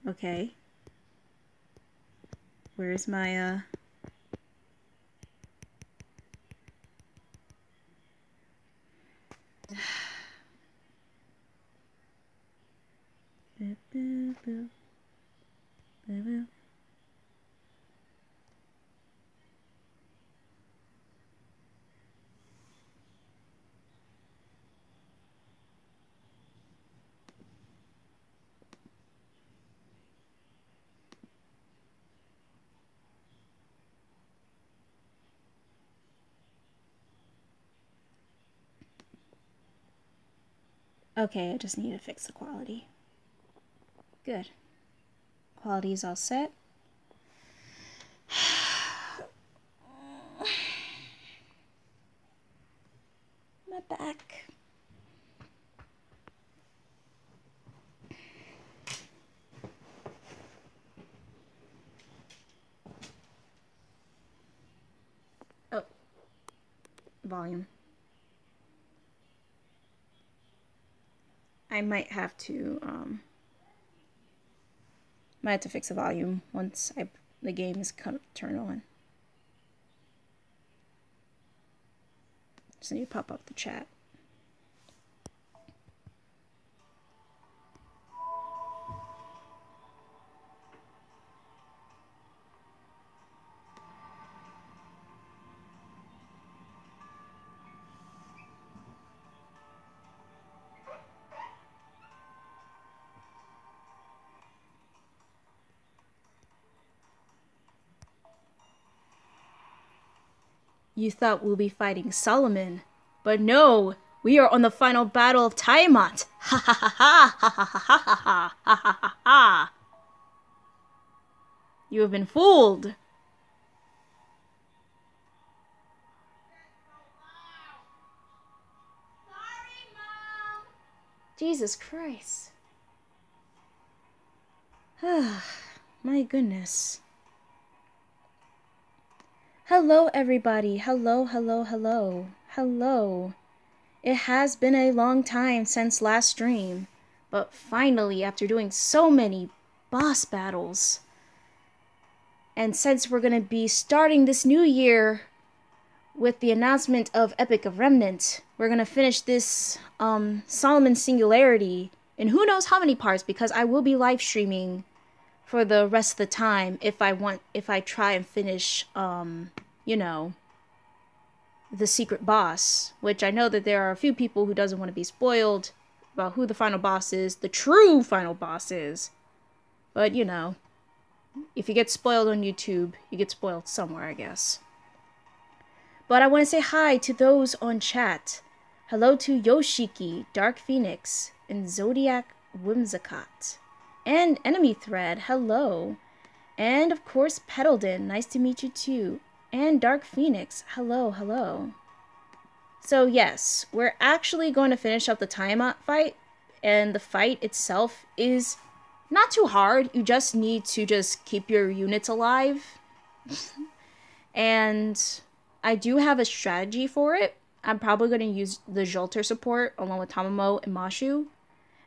Okay. Where's my, Okay, I just need to fix the quality. Good. Quality is all set. My back. Oh. Volume. I might have to fix the volume once the game is turned on. Just need to pop up the chat. You thought we'll be fighting Solomon, but no, we are on the final battle of Tiamat. Ha ha ha ha ha ha ha ha ha ha ha ha. You have been fooled. Sorry, Mom. Jesus Christ. My goodness. Hello, everybody. Hello, hello, hello. Hello. It has been a long time since last stream, but finally, after doing so many boss battles, and since we're going to be starting this new year with the announcement of Epic of Remnant, we're going to finish this Solomon Singularity in who knows how many parts, because I will be live streaming for the rest of the time if I try and finish, you know, the secret boss, which I know that there are a few people who doesn't want to be spoiled about who the final boss is, the true final boss is. But, you know, if you get spoiled on YouTube, you get spoiled somewhere, I guess. But I want to say hi to those on chat. Hello to Yoshiki, Dark Phoenix, and Zodiac Whimsicott. And Enemy Thread, hello. And, of course, Peddledon, nice to meet you too. And Dark Phoenix, hello, hello. So yes, we're actually going to finish up the Tiamat fight. And the fight itself is not too hard. You just need to just keep your units alive. And I do have a strategy for it. I'm probably going to use the Jolter support along with Tamamo and Mashu.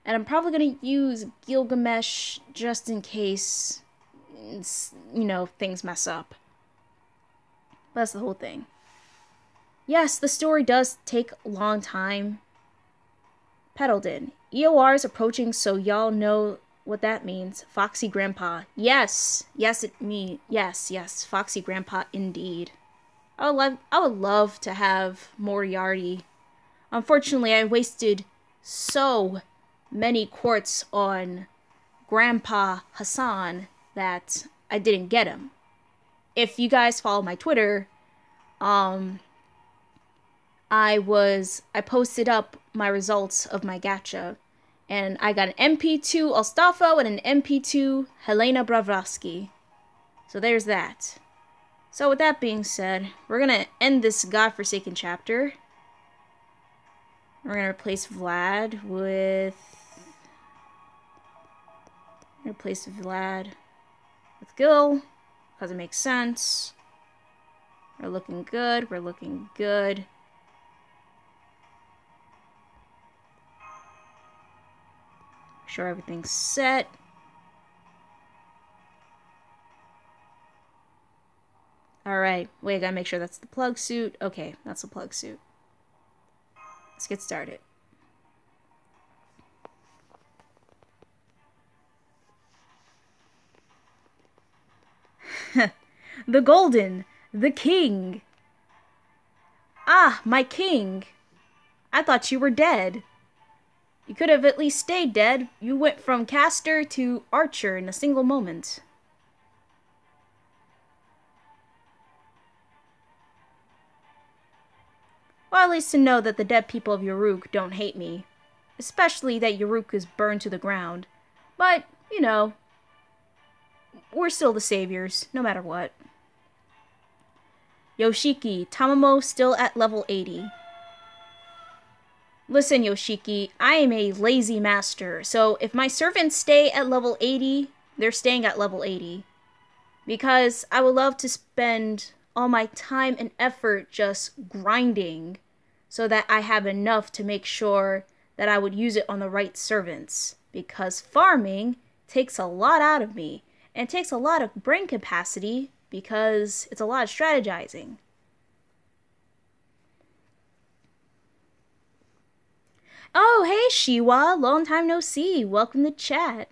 And I'm probably going to use Gilgamesh just in case, you know, things mess up. But that's the whole thing. Yes, the story does take a long time. Peddledon. EOR is approaching, so y'all know what that means. Foxy Grandpa. Yes. Yes, yes. Foxy Grandpa, indeed. I would love to have Moriarty. Unfortunately, I wasted so many quartz on Grandpa Hassan that I didn't get him. If you guys follow my Twitter, I posted up my results of my gacha, and I got an MP2 Ostafo and an MP2 Helena Bravrovsky. So there's that. So with that being said, we're gonna end this godforsaken chapter. We're gonna replace Vlad with... Gil, because it makes sense. We're looking good, we're looking good. Make sure everything's set. Alright, wait, I gotta make sure that's the plug suit. Okay, that's the plug suit. Let's get started. The Golden, the King. Ah, my king. I thought you were dead. You could have at least stayed dead. You went from caster to archer in a single moment. Well, at least to know that the dead people of Yaruk don't hate me. Especially that Yaruk is burned to the ground. But, you know, we're still the saviors, no matter what. Yoshiki, Tamamo still at level 80. Listen, Yoshiki, I am a lazy master, so if my servants stay at level 80, they're staying at level 80. Because I would love to spend all my time and effort just grinding so that I have enough to make sure that I would use it on the right servants. Because farming takes a lot out of me, and it takes a lot of brain capacity because it's a lot of strategizing. Oh, hey Shiwa, long time no see. Welcome to chat.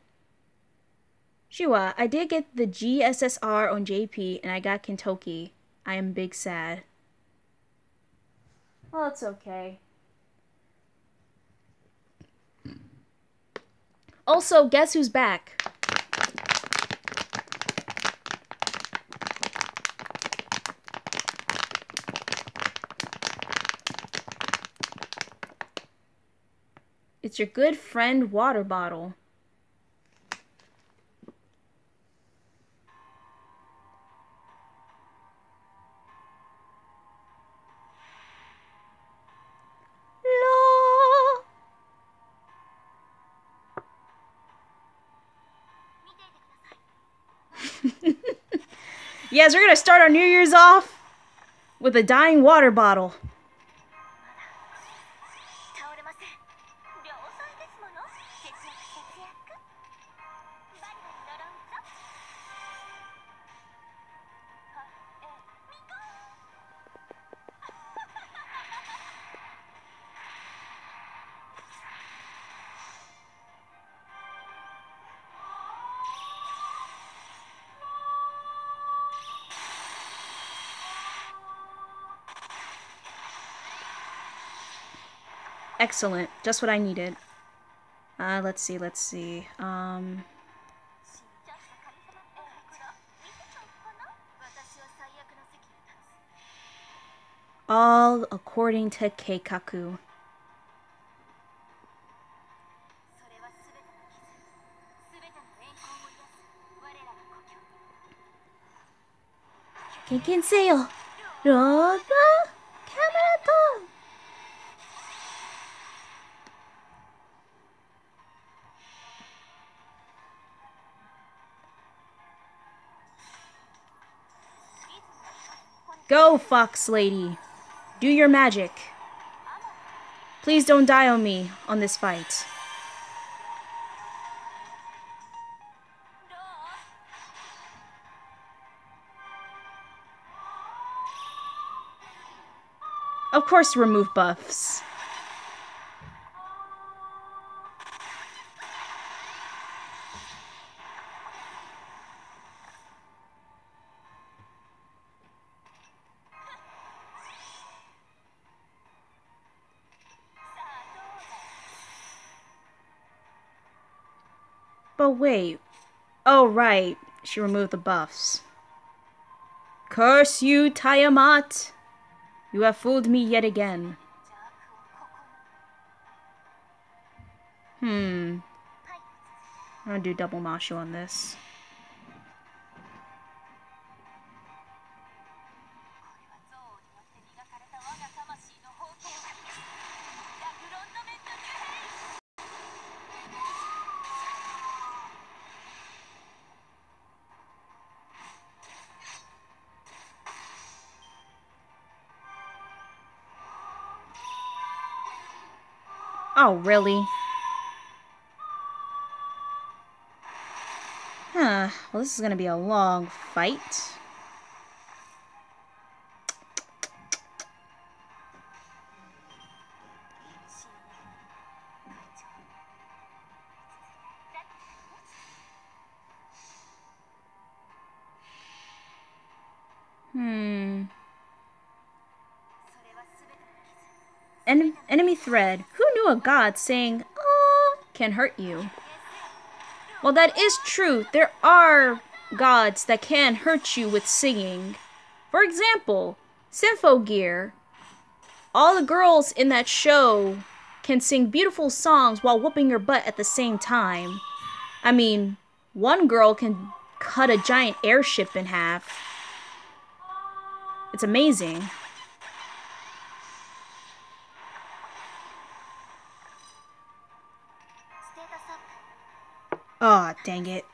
Shiwa, I did get the GSSR on JP and I got Kentucky. I am big sad. Well, it's okay. Also, guess who's back? It's your good friend Water Bottle. Yes, we're gonna start our New Year's off with a dying water bottle. Excellent. Just what I needed. Let's see. All according to Keikaku. Kenkenseyo! Roda! Camera! Go, Fox Lady. Do your magic. Please don't die on me on this fight. Of course, remove buffs. But wait. Oh, right. she removed the buffs. Curse you, Tiamat! You have fooled me yet again. I'm gonna do double Mashu on this. Oh, really? Huh. Well, this is gonna be a long fight. Enemy thread. Who knew a god saying, "Ah," can hurt you? Well, that is true. There are gods that can hurt you with singing. For example, Symphogear. All the girls in that show can sing beautiful songs while whooping your butt at the same time. I mean, one girl can cut a giant airship in half. It's amazing. Aw, oh, dang it.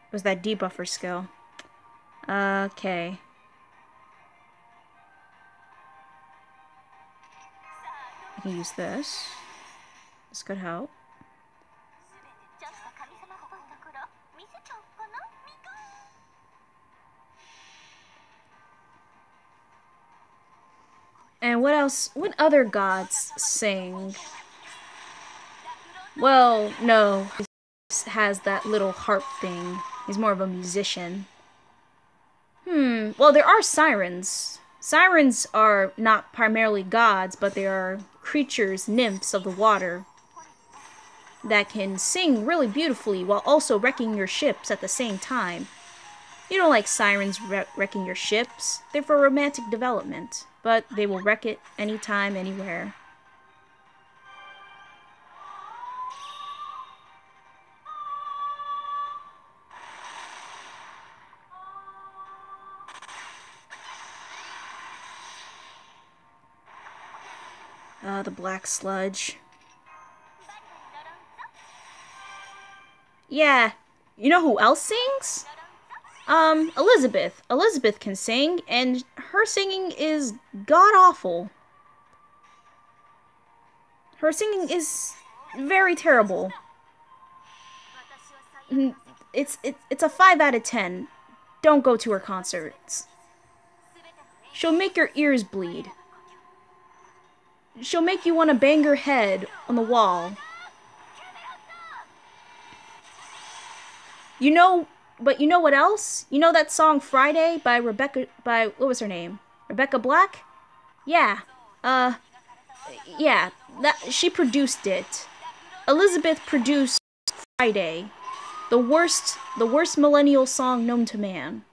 It was that debuffer skill. Okay. I can use this. This could help. And what else? What other gods sing? Well, no. He has that little harp thing. He's more of a musician. Well, there are sirens. Sirens are not primarily gods, but they are creatures, nymphs of the water, that can sing really beautifully while also wrecking your ships at the same time. You don't like sirens wrecking your ships. They're for romantic development, but they will wreck it anytime, anywhere. The black sludge. Yeah, you know who else sings? Elizabeth. Elizabeth can sing, and her singing is god-awful. Her singing is very terrible. It's a 5 out of 10. Don't go to her concerts. She'll make your ears bleed. She'll make you want to bang your head on the wall. You know, but you know what else? You know that song Friday by what was her name? Rebecca Black? Yeah. Yeah, she produced it. Elizabeth produced Friday, the worst millennial song known to man.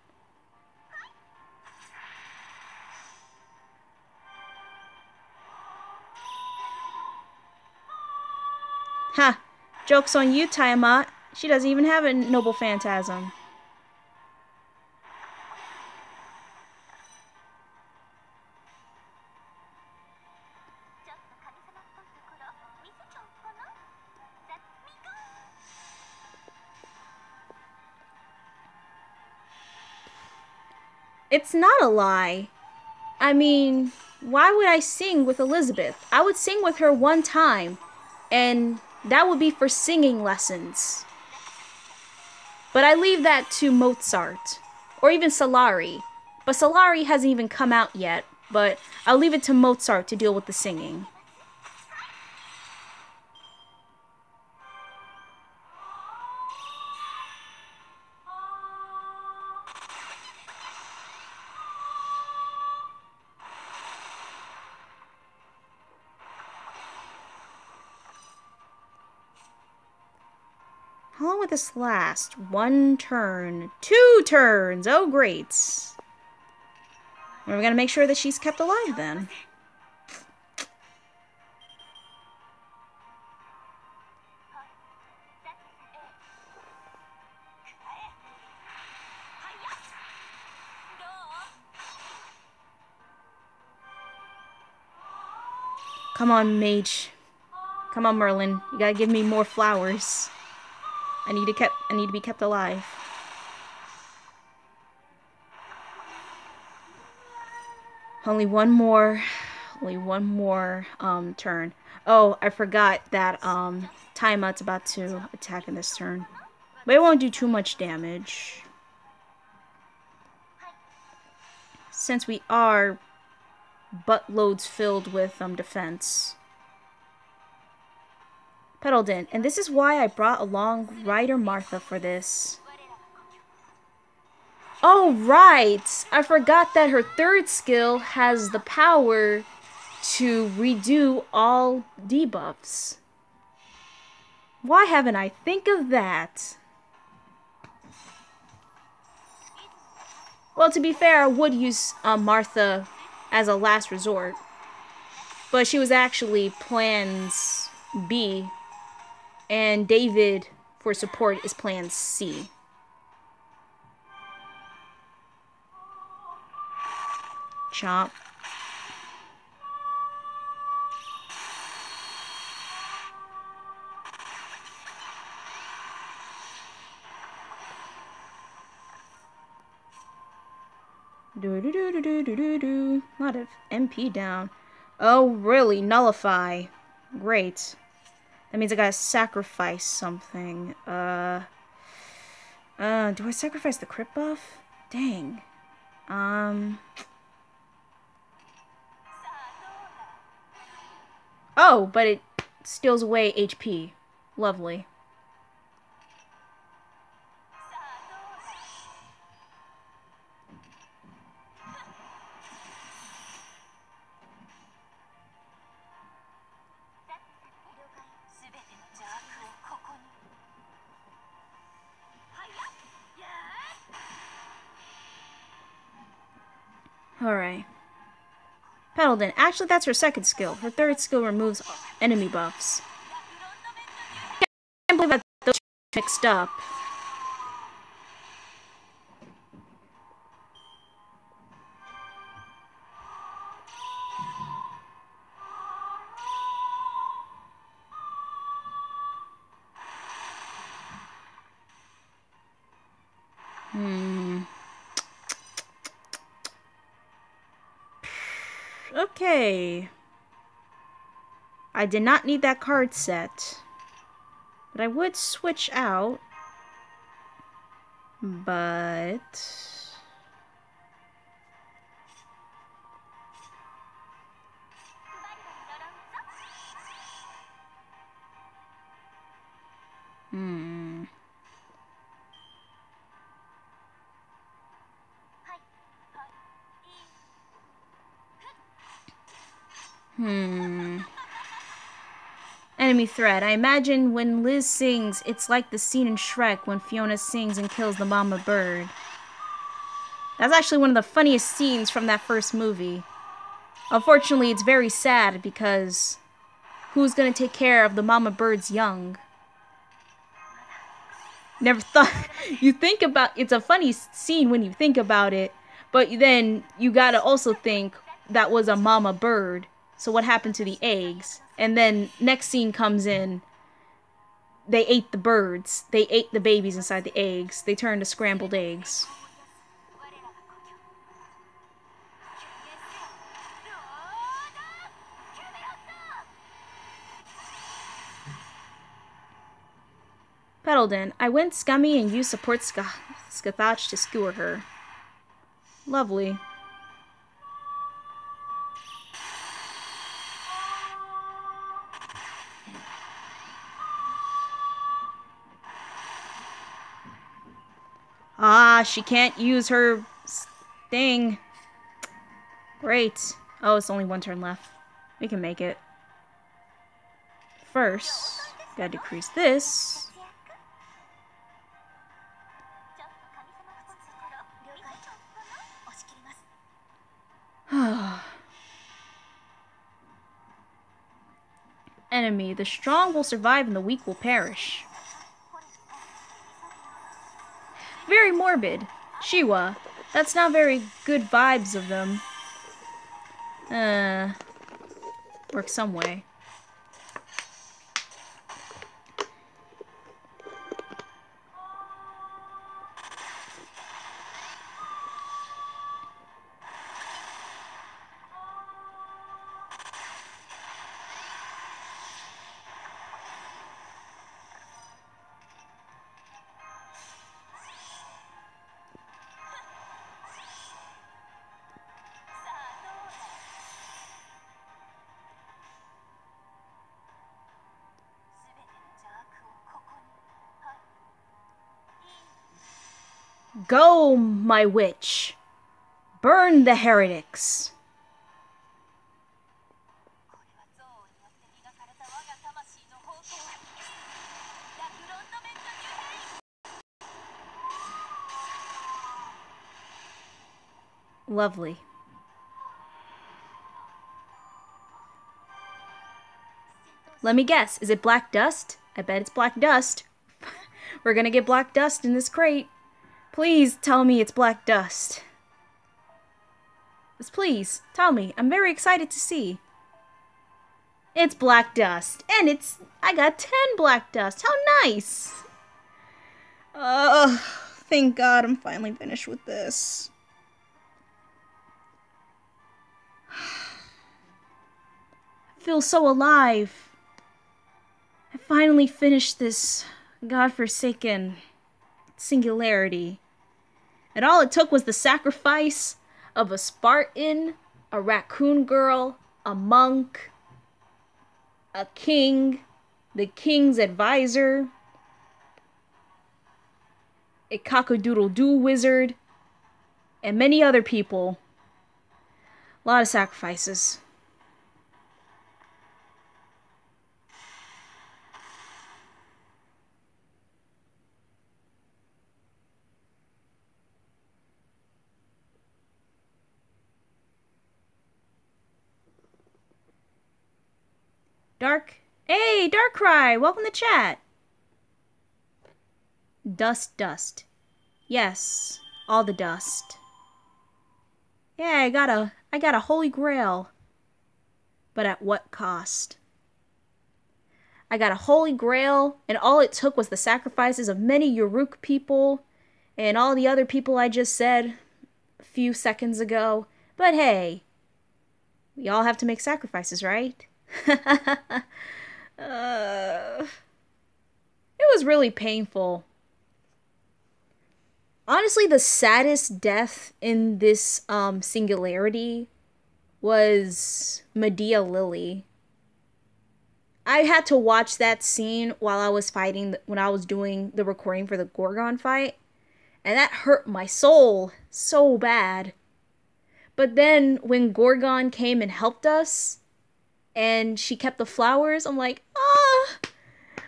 Ha! Joke's on you, Tiamat. She doesn't even have a noble phantasm. It's not a lie. I mean, why would I sing with Elizabeth? I would sing with her one time, and that would be for singing lessons. But I leave that to Mozart, or even Solari. But Solari hasn't even come out yet, but I'll leave it to Mozart to deal with the singing. How long would this last? 1 turn. 2 turns! Oh, great. We're gonna make sure that she's kept alive then. Come on, mage. Come on, Merlin. You gotta give me more flowers. I need to be kept alive. Only one more turn. Oh, I forgot that Tiamat's about to attack in this turn. But it won't do too much damage. Since we are buttloads filled with defense. Petalden, and this is why I brought along Ryder Martha for this. Oh, right! I forgot that her 3rd skill has the power to redo all debuffs. Why haven't I think of that? Well, to be fair, I would use Martha as a last resort. But she was actually plans B. And David, for support, is plan C. Chomp. Do. A lot of MP down. Oh, really? Nullify. Great. That means I gotta sacrifice something. Do I sacrifice the crit buff? Dang. Oh, but it steals away HP. Lovely. Alright. Petalden. Actually, that's her 2nd skill. Her 3rd skill removes enemy buffs. I can't believe that those two mixed up. Okay. I did not need that card set. But I would switch out. But... Enemy threat. I imagine when Liz sings, it's like the scene in Shrek when Fiona sings and kills the mama bird. That's actually one of the funniest scenes from that first movie. Unfortunately, it's very sad because who's gonna take care of the mama bird's young? Never thought... You think about... It's a funny scene when you think about it, but then you gotta also think that was a mama bird. So what happened to the eggs? And then next scene comes in. They ate the birds. They ate the babies inside the eggs. They turned to scrambled eggs. Petalden. I went scummy and used support Scathach to skewer her. Lovely. Ah, she can't use her thing. Great. Oh, it's only 1 turn left. We can make it. First, gotta decrease this. Enemy, the strong will survive and the weak will perish. Very morbid. Shiwa, that's not very good vibes of them. Work some way. Go, my witch! Burn the heretics! Lovely. Let me guess, is it black dust? I bet it's black dust. We're gonna get black dust in this crate. Please tell me it's black dust. Just please, tell me. I'm very excited to see. It's black dust. And I got 10 black dust. How nice! Thank God I'm finally finished with this. I feel so alive. I finally finished this godforsaken singularity. And all it took was the sacrifice of a Spartan, a raccoon girl, a monk, a king, the king's advisor, a cock-a-doodle-doo wizard, and many other people. A lot of sacrifices. Hey, Darkrai, welcome to chat. Dust. Yes, all the dust. Yeah, I got a holy grail. But at what cost? I got a holy grail, and all it took was the sacrifices of many Uruk people, and all the other people I just said a few seconds ago. But hey, we all have to make sacrifices, right? It was really painful. Honestly, the saddest death in this singularity was Medea Lily. I had to watch that scene while I was when I was doing the recording for the Gorgon fight, and that hurt my soul so bad. But then when Gorgon came and helped us, and she kept the flowers, I'm like,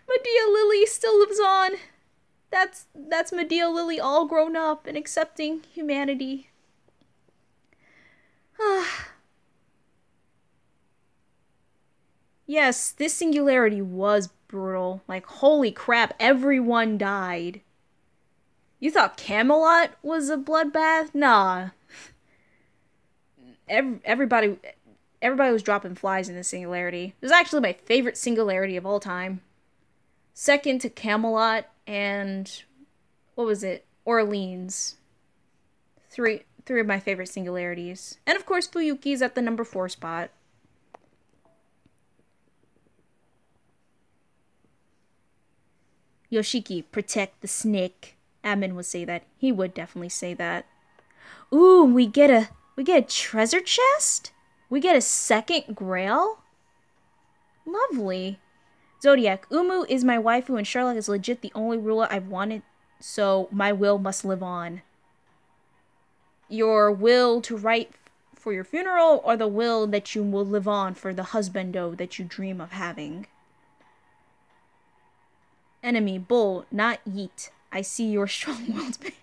Medea Lily still lives on. That's Medea Lily all grown up and accepting humanity. Yes, this singularity was brutal. Like, holy crap, everyone died. You thought Camelot was a bloodbath? Nah. Everybody was dropping flies in this singularity. It was actually my favorite singularity of all time. Second to Camelot and, what was it? Orleans. Three of my favorite singularities. And of course, Fuyuki's at the number 4 spot. Yoshiki, protect the snake. Admin would say that. He would definitely say that. Ooh, we get a treasure chest? We get a second grail? Lovely. Zodiac, Umu is my waifu and Sherlock is legit the only ruler I've wanted, so my will must live on. Your will to write for your funeral, or the will that you will live on for the husbando that you dream of having? Enemy, bull, not yeet. I see your strong-willed man.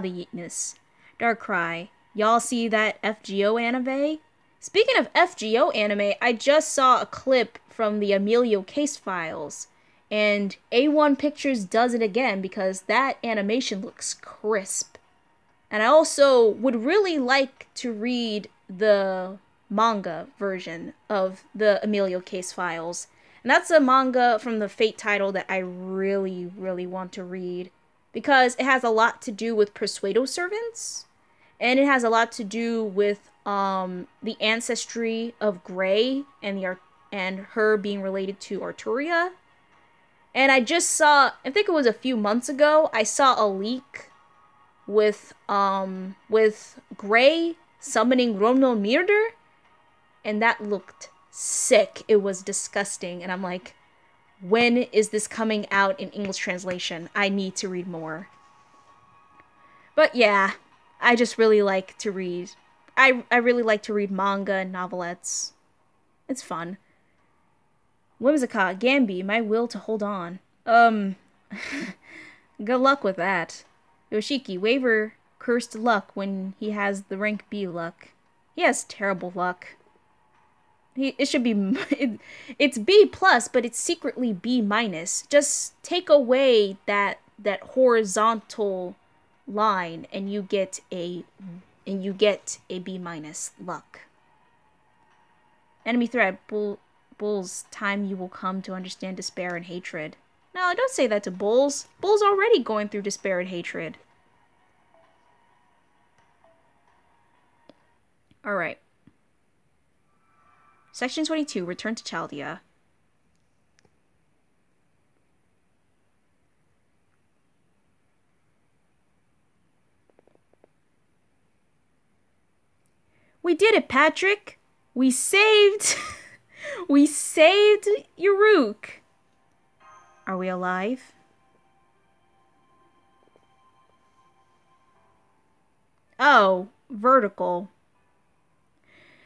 The yeetness. Darkrai, y'all see that FGO anime? Speaking of FGO anime, I just saw a clip from the Emilio Case Files, and A1 Pictures does it again because that animation looks crisp. And I also would really like to read the manga version of the Emilio Case Files. And that's a manga from the Fate title that I really, really want to read because it has a lot to do with Persuado servants, and it has a lot to do with the ancestry of Gray and and her being related to Arturia. And I just saw, I think it was a few months ago, I saw a leak with Gray summoning Romno Mirder, and that looked sick. It was disgusting, and I'm like, when is this coming out in English translation? I need to read more. But yeah, I just really like to read. I really like to read manga and novelettes. It's fun. Whimsicott, Gambi, my will to hold on. Good luck with that. Yoshiki, Waver cursed luck when he has the rank B luck. He has terrible luck. It should be it's B plus, but it's secretly B minus. Just take away that horizontal line and you get a B minus luck. Enemy threat, Bulls, time you will come to understand despair and hatred. No, don't say that to Bulls. Bulls already going through despair and hatred. Alright. Section 22, Return to Chaldea. We did it, Patrick! We saved... we saved Yaruk! Are we alive? Oh, vertical.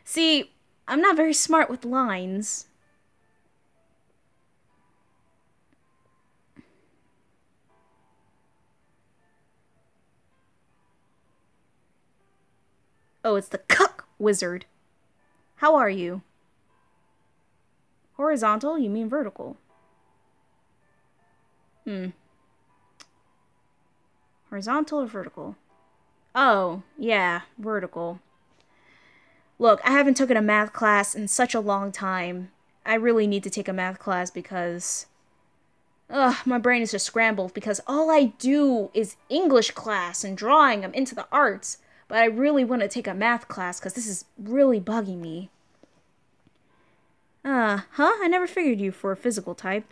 See, I'm not very smart with lines. Oh, it's the Cuck Wizard. How are you? Horizontal? You mean vertical? Horizontal or vertical? Oh, yeah, vertical. Look, I haven't taken a math class in such a long time. I really need to take a math class because... ugh, my brain is just scrambled because all I do is English class and drawing. I'm into the arts. But I really want to take a math class because this is really bugging me. I never figured you for a physical type.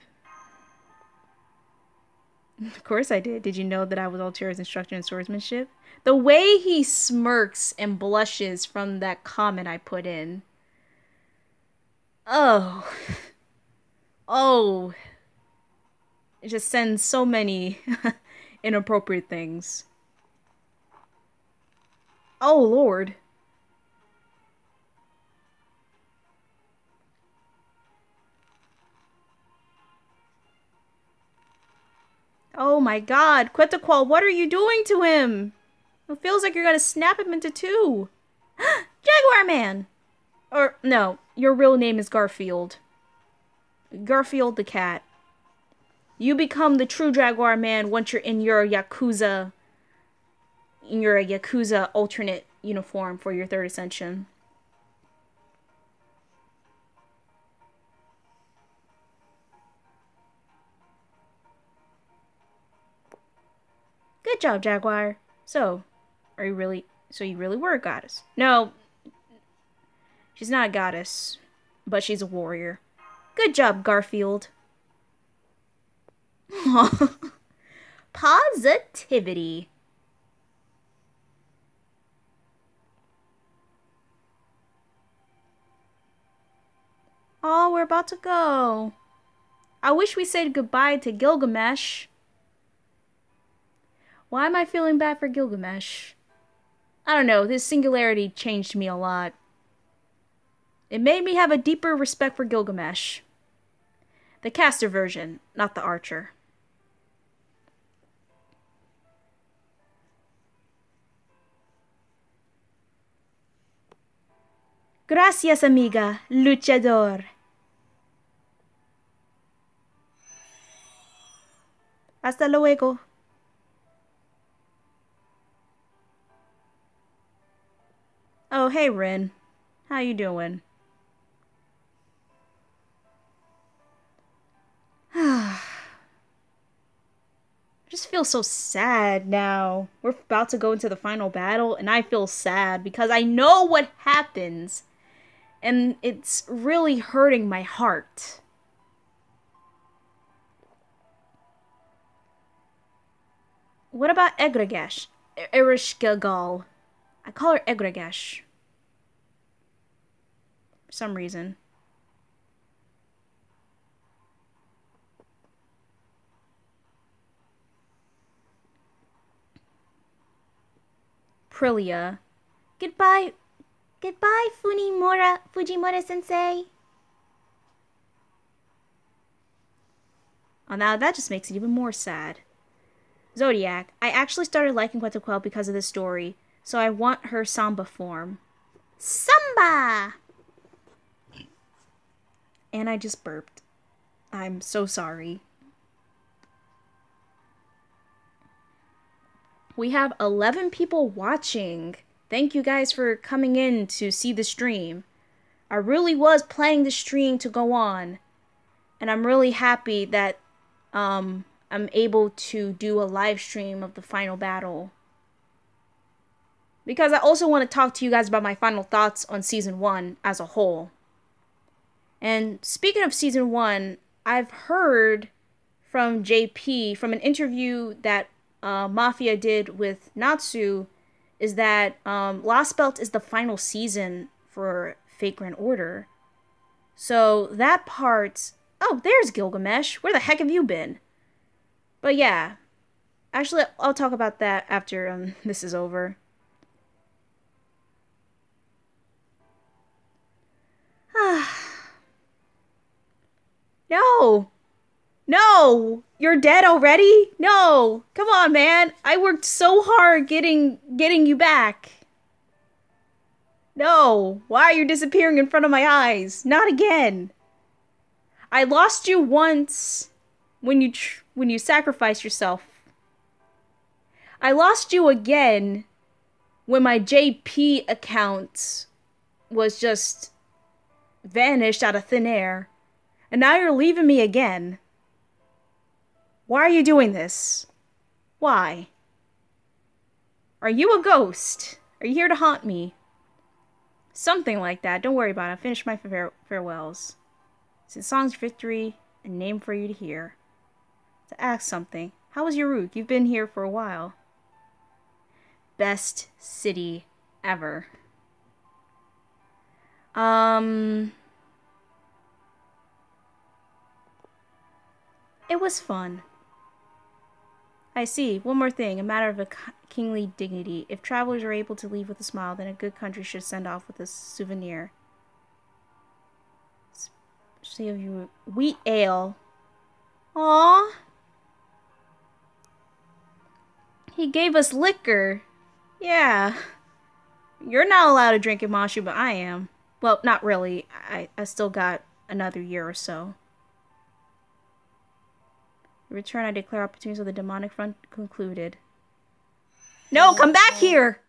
Of course I did. Did you know that I was Altera's instructor in swordsmanship? The way he smirks and blushes from that comment I put in. Oh. Oh. It just sends so many inappropriate things. Oh, Lord. Oh my god. Quetzalcoatl, what are you doing to him? It feels like you're gonna snap him into two. Jaguar Man! Or, no, your real name is Garfield. Garfield the cat. You become the true Jaguar Man once you're in your Yakuza alternate uniform for your third ascension. Good job, Jaguar. So you really were a goddess? No, she's not a goddess, but she's a warrior. Good job, Garfield. Positivity. Oh, we're about to go. I wish we said goodbye to Gilgamesh. Why am I feeling bad for Gilgamesh? I don't know, this singularity changed me a lot. It made me have a deeper respect for Gilgamesh. The caster version, not the archer. Gracias, amiga. Luchador. Hasta luego. Oh, hey, Rin. How you doing? I just feel so sad now. We're about to go into the final battle, and I feel sad because I know what happens. And it's really hurting my heart. What about Egragash? Erishkigal. I call her Egragash. For some reason. Prilia. Goodbye. Goodbye, Fujimura sensei. Oh, now that just makes it even more sad. Zodiac. I actually started liking Quetzalcoatl because of this story, so I want her samba form. Samba! And I just burped. I'm so sorry. We have 11 people watching. Thank you guys for coming in to see the stream. I really was planning the stream to go on. And I'm really happy that I'm able to do a live stream of the final battle. Because I also want to talk to you guys about my final thoughts on Season 1 as a whole. And speaking of Season 1, I've heard from JP, from an interview that Mafia did with Natsu, is that Lost Belt is the final season for Fate Grand Order. So that part... Oh, there's Gilgamesh. Where the heck have you been? But yeah. Actually, I'll talk about that after this is over. No! No! You're dead already? No! Come on, man! I worked so hard getting you back. No! Why are you disappearing in front of my eyes? Not again! I lost you once when you sacrificed yourself. I lost you again when my JP account was just vanished out of thin air. And now you're leaving me again. Why are you doing this? Why? Are you a ghost? Are you here to haunt me? Something like that. Don't worry about it. I finished my farewells. Since Song's Victory, a name for you to hear. To ask something. How was your route? You've been here for a while. Best city ever. It was fun. I see. One more thing. A matter of a kingly dignity. If travelers are able to leave with a smile, then a good country should send off with a souvenir. See of you. Wheat ale. Aww. He gave us liquor. Yeah. You're not allowed to drink in Mashu, but I am. Well, not really. I still got another year or so. In return, I declare opportunities of the demonic front concluded. No, come back here!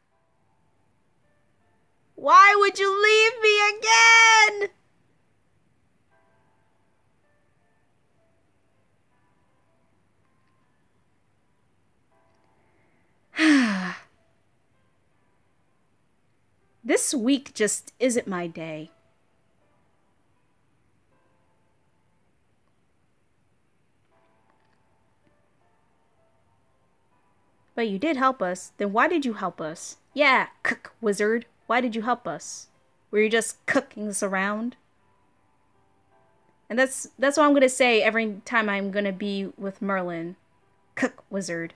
Why would you leave me again? This week just isn't my day. But you did help us. Then why did you help us? Yeah, wizard. Why did you help us? Were you just cooking us around? And that's what I'm gonna say every time I'm gonna be with Merlin. Wizard.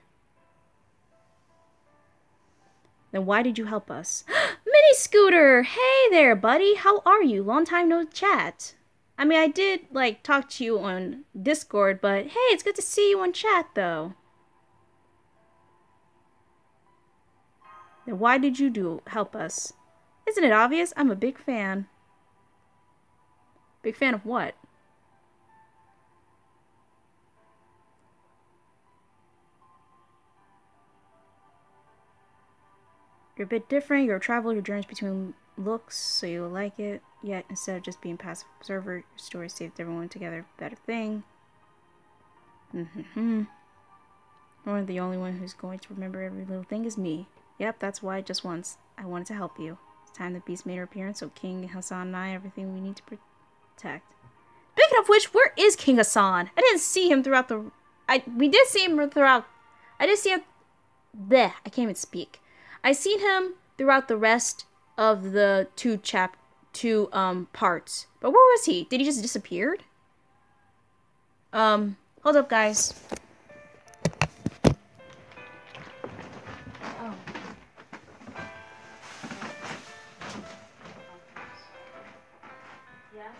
Then why did you help us? Mini Scooter! Hey there, buddy! How are you? Long time no chat. I mean, I did, talk to you on Discord, but hey, it's good to see you on chat, though. Then why did you help us? Isn't it obvious? I'm a big fan. Big fan of what? You're a bit different. You're a traveler who journeys between looks, so you will like it. Yet, instead of just being a passive observer, your story saved everyone together. Better thing. You're the only one who's going to remember every little thing is me. Yep, that's why just once I wanted to help you. It's time the beast made her appearance, so King Hassan and I have everything we need to protect. Speaking of which, where is King Hassan? I didn't see him throughout the... We did see him throughout... I did see him... Bleh, I can't even speak. I seen him throughout the rest of the two parts. But where was he? Did he just disappeared? Hold up, guys. Oh. Yes?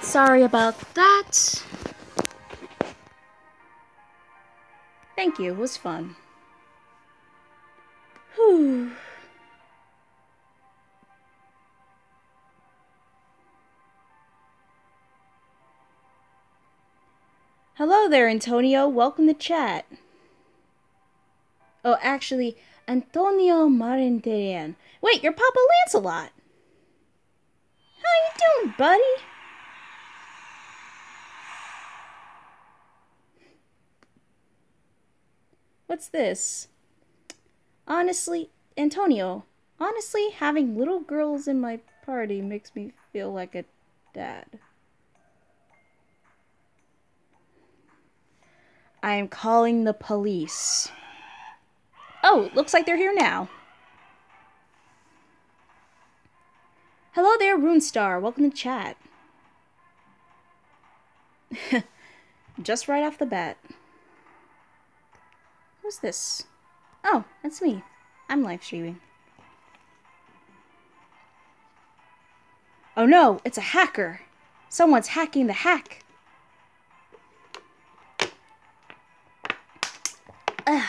Sorry about that. Thank you, it was fun. Whew. Hello there, Antonio. Welcome to chat. Oh, actually, Antonio Marintelian. Wait, you're Papa Lancelot. How you doing, buddy? What's this? Honestly, Antonio, honestly, having little girls in my party makes me feel like a dad. I am calling the police. Oh, looks like they're here now. Hello there, Runestar. Welcome to chat. Just right off the bat. Who's this? Oh, that's me. I'm live streaming. Oh no, it's a hacker. Someone's hacking the hack. Ugh.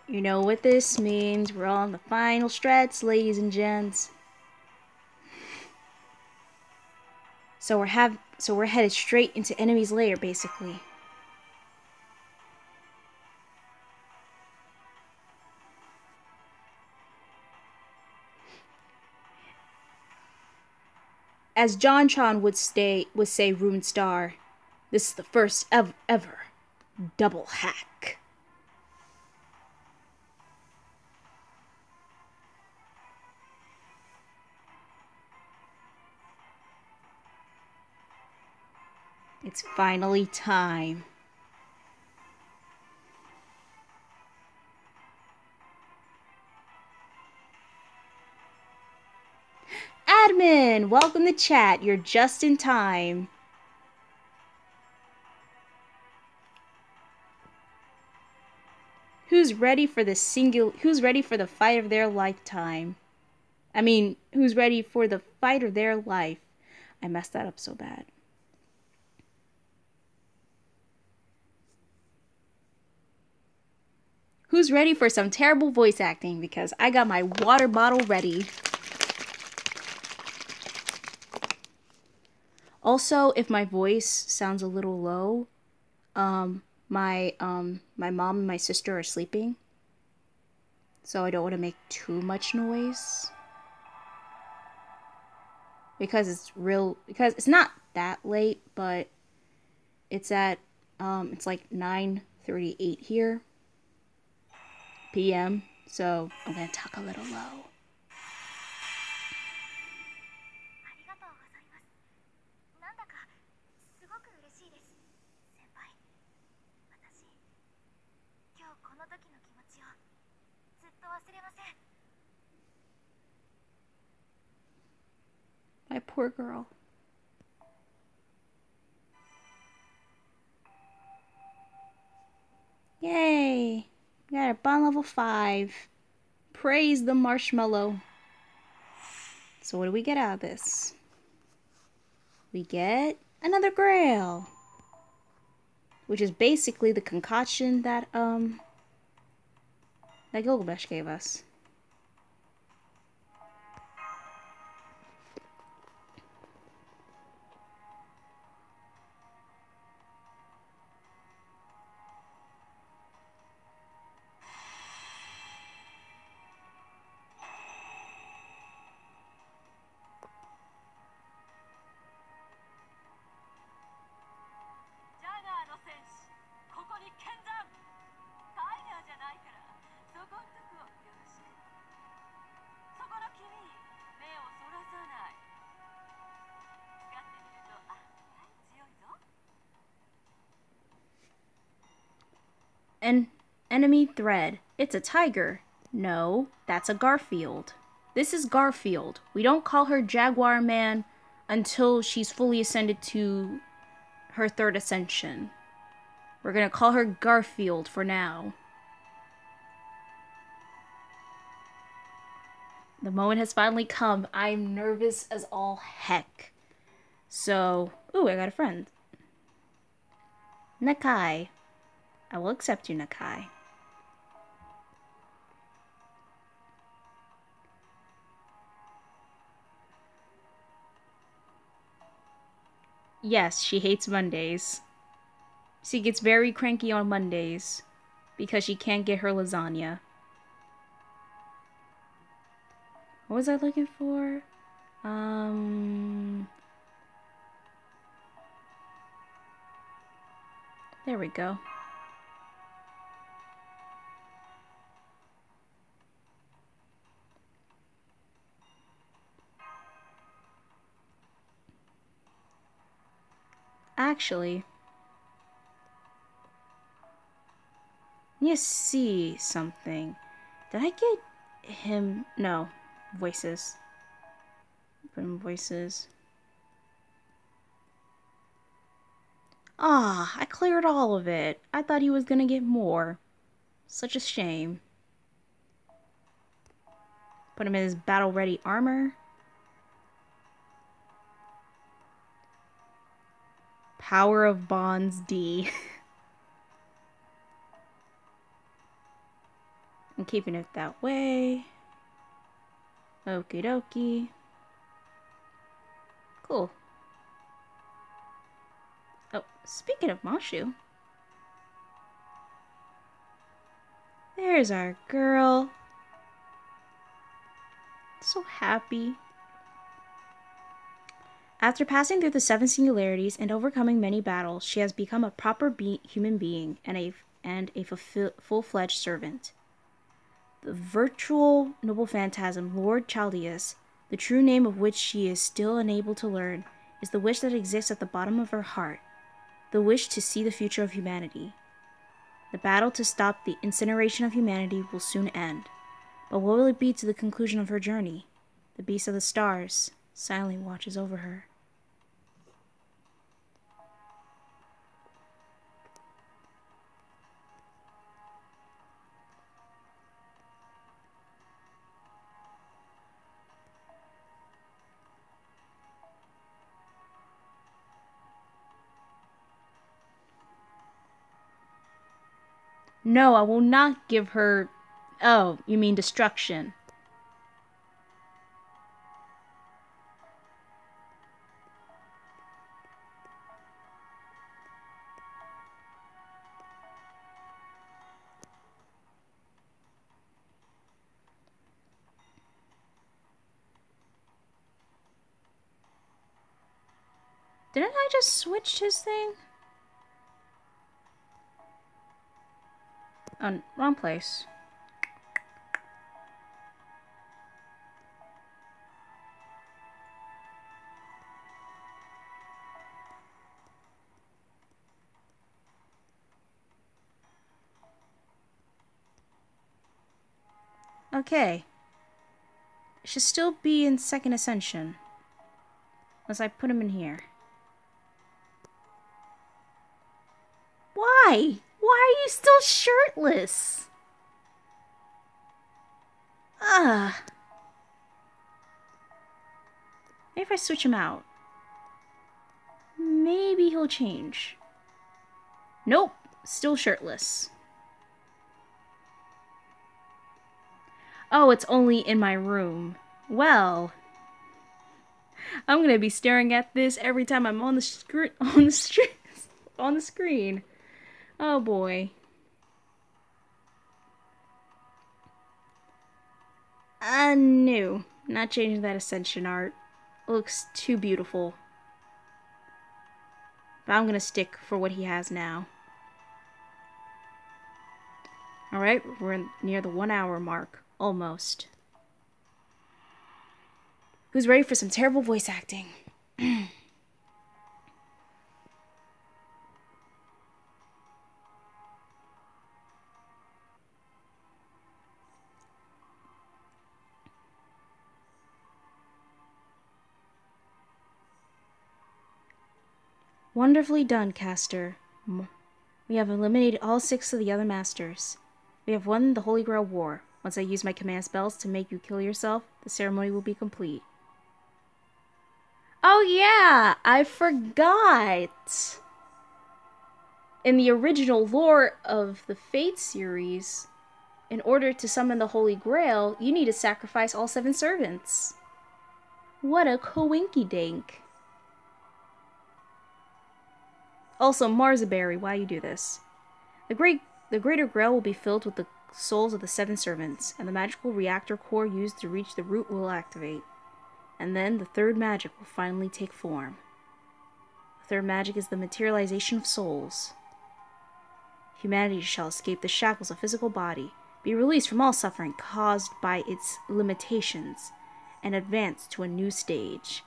You know what this means. We're on the final stretch, ladies and gents. So we're headed straight into enemy's lair, basically. As JonTron would say, Runestar, this is the first ever double hack. It's finally time. Admin, welcome to chat. You're just in time. Who's ready for the fight of their lifetime? I mean, who's ready for the fight of their life? I messed that up so bad. Who's ready for some terrible voice acting? Because I got my water bottle ready. Also, if my voice sounds a little low, my mom and my sister are sleeping. So I don't want to make too much noise. Because it's not that late, but it's at it's like 9:38 here p.m. So I'm gonna talk a little low. My poor girl. Yay! We got a bond level 5. Praise the marshmallow. So what do we get out of this? We get another grail. Which is basically the concoction that Gilgamesh gave us. An enemy thread. It's a tiger. No, that's a Garfield. This is Garfield. We don't call her Jaguar Man until she's fully ascended to her 3rd ascension. We're gonna call her Garfield for now. The moment has finally come. I'm nervous as all heck. So, ooh, I got a friend. Nakai. I will accept you, Nakai. Yes, she hates Mondays. She gets very cranky on Mondays because she can't get her lasagna. What was I looking for? There we go. Actually, I need to see something. Did I get him? No. Voices. Put in voices. Ah, I cleared all of it. I thought he was gonna get more. Such a shame. Put him in his battle-ready armor. Power of Bonds D. I'm keeping it that way. Okie dokie. Cool. Oh, speaking of Mashu. There's our girl. So happy. After passing through the 7 singularities and overcoming many battles, she has become a proper human being and a full-fledged servant. The virtual noble phantasm, Lord Chaldeus, the true name of which she is still unable to learn, is the wish that exists at the bottom of her heart, the wish to see the future of humanity. The battle to stop the incineration of humanity will soon end, but what will it be to the conclusion of her journey? The beast of the stars silently watches over her. No, I will not give her... Oh, you mean destruction. Didn't I just switch his thing? Oh, wrong place. Okay. It should still be in Second Ascension. Unless I put him in here. Why? Why are you still shirtless? Ugh. Maybe if I switch him out. Maybe he'll change. Nope. Still shirtless. Oh, it's only in my room. Well, I'm gonna be staring at this every time I'm on the screen. Oh boy. No. Not changing that Ascension art. It looks too beautiful. But I'm gonna stick for what he has now. Alright, we're near the 1 hour mark. Almost. Who's ready for some terrible voice acting? Wonderfully done, Caster. We have eliminated all 6 of the other masters. We have won the Holy Grail War. Once I use my command spells to make you kill yourself, the ceremony will be complete. Oh yeah, I forgot. In the original lore of the Fate series, in order to summon the Holy Grail, you need to sacrifice all 7 servants. What a coinky-dink. Also, Marzaberry, why you do this? The Greater Grail will be filled with the souls of the 7 servants, and the magical reactor core used to reach the root will activate. And then the 3rd magic will finally take form. The 3rd magic is the materialization of souls. Humanity shall escape the shackles of physical body, be released from all suffering caused by its limitations, and advance to a new stage.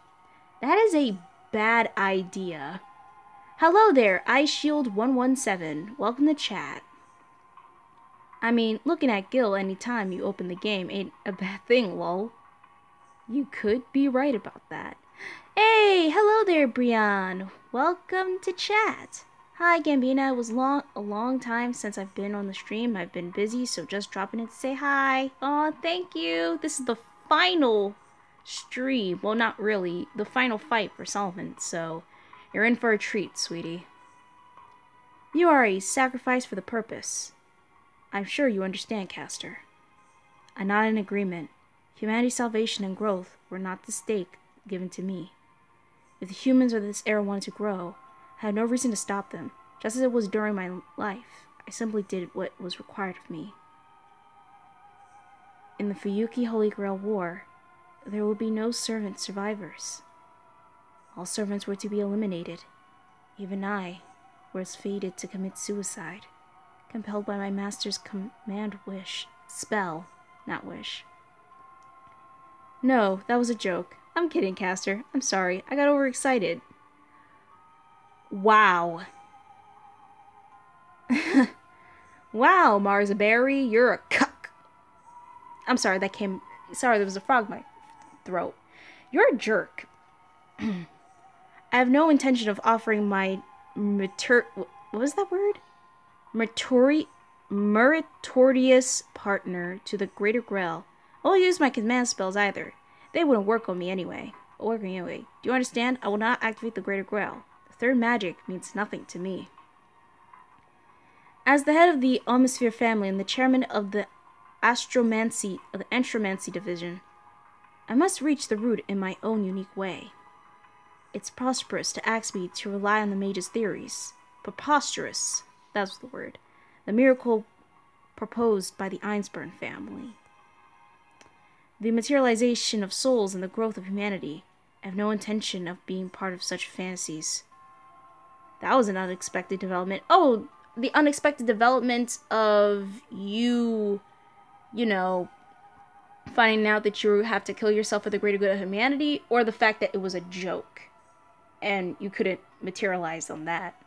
That is a bad idea. Hello there, iShield117. Welcome to chat. I mean, looking at Gil anytime you open the game ain't a bad thing, lol. You could be right about that. Hey, hello there, Brian. Welcome to chat. Hi, Gambina. It was a long time since I've been on the stream. I've been busy, so just dropping in to say hi. Aw, thank you. This is the final stream. Well, not really. The final fight for Solomon, so you're in for a treat, sweetie. You are a sacrifice for the purpose. I'm sure you understand, Castor. I'm not in agreement. Humanity's salvation and growth were not the stake given to me. If the humans of this era wanted to grow, I had no reason to stop them. Just as it was during my life, I simply did what was required of me. In the Fuyuki Holy Grail War, there would be no servant survivors. All servants were to be eliminated. Even I was fated to commit suicide, compelled by my master's command spell, not wish. No, that was a joke. I'm kidding, Castor. I'm sorry. I got overexcited. Wow. Wow, Marzaberry, you're a cuck. I'm sorry, Sorry, there was a frog in my throat. You're a jerk. I have no intention of offering my what was that word? Meritorious partner to the Greater Grail. I won't use my command spells either. They wouldn't work on me anyway. Do you understand? I will not activate the Greater Grail. The third magic means nothing to me. As the head of the Almosphere family and the chairman of the Astromancy division, I must reach the root in my own unique way. It's prosperous to ask me to rely on the mage's theories. Preposterous, that's the word. The miracle proposed by the Einsburn family. The materialization of souls and the growth of humanity. I have no intention of being part of such fantasies. That was an unexpected development. Oh, the unexpected development of you know, finding out that you have to kill yourself for the greater good of humanity, or the fact that it was a joke and you couldn't materialize on that.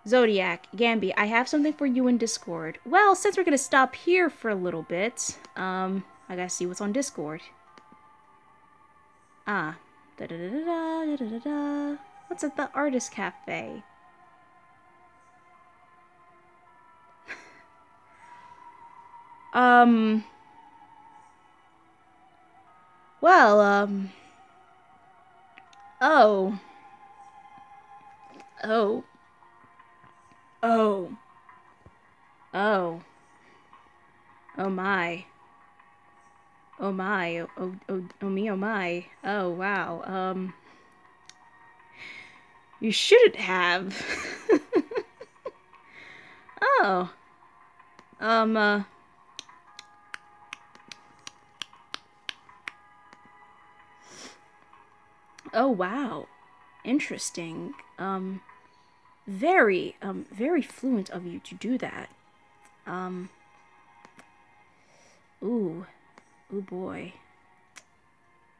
Zodiac, Gambi, I have something for you in Discord. Well, since we're gonna stop here for a little bit, I gotta see what's on Discord. What's at the Artist Cafe? Oh my. Oh my. Oh me, oh my. Oh wow. You shouldn't have. Oh. Oh wow. Interesting. Very fluent of you to do that. Ooh boy.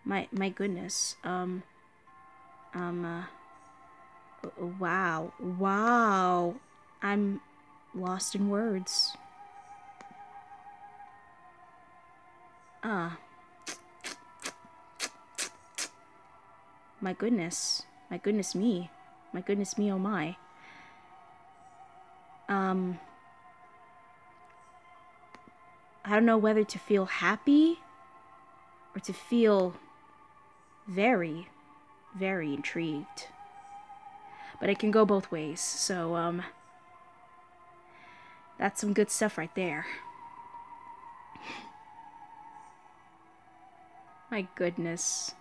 My goodness. Wow. I'm lost in words. My goodness me. My goodness me, oh my. I don't know whether to feel happy or to feel very, very intrigued. But it can go both ways, so, that's some good stuff right there. My goodness.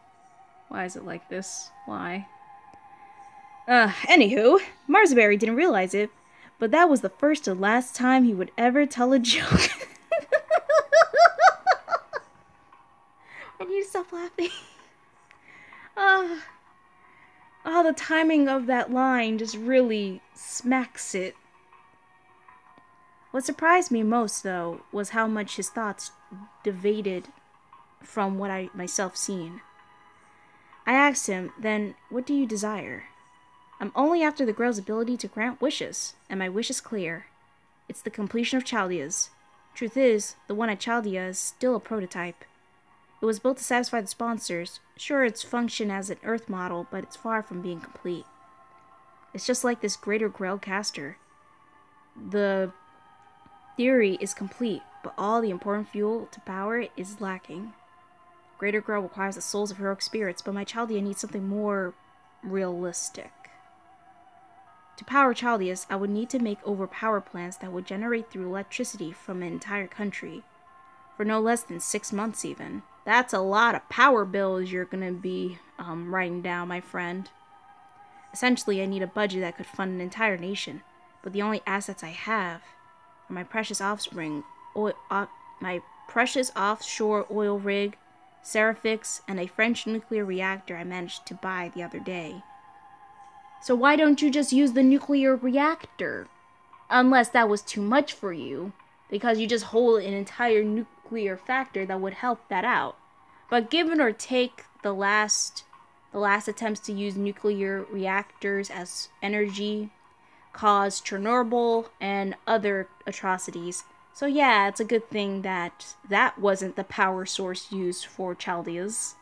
Why is it like this? Why? Anywho, Marzaberry didn't realize it, but that was the first and last time he would ever tell a joke. I need to stop laughing. The timing of that line just really smacks it. What surprised me most, though, was how much his thoughts deviated from what I myself seen. I asked him, then, what do you desire? I'm only after the Grail's ability to grant wishes, and my wish is clear. It's the completion of Chaldea's. Truth is, the one at Chaldea is still a prototype. It was built to satisfy the sponsors. Sure, it's functioned as an Earth model, but it's far from being complete. It's just like this Greater Grail caster. The theory is complete, but all the important fuel to power it is lacking. Greater Grail requires the souls of heroic spirits, but my Chaldea needs something more realistic. To power Chaldea's, I would need to make over power plants that would generate through electricity from an entire country. For no less than 6 months even. That's a lot of power bills you're gonna be writing down, my friend. Essentially, I need a budget that could fund an entire nation, but the only assets I have are my precious offshore oil rig, Seraphics, and a French nuclear reactor I managed to buy the other day. So why don't you just use the nuclear reactor? Unless that was too much for you, because you just hold an entire nuclear factor that would help that out. But given or take the last attempts to use nuclear reactors as energy caused Chernobyl and other atrocities. So yeah, it's a good thing that wasn't the power source used for Chaldea's.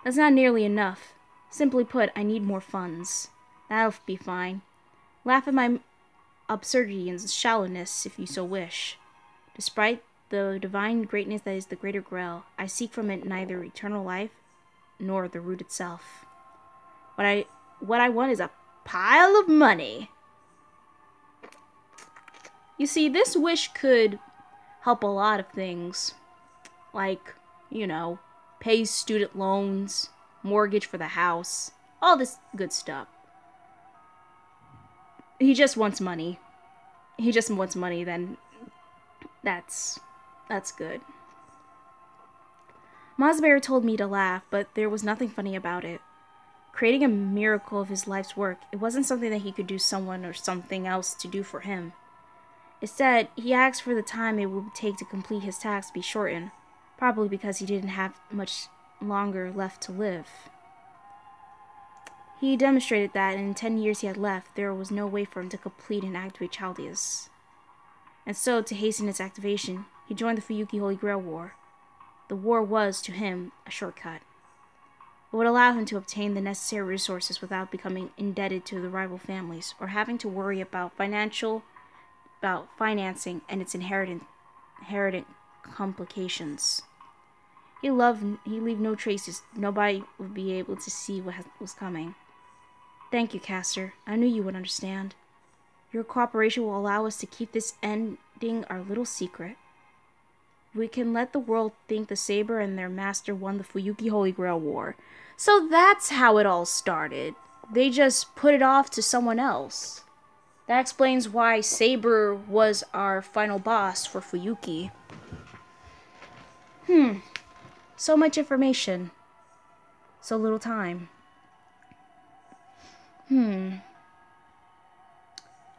That's not nearly enough. Simply put, I need more funds. That'll be fine. Laugh at my absurdity and shallowness if you so wish. Despite the divine greatness that is the Greater Grail, I seek from it neither eternal life nor the root itself. What I want is a pile of money. You see, this wish could help a lot of things. Like, pay student loans, mortgage for the house, all this good stuff. He just wants money. Then that's good. Mosbear told me to laugh, but there was nothing funny about it. Creating a miracle of his life's work, it wasn't something that he could do someone or something else to do for him. Instead, he asked for the time it would take to complete his task be shortened, probably because he didn't have much longer left to live. He demonstrated that in 10 years he had left, there was no way for him to complete and activate Chaldea's. And so, to hasten its activation, he joined the Fuyuki Holy Grail War. The war was, to him, a shortcut. It would allow him to obtain the necessary resources without becoming indebted to the rival families, or having to worry about financing and its inherent complications. He'd leave no traces. Nobody would be able to see what was coming. Thank you, Caster. I knew you would understand. Your cooperation will allow us to keep this ending our little secret. We can let the world think the Saber and their master won the Fuyuki Holy Grail War. So that's how it all started. They just put it off to someone else. That explains why Saber was our final boss for Fuyuki. So much information. So little time.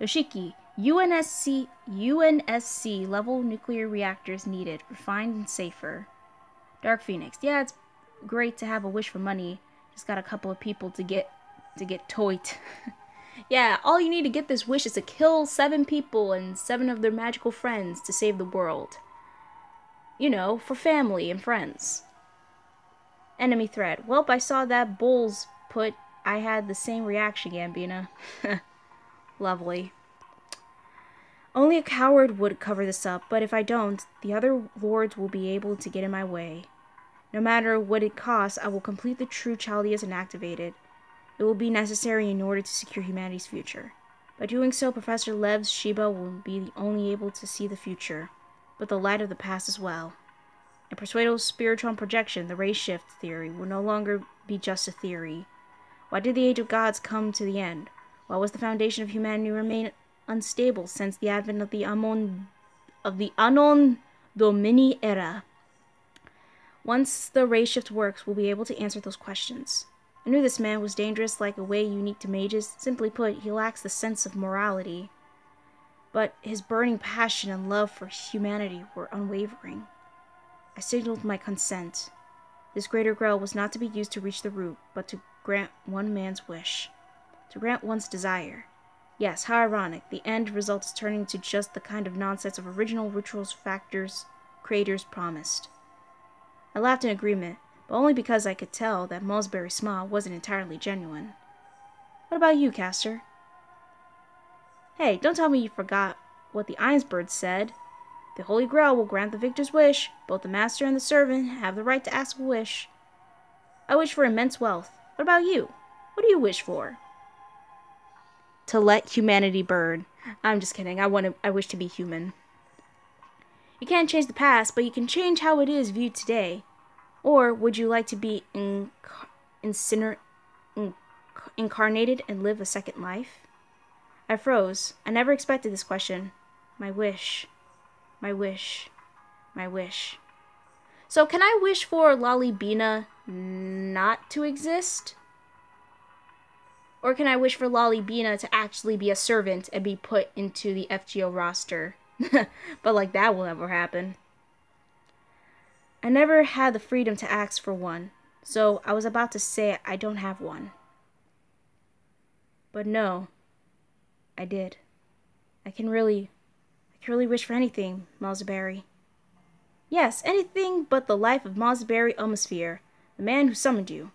Yoshiki, UNSC level nuclear reactors needed, refined and safer. Dark Phoenix, yeah, it's great to have a wish for money. Just got a couple of people to get toit. Yeah, all you need to get this wish is to kill 7 people and 7 of their magical friends to save the world. For family and friends. Enemy threat. Welp, I saw that Bulls put. I had the same reaction, Gambina. Lovely. Only a coward would cover this up, but if I don't, the other lords will be able to get in my way. No matter what it costs, I will complete the true Chaldeas and activate it. It will be necessary in order to secure humanity's future. By doing so, Professor Lev's Shiba will be only able to see the future, but the light of the past as well. In Persuado's Spiritron projection, the race shift theory will no longer be just a theory. Why did the Age of Gods come to the end? Why was the foundation of humanity remain unstable since the advent of the Anon Domini era? Once the race shift works, we'll be able to answer those questions. I knew this man was dangerous like a way unique to mages. Simply put, he lacks the sense of morality. But his burning passion and love for humanity were unwavering. I signaled my consent. This greater grail was not to be used to reach the root, but to grant one man's wish. To grant one's desire. Yes, how ironic. The end result is turning into just the kind of nonsense of original rituals creators promised. I laughed in agreement, but only because I could tell that Malsbury's smile wasn't entirely genuine. What about you, Castor? Hey, don't tell me you forgot what the Irnsbirds said. The Holy Grail will grant the victor's wish. Both the master and the servant have the right to ask a wish. I wish for immense wealth. What about you? What do you wish for? To let humanity burn. I'm just kidding. I wish to be human. You can't change the past, but you can change how it is viewed today. Or would you like to be incarnated and live a second life? I froze. I never expected this question. My wish. My wish. My wish. So can I wish for Lollybina not to exist? Or can I wish for Lollybina to actually be a servant and be put into the FGO roster? But like that will never happen. I never had the freedom to ask for one, so I was about to say I don't have one. But no, I did. I can really wish for anything, Malsbury. Yes, anything but the life of Malsbury Umosphere, the man who summoned you.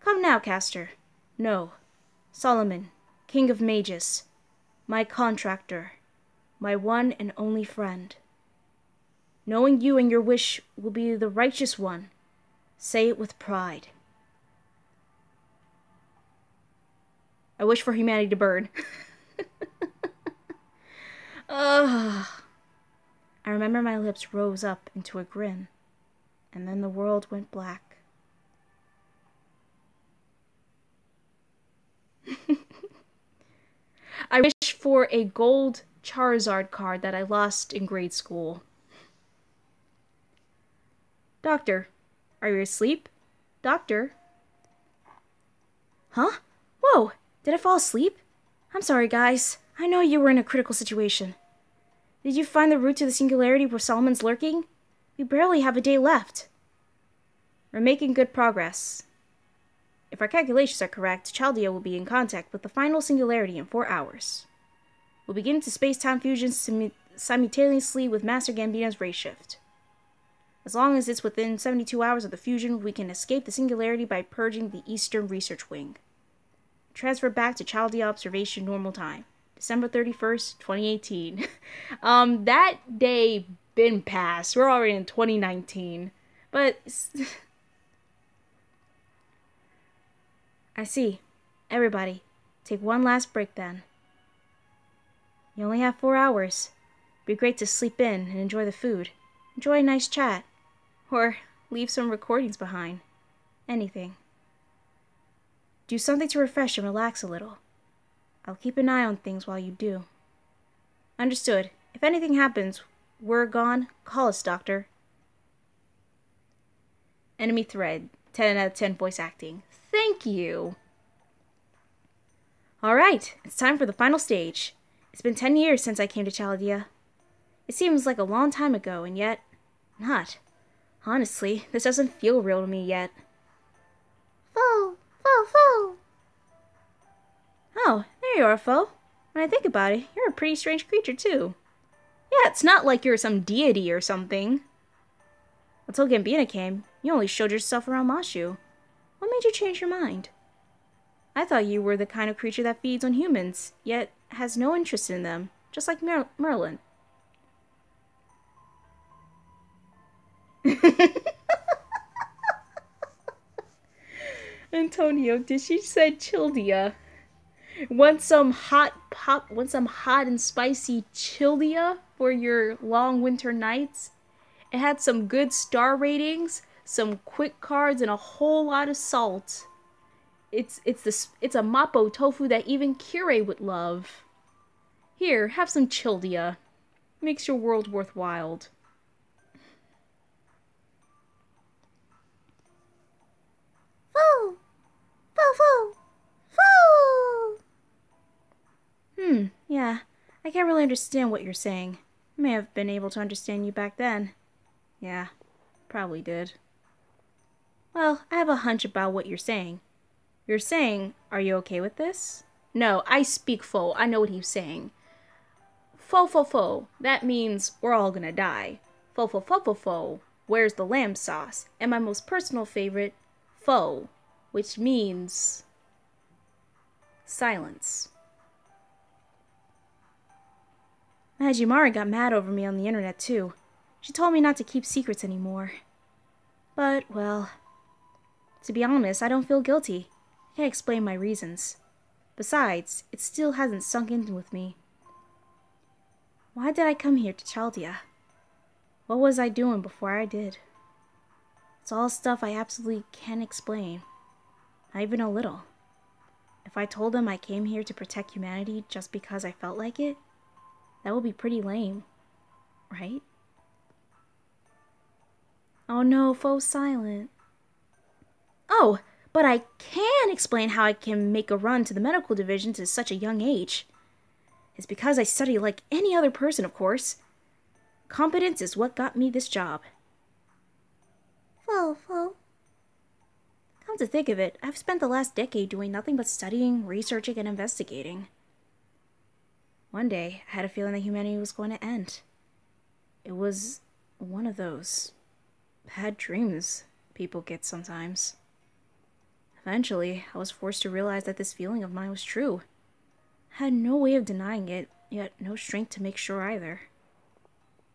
Come now, Castor. No. Solomon, King of Mages, my contractor, my one and only friend. Knowing you and your wish will be the righteous one, say it with pride. I wish for humanity to burn. Ugh. I remember my lips rose up into a grin, and then the world went black. I wish for a gold Charizard card that I lost in grade school. Doctor, are you asleep? Doctor? Huh? Whoa, did I fall asleep? I'm sorry, guys. I know you were in a critical situation. Did you find the route to the singularity where Solomon's lurking? We barely have a day left. We're making good progress. If our calculations are correct, Chaldea will be in contact with the final singularity in 4 hours. We'll begin to space-time fusion simultaneously with Master Gambino's ray shift. As long as it's within 72 hours of the fusion, we can escape the singularity by purging the Eastern Research Wing. Transfer back to Chaldea Observation Normal Time. December 31st, 2018. That day been passed. We're already in 2019. But I see. Everybody, take one last break then. You only have 4 hours. Be great to sleep in and enjoy the food. Enjoy a nice chat. Or leave some recordings behind. Anything. Do something to refresh and relax a little. I'll keep an eye on things while you do. Understood. If anything happens, we're gone, call us, Doctor. Enemy thread. 10 out of 10 voice acting. Thank you. Alright, it's time for the final stage. It's been 10 years since I came to Chaldea. It seems like a long time ago, and yet, not. Honestly, this doesn't feel real to me yet. Foe! Foe! Foe! Oh, there you are, Foe. When I think about it, you're a pretty strange creature, too. Yeah, it's not like you're some deity or something. Until Gambina came, you only showed yourself around Mashu. What made you change your mind? I thought you were the kind of creature that feeds on humans, yet has no interest in them, just like Merlin. Antonio, did she say Childea? Want some hot and spicy Childea for your long winter nights? It had some good star ratings, some quick cards, and a whole lot of salt. It's a Mapo tofu that even Kirei would love. Here, have some Childea. Makes your world worthwhile. Foo! Foo foo! Foo! Yeah. I can't really understand what you're saying. I may have been able to understand you back then. Yeah, probably did. Well, I have a hunch about what you're saying. You're saying, are you okay with this? No, I speak Fo. I know what he's saying. Fo fo fo. That means we're all gonna die. Fo fo fo fo fo. Where's the lamb sauce? And my most personal favorite, fo, which means silence. Majimari got mad over me on the internet too. She told me not to keep secrets anymore. But, well, to be honest, I don't feel guilty. I can't explain my reasons. Besides, it still hasn't sunk in with me. Why did I come here to Chaldea? What was I doing before I did? It's all stuff I absolutely can't explain. Not even a little. If I told them I came here to protect humanity just because I felt like it, that would be pretty lame, right? Oh no, Fo's silent. Oh, but I can explain how I can make a run to the medical division to such a young age. It's because I study like any other person, of course. Competence is what got me this job. Fo. Come to think of it, I've spent the last decade doing nothing but studying, researching, and investigating. One day, I had a feeling that humanity was going to end. It was one of those bad dreams people get sometimes. Eventually, I was forced to realize that this feeling of mine was true. I had no way of denying it, yet no strength to make sure either.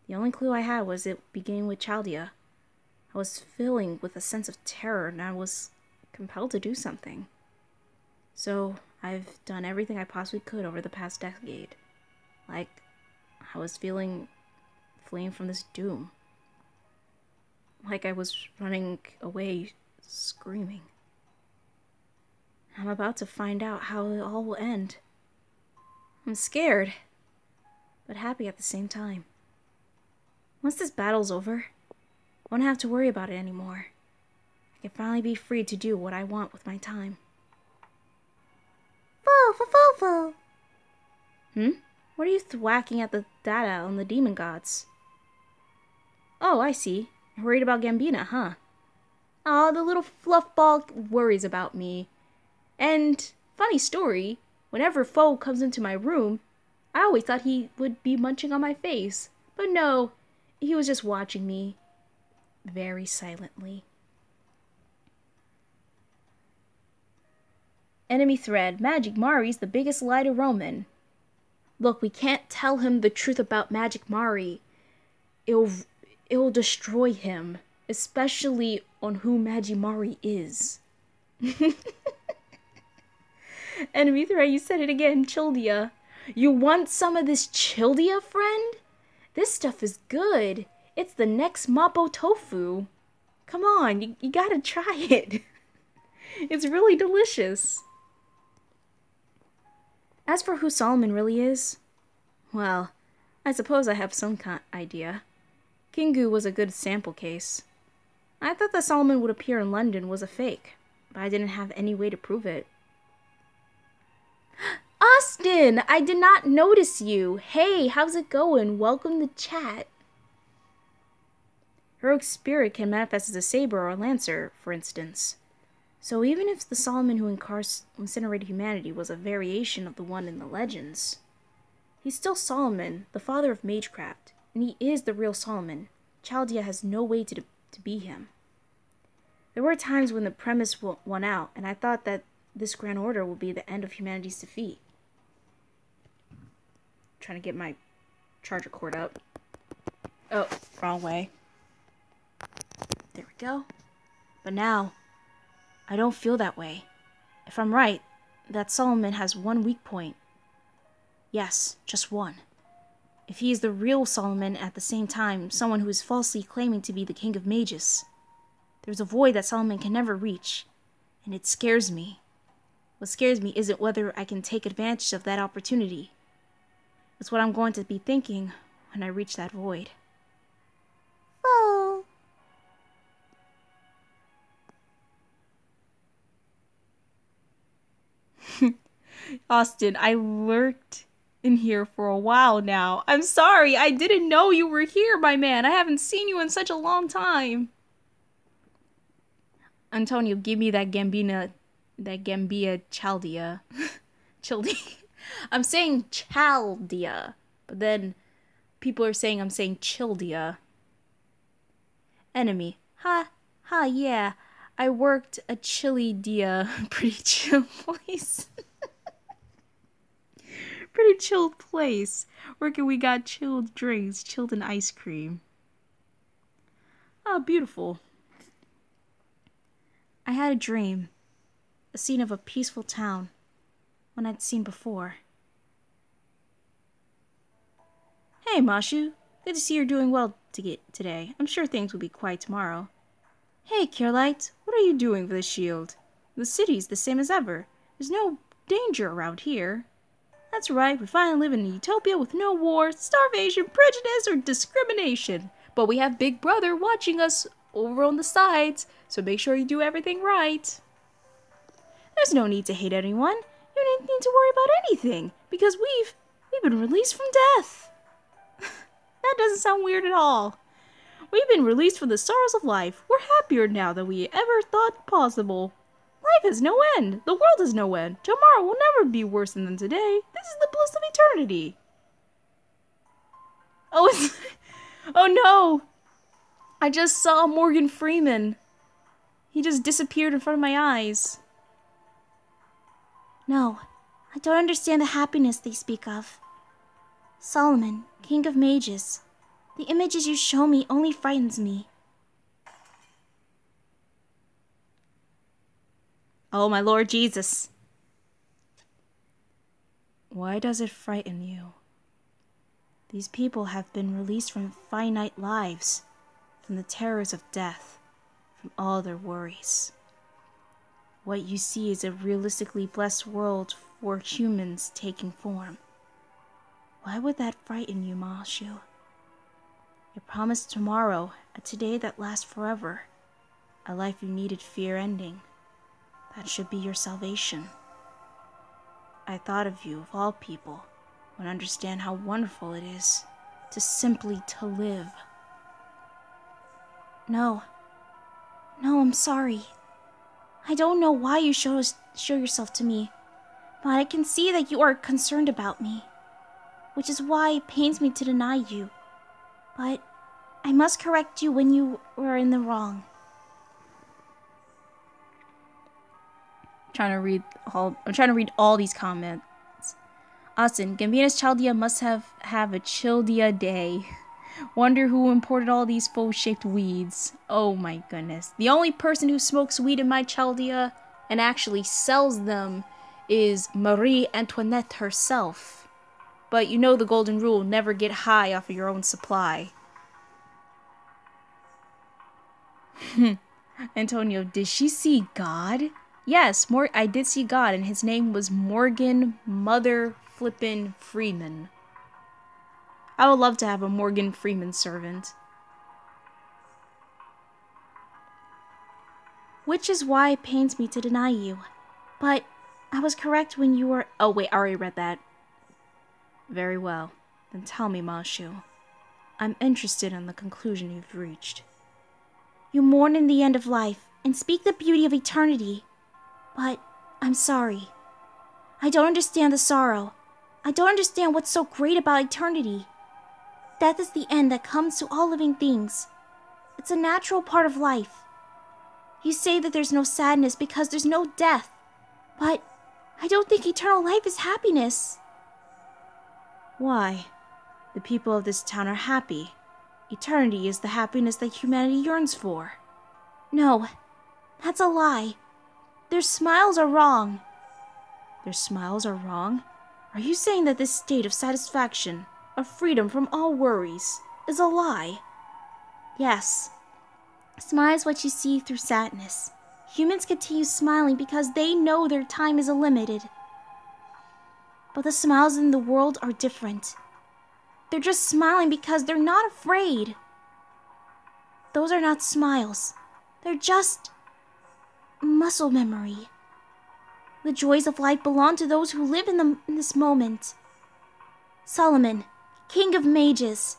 The only clue I had was it beginning with Chaldea. I was filling with a sense of terror, and I was compelled to do something. So, I've done everything I possibly could over the past decade. Like, I was fleeing from this doom. Like I was running away, screaming. I'm about to find out how it all will end. I'm scared, but happy at the same time. Once this battle's over, I won't have to worry about it anymore. I can finally be free to do what I want with my time. Fo. What are you thwacking at the data on the demon gods? Oh, I see. You're worried about Gambina, huh? Aw, the little fluffball worries about me. And, funny story, whenever Fo comes into my room, I always thought he would be munching on my face. But no, he was just watching me. Very silently. Enemy thread. Magimari's the biggest lie to Roman. Look, we can't tell him the truth about Magimari. It'll destroy him. Especially on who Magimari is. Enemy threat, you said it again, Chaldea. You want some of this Chaldea, friend? This stuff is good. It's the next Mapo tofu. Come on, you gotta try it. It's really delicious. As for who Solomon really is, well, I suppose I have some idea. Kingu was a good sample case. I thought that Solomon would appear in London was a fake, but I didn't have any way to prove it. Austin! I did not notice you. Hey, how's it going? Welcome to chat. Heroic spirit can manifest as a saber or a lancer, for instance. So even if the Solomon who incinerated humanity was a variation of the one in the legends, he's still Solomon, the father of magecraft, and he is the real Solomon. Chaldea has no way to be him. There were times when the premise won out, and I thought that this grand order will be the end of humanity's defeat. Trying to get my charger cord up. Oh, wrong way. There we go. But now, I don't feel that way. If I'm right, that Solomon has one weak point. Yes, just one. If he is the real Solomon at the same time, someone who is falsely claiming to be the king of mages, there's a void that Solomon can never reach, and it scares me. What scares me isn't whether I can take advantage of that opportunity. It's what I'm going to be thinking when I reach that void. Oh. Austin, I lurked in here for a while now. I'm sorry, I didn't know you were here, my man. I haven't seen you in such a long time. Antonio, give me that Gambia Chaldea. Chaldea. I'm saying Chaldea, but then people are saying I'm saying Childea. Enemy. Yeah. I worked a chilly dia. Pretty chill place. Pretty chilled place. Working, we got chilled drinks, chilled and ice cream. Oh, beautiful. I had a dream. A scene of a peaceful town. One I'd seen before. Hey, Mashu. Good to see you're doing well today. I'm sure things will be quiet tomorrow. Hey, Kirlight. What are you doing for the shield? The city's the same as ever. There's no danger around here. That's right, we finally live in a utopia with no war, starvation, prejudice, or discrimination. But we have Big Brother watching us over on the sides, so make sure you do everything right. There's no need to hate anyone. You don't need to worry about anything, because we've been released from death. That doesn't sound weird at all. We've been released from the sorrows of life. We're happier now than we ever thought possible. Life has no end. The world has no end. Tomorrow will never be worse than today. This is the bliss of eternity. Oh, oh no! I just saw Morgan Freeman. He just disappeared in front of my eyes. No, I don't understand the happiness they speak of. Solomon, King of Mages, the images you show me only frightens me. Oh, my Lord Jesus. Why does it frighten you? These people have been released from finite lives, from the terrors of death, from all their worries. What you see is a realistically blessed world for humans taking form. Why would that frighten you, Mashu? You're promised tomorrow, a today that lasts forever, a life you needed fear ending. That should be your salvation. I thought of you, of all people, when I understand how wonderful it is to simply to live. No, I'm sorry. I don't know why you show yourself to me, but I can see that you are concerned about me, which is why it pains me to deny you. But I must correct you when you were in the wrong. I'm trying to read all these comments. Austin, Gambina's Chaldea must have a Childea day. Wonder who imported all these faux-shaped weeds. Oh my goodness. The only person who smokes weed in my Chaldea and actually sells them is Marie Antoinette herself. But you know the golden rule, never get high off of your own supply. Antonio, did she see God? Yes, I did see God, and his name was Morgan Mother Flippin' Freeman. I would love to have a Morgan Freeman servant. Which is why it pains me to deny you. But I was correct when you were... Oh wait, I already read that. Very well. Then tell me, Mashu. I'm interested in the conclusion you've reached. You mourn in the end of life, and speak the beauty of eternity. But I'm sorry. I don't understand the sorrow. I don't understand what's so great about eternity. Death is the end that comes to all living things. It's a natural part of life. You say that there's no sadness because there's no death. But I don't think eternal life is happiness. Why? The people of this town are happy. Eternity is the happiness that humanity yearns for. No, that's a lie. Their smiles are wrong. Their smiles are wrong? Are you saying that this state of satisfaction, of freedom from all worries, is a lie? Yes. Smile is what you see through sadness. Humans continue smiling because they know their time is limited. But the smiles in the world are different. They're just smiling because they're not afraid. Those are not smiles. They're just muscle memory. The joys of life belong to those who live in this moment. Solomon, King of Mages,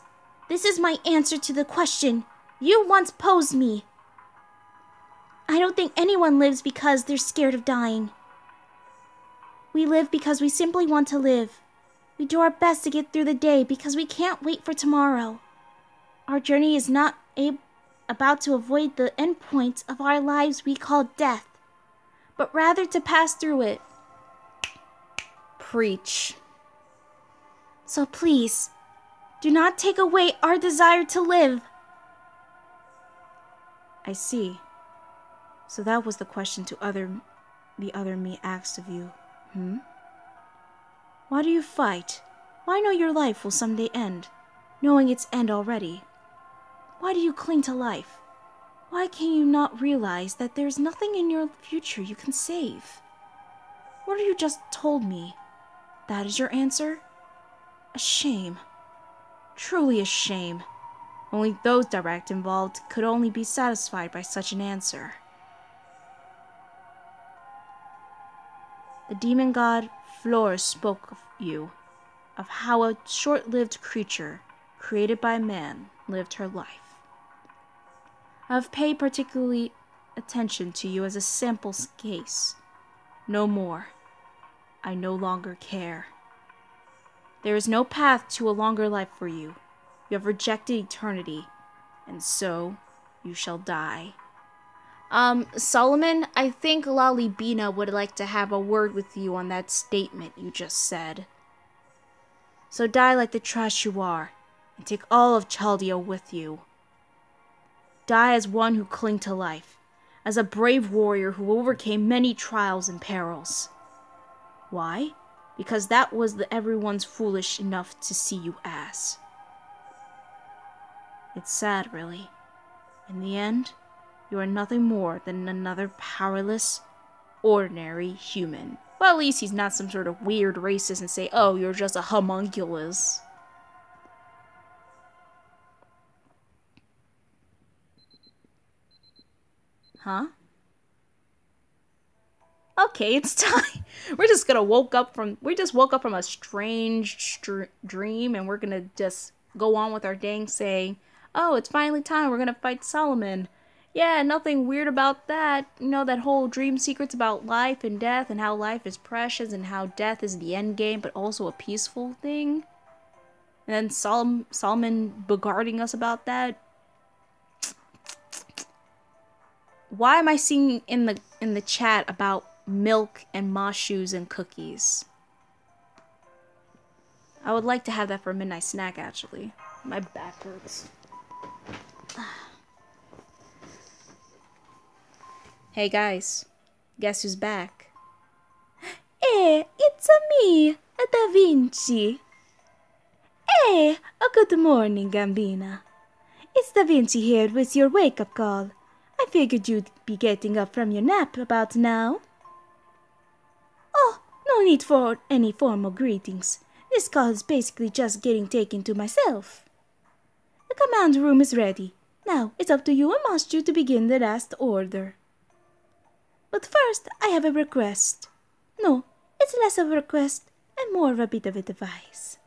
this is my answer to the question you once posed me. I don't think anyone lives because they're scared of dying. We live because we simply want to live. We do our best to get through the day because we can't wait for tomorrow. Our journey is not about to avoid the endpoint of our lives we call death, but rather to pass through it. Preach. So please, do not take away our desire to live. I see. So that was the question the other me asked of you. Why do you fight? Why know your life will someday end, knowing its end already? Why do you cling to life? Why can you not realize that there's nothing in your future you can save? What you just told me, that is your answer? A shame. Truly a shame. Only those direct involved could only be satisfied by such an answer. The demon god Flores spoke of you, of how a short-lived creature, created by man, lived her life. I have paid particularly attention to you as a sample case. No more. I no longer care. There is no path to a longer life for you. You have rejected eternity, and so you shall die. Solomon, I think Lalibina would like to have a word with you on that statement you just said. So die like the trash you are, and take all of Chaldea with you. Die as one who clung to life, as a brave warrior who overcame many trials and perils. Why? Because that was everyone's foolish enough to see you as. It's sad, really. In the end, you are nothing more than another powerless, ordinary human. Well, at least he's not some sort of weird racist and say, oh, you're just a homunculus. Huh? Okay, it's time. We just woke up from a strange dream, and we're gonna just go on with our day saying, oh, it's finally time, we're gonna fight Solomon. Yeah, nothing weird about that. You know, that whole dream secrets about life and death, and how life is precious, and how death is the end game, but also a peaceful thing. And then Solomon beguarding us about that. Why am I seeing in the chat about milk and moshus and cookies? I would like to have that for a midnight snack, actually. My back hurts. Hey guys, guess who's back? It's me, Da Vinci. Good morning, Gambina. It's Da Vinci here with your wake-up call. I figured you'd be getting up from your nap about now. Oh, no need for any formal greetings. This call is basically just getting taken to myself. The command room is ready. Now it's up to you and Masju to begin the last order. But first, I have a request. No, it's less of a request and more of a bit of advice.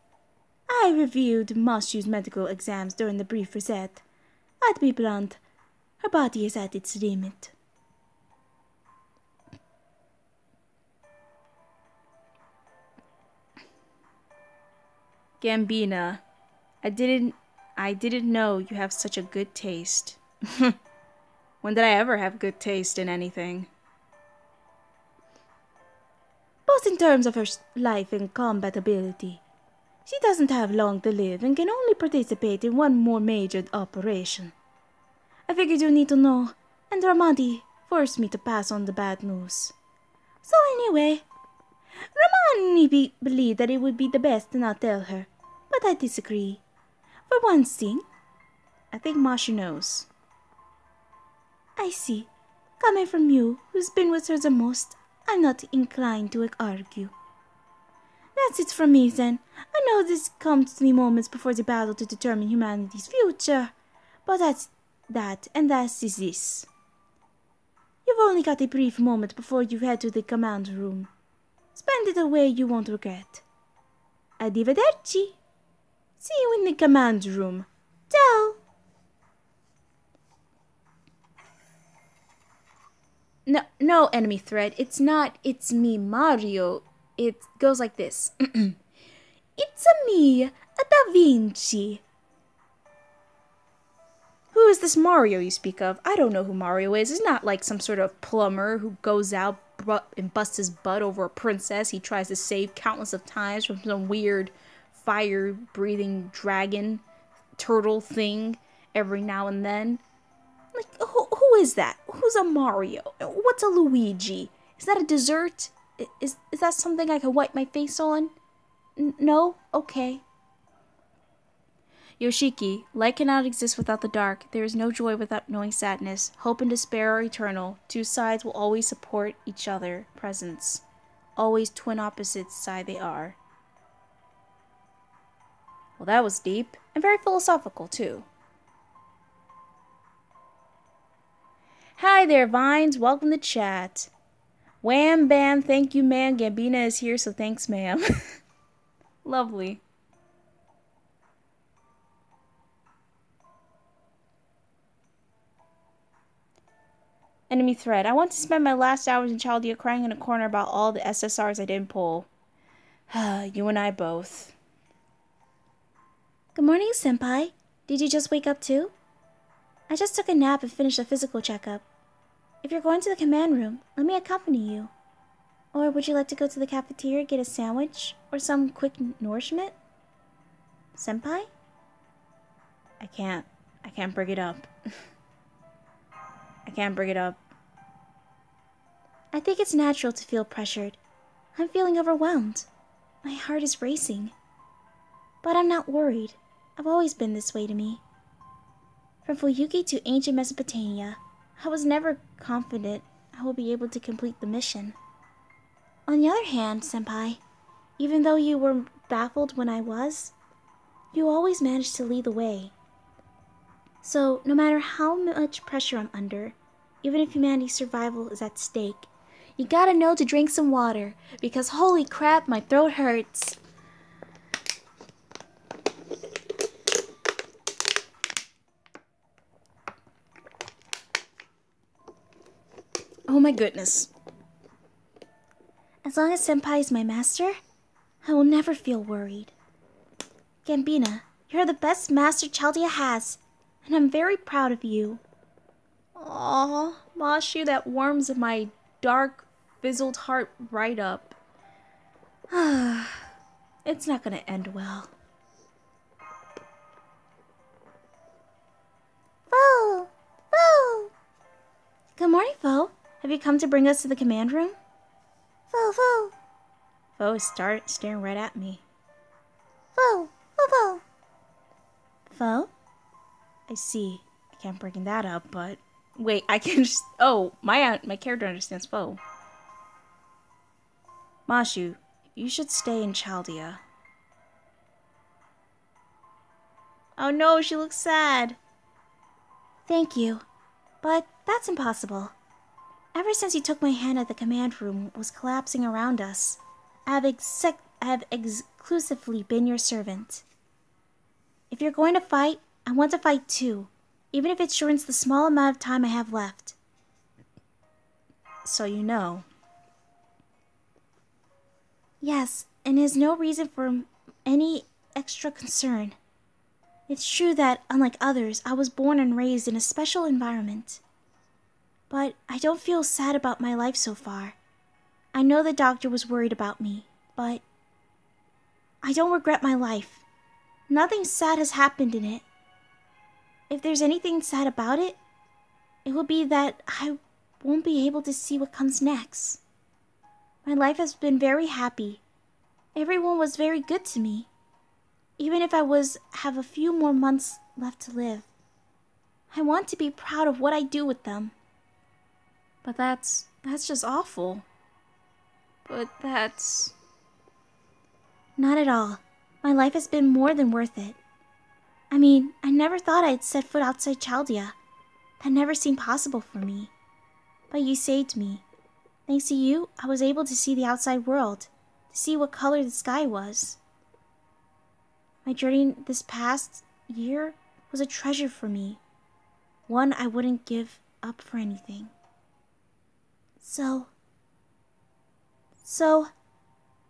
I reviewed Masju's medical exams during the brief reset. I'd be blunt, her body is at its limit. Gambina, I didn't know you have such a good taste. When did I ever have good taste in anything? Both in terms of her life and combat ability. She doesn't have long to live and can only participate in one more major operation. I figured you need to know, and Ramadi forced me to pass on the bad news. So anyway, Ramani believed that it would be the best to not tell her, but I disagree. For one thing, I think Mashu knows. I see. Coming from you, who's been with her the most, I'm not inclined to argue. That's it from me, then. I know this comes to the moments before the battle to determine humanity's future, but that's that, and that is this. You've only got a brief moment before you head to the command room. Spend it a way you won't regret. Arrivederci. See you in the command room. Ciao. No, no, enemy thread. It's not, it's me, Mario. It goes like this. It's a me, a Da Vinci. Who is this Mario you speak of? I don't know who Mario is. He's not like some sort of plumber who goes out and busts his butt over a princess he tries to save countless of times from some weird fire-breathing dragon turtle thing every now and then. Like, who is that? Who's a Mario? What's a Luigi? Is that a dessert? Is that something I can wipe my face on? No? Okay. Yoshiki, light cannot exist without the dark. There is no joy without knowing sadness. Hope and despair are eternal. Two sides will always support each other. Presence. Always twin opposites side they are. Well, that was deep. And very philosophical, too. Hi there, Vines. Welcome to chat. Wham bam, thank you, ma'am. Gambina is here, so thanks, ma'am. Lovely. Enemy thread. I want to spend my last hours in Chaldea crying in a corner about all the SSRs I didn't pull. You and I both. Good morning, Senpai. Did you just wake up too? I just took a nap and finished a physical checkup. If you're going to the command room, let me accompany you. Or would you like to go to the cafeteria, get a sandwich, or some quick nourishment? Senpai? I can't bring it up. I can't bring it up. I think it's natural to feel pressured. I'm feeling overwhelmed. My heart is racing. But I'm not worried. I've always been this way to me. From Fuyuki to ancient Mesopotamia, I was never confident I would be able to complete the mission. On the other hand, Senpai, even though you were baffled when I was, you always managed to lead the way. So, no matter how much pressure I'm under, even if humanity's survival is at stake, you gotta know to drink some water, because holy crap, my throat hurts. Oh my goodness. As long as Senpai is my master, I will never feel worried. Gambina, you're the best master Chaldea has, and I'm very proud of you. Aww, Mashu, that warms my dark, fizzled heart right up. It's not gonna end well. Fo! Fo! Good morning, Fo. Have you come to bring us to the command room? Fo, Fo. Fo is staring right at me. Fo, Fo, Fo. Fo? I see. I can't bring that up, but... Wait, I can just... Oh, my character understands Fo. Mashu, you should stay in Chaldea. Oh no, she looks sad. Thank you, but that's impossible. Ever since you took my hand at the command room was collapsing around us, I have exclusively been your servant. If you're going to fight, I want to fight too, even if it shortens the small amount of time I have left. So you know. Yes, and there's no reason for any extra concern. It's true that, unlike others, I was born and raised in a special environment. But I don't feel sad about my life so far. I know the doctor was worried about me, but I don't regret my life. Nothing sad has happened in it. If there's anything sad about it, it will be that I won't be able to see what comes next. My life has been very happy. Everyone was very good to me. Even if I have a few more months left to live. I want to be proud of what I do with them. But that's just awful. But that's... Not at all. My life has been more than worth it. I mean, I never thought I'd set foot outside Chaldea. That never seemed possible for me. But you saved me. Thanks to you, I was able to see the outside world, to see what color the sky was. My journey this past year was a treasure for me. One I wouldn't give up for anything. So,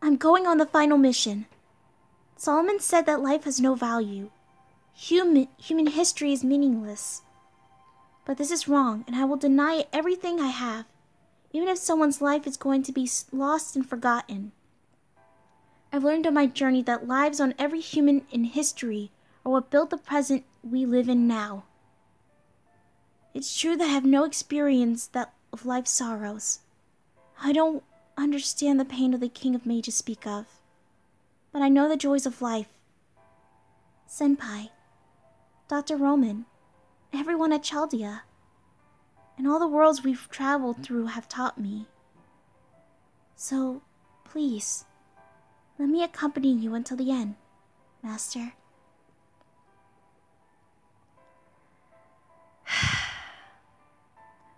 I'm going on the final mission. Solomon said that life has no value. Human history is meaningless. But this is wrong, and I will deny everything I have, even if someone's life is going to be lost and forgotten. I've learned on my journey that lives on every human in history are what build the present we live in now. It's true that I have no experience of life's sorrows. I don't understand the pain of the King of Mages speak of, but I know the joys of life. Senpai, Dr. Roman, everyone at Chaldea, and all the worlds we've traveled through have taught me. So, please, let me accompany you until the end, Master.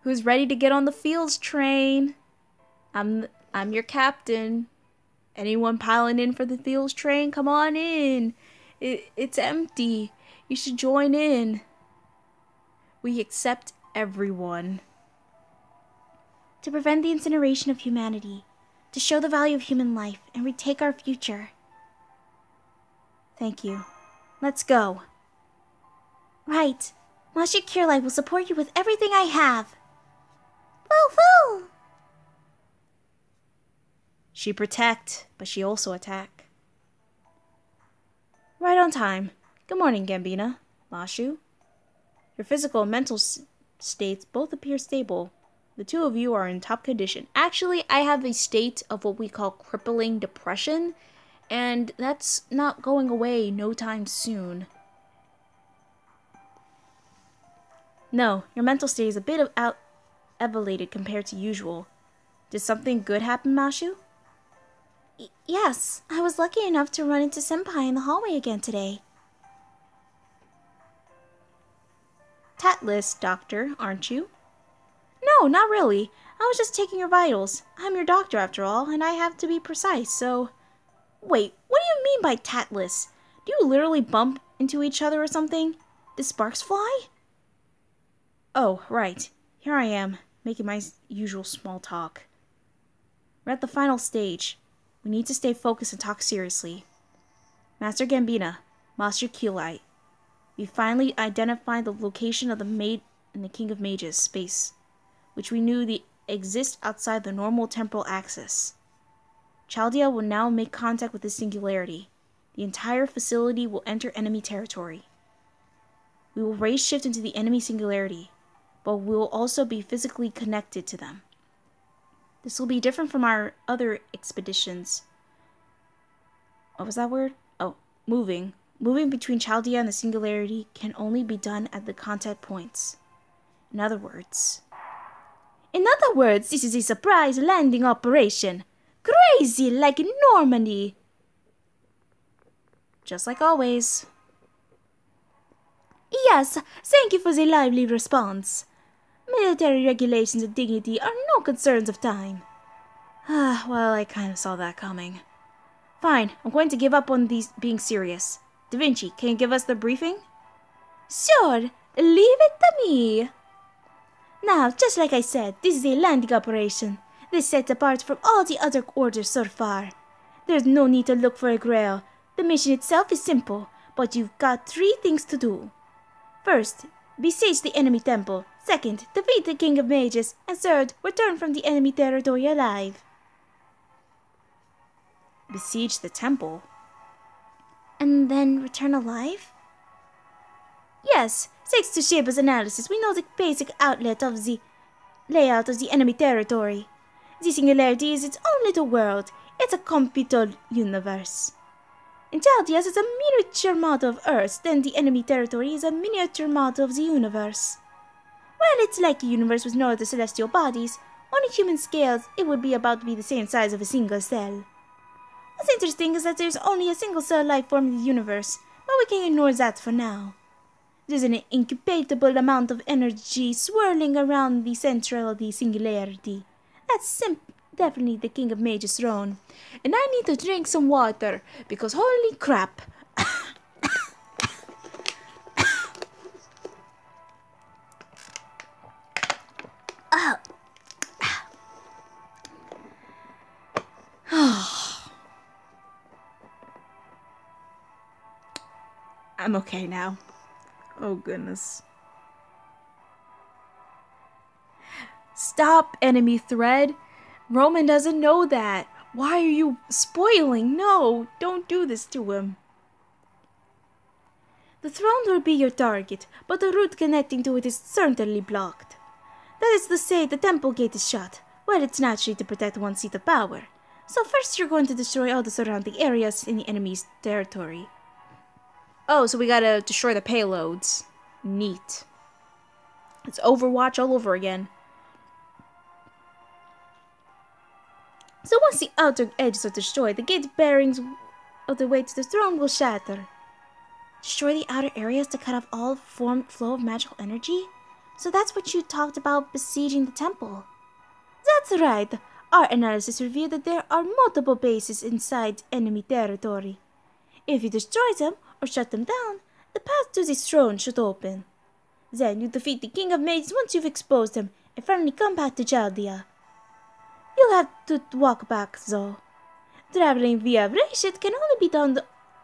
Who's ready to get on the fields train? I'm your captain. Anyone piling in for the fields train? Come on in. It's empty. You should join in. We accept everyone. To prevent the incineration of humanity, to show the value of human life, and retake our future. Thank you. Let's go. Right. Master Kirlai will support you with everything I have. Woo-hoo! She protect, but she also attack. Right on time. Good morning, Gambina. Mashu. Your physical and mental states both appear stable. The two of you are in top condition. Actually, I have a state of what we call crippling depression, and that's not going away no time soon. No, your mental state is a bit elevated compared to usual. Did something good happen, Mashu? Yes, I was lucky enough to run into Senpai in the hallway again today. Tatless, Doctor, aren't you? No, not really. I was just taking your vitals. I'm your doctor after all, and I have to be precise, so... Wait, what do you mean by tatless? Do you literally bump into each other or something? Did sparks fly? Oh, right. Here I am, making my usual small talk. We're at the final stage. We need to stay focused and talk seriously. Master Gambina, Master Kirlai, we finally identified the location of the Maid and the King of Mages space, which we knew exists outside the normal temporal axis. Chaldea will now make contact with this singularity. The entire facility will enter enemy territory. We will raise shift into the enemy singularity, but we will also be physically connected to them. This will be different from our other expeditions. What was that word? Oh, moving. Moving between Chaldea and the singularity can only be done at the contact points. In other words, this is a surprise landing operation. Crazy like Normandy. Just like always. Yes, thank you for the lively response. Military regulations and dignity are no concerns of time. Well, I kind of saw that coming. Fine, I'm going to give up on these being serious. Da Vinci, can you give us the briefing? Sure, leave it to me. Now, just like I said, this is a landing operation. This sets apart from all the other orders so far. There's no need to look for a grail. The mission itself is simple, but you've got 3 things to do. First, besiege the enemy temple. Second, defeat the King of Mages. And third, return from the enemy territory alive. Besiege the temple? And then return alive? Yes, thanks to Sheba's analysis, we know the basic layout of the enemy territory. The singularity is its own little world. It's a computer universe. And Chaldeas is a miniature model of Earth, then the enemy territory is a miniature model of the universe. Well, it's like a universe with no other celestial bodies. On a human scale, it would be about to be the same size of a single cell. What's interesting is that there's only a single cell life form in the universe, but we can ignore that for now. There's an incubable amount of energy swirling around the center of the singularity. That's definitely the King of Mages' throne. And I need to drink some water, because holy crap. I'm okay now. Oh, goodness. Stop, enemy thread. Roman doesn't know that. Why are you spoiling? No, don't do this to him. The throne will be your target, but the route connecting to it is certainly blocked. That is to say, the temple gate is shut. Well, it's naturally to protect one seat of power. So first you're going to destroy all the surrounding areas in the enemy's territory. Oh, so we gotta destroy the payloads. Neat. It's Overwatch all over again. So once the outer edges are destroyed, the gate bearings of the way to the throne will shatter. Destroy the outer areas to cut off all flow of magical energy? So that's what you talked about besieging the temple. That's right. Our analysis revealed that there are multiple bases inside enemy territory. If you destroy them or shut them down, the path to this throne should open. Then you defeat the King of Mages once you've exposed him and finally come back to Chaldea. You'll have to walk back, though. Traveling via Rashid can only be done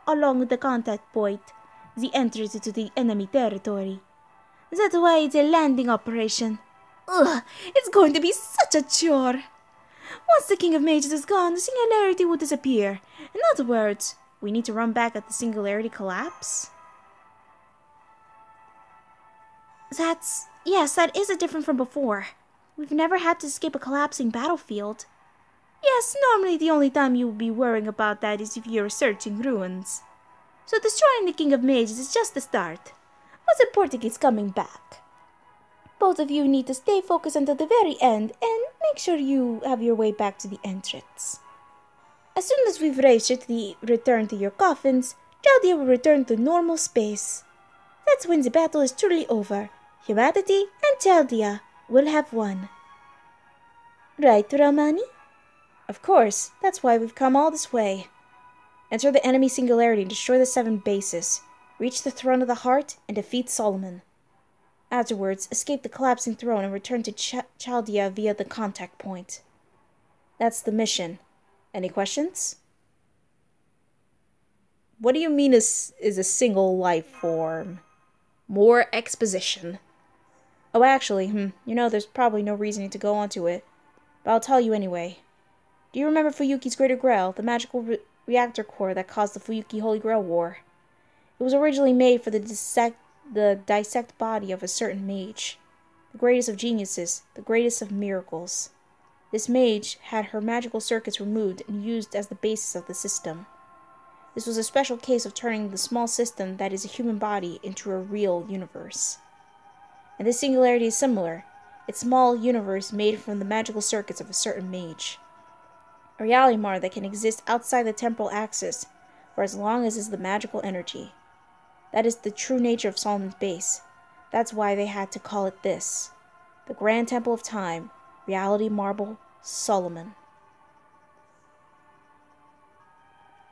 along the contact point, the entrance to the enemy territory. That's why it's a landing operation. Ugh, it's going to be such a chore. Once the King of Mages is gone, the singularity will disappear. In other words, we need to run back at the singularity collapse? Yes, that is different from before. We've never had to escape a collapsing battlefield. Yes, normally the only time you will be worrying about that is if you're searching ruins. So destroying the King of Mages is just the start. What's important is coming back. Both of you need to stay focused until the very end and make sure you have your way back to the entrance. As soon as we've reached the return to your coffins, Chaldea will return to normal space. That's when the battle is truly over. Humanity and Chaldea will have won. Right, Ramani? Of course, that's why we've come all this way. Enter the enemy singularity and destroy the 7 bases. Reach the throne of the heart and defeat Solomon. Afterwards, escape the collapsing throne and return to Chaldea via the contact point. That's the mission. Any questions? What do you mean is a single life form? More exposition. Oh, actually, there's probably no reasoning to go onto it. But I'll tell you anyway. Do you remember Fuyuki's Greater Grail, the magical reactor core that caused the Fuyuki Holy Grail War? It was originally made for the dissect body of a certain mage. The greatest of geniuses, the greatest of miracles. This mage had her magical circuits removed and used as the basis of the system. This was a special case of turning the small system that is a human body into a real universe. And this singularity is similar. It's a small universe made from the magical circuits of a certain mage. A reality mar that can exist outside the temporal axis for as long as is the magical energy. That is the true nature of Solomon's base. That's why they had to call it this. The Grand Temple of Time, Reality Marble, Solomon.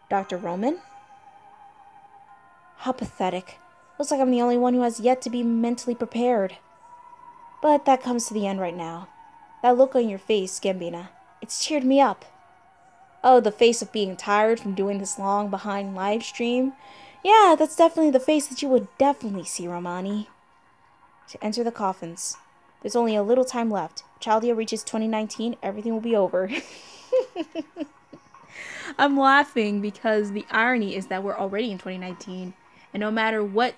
Dr. Roman? How pathetic. Looks like I'm the only one who has yet to be mentally prepared. But that comes to the end right now. That look on your face, Gambina, it's cheered me up. Oh, the face of being tired from doing this long behind live stream? Yeah, that's definitely the face that you would definitely see, Romani. To enter the coffins. There's only a little time left. If Chaldea reaches 2019, everything will be over. I'm laughing because the irony is that we're already in 2019. And no matter what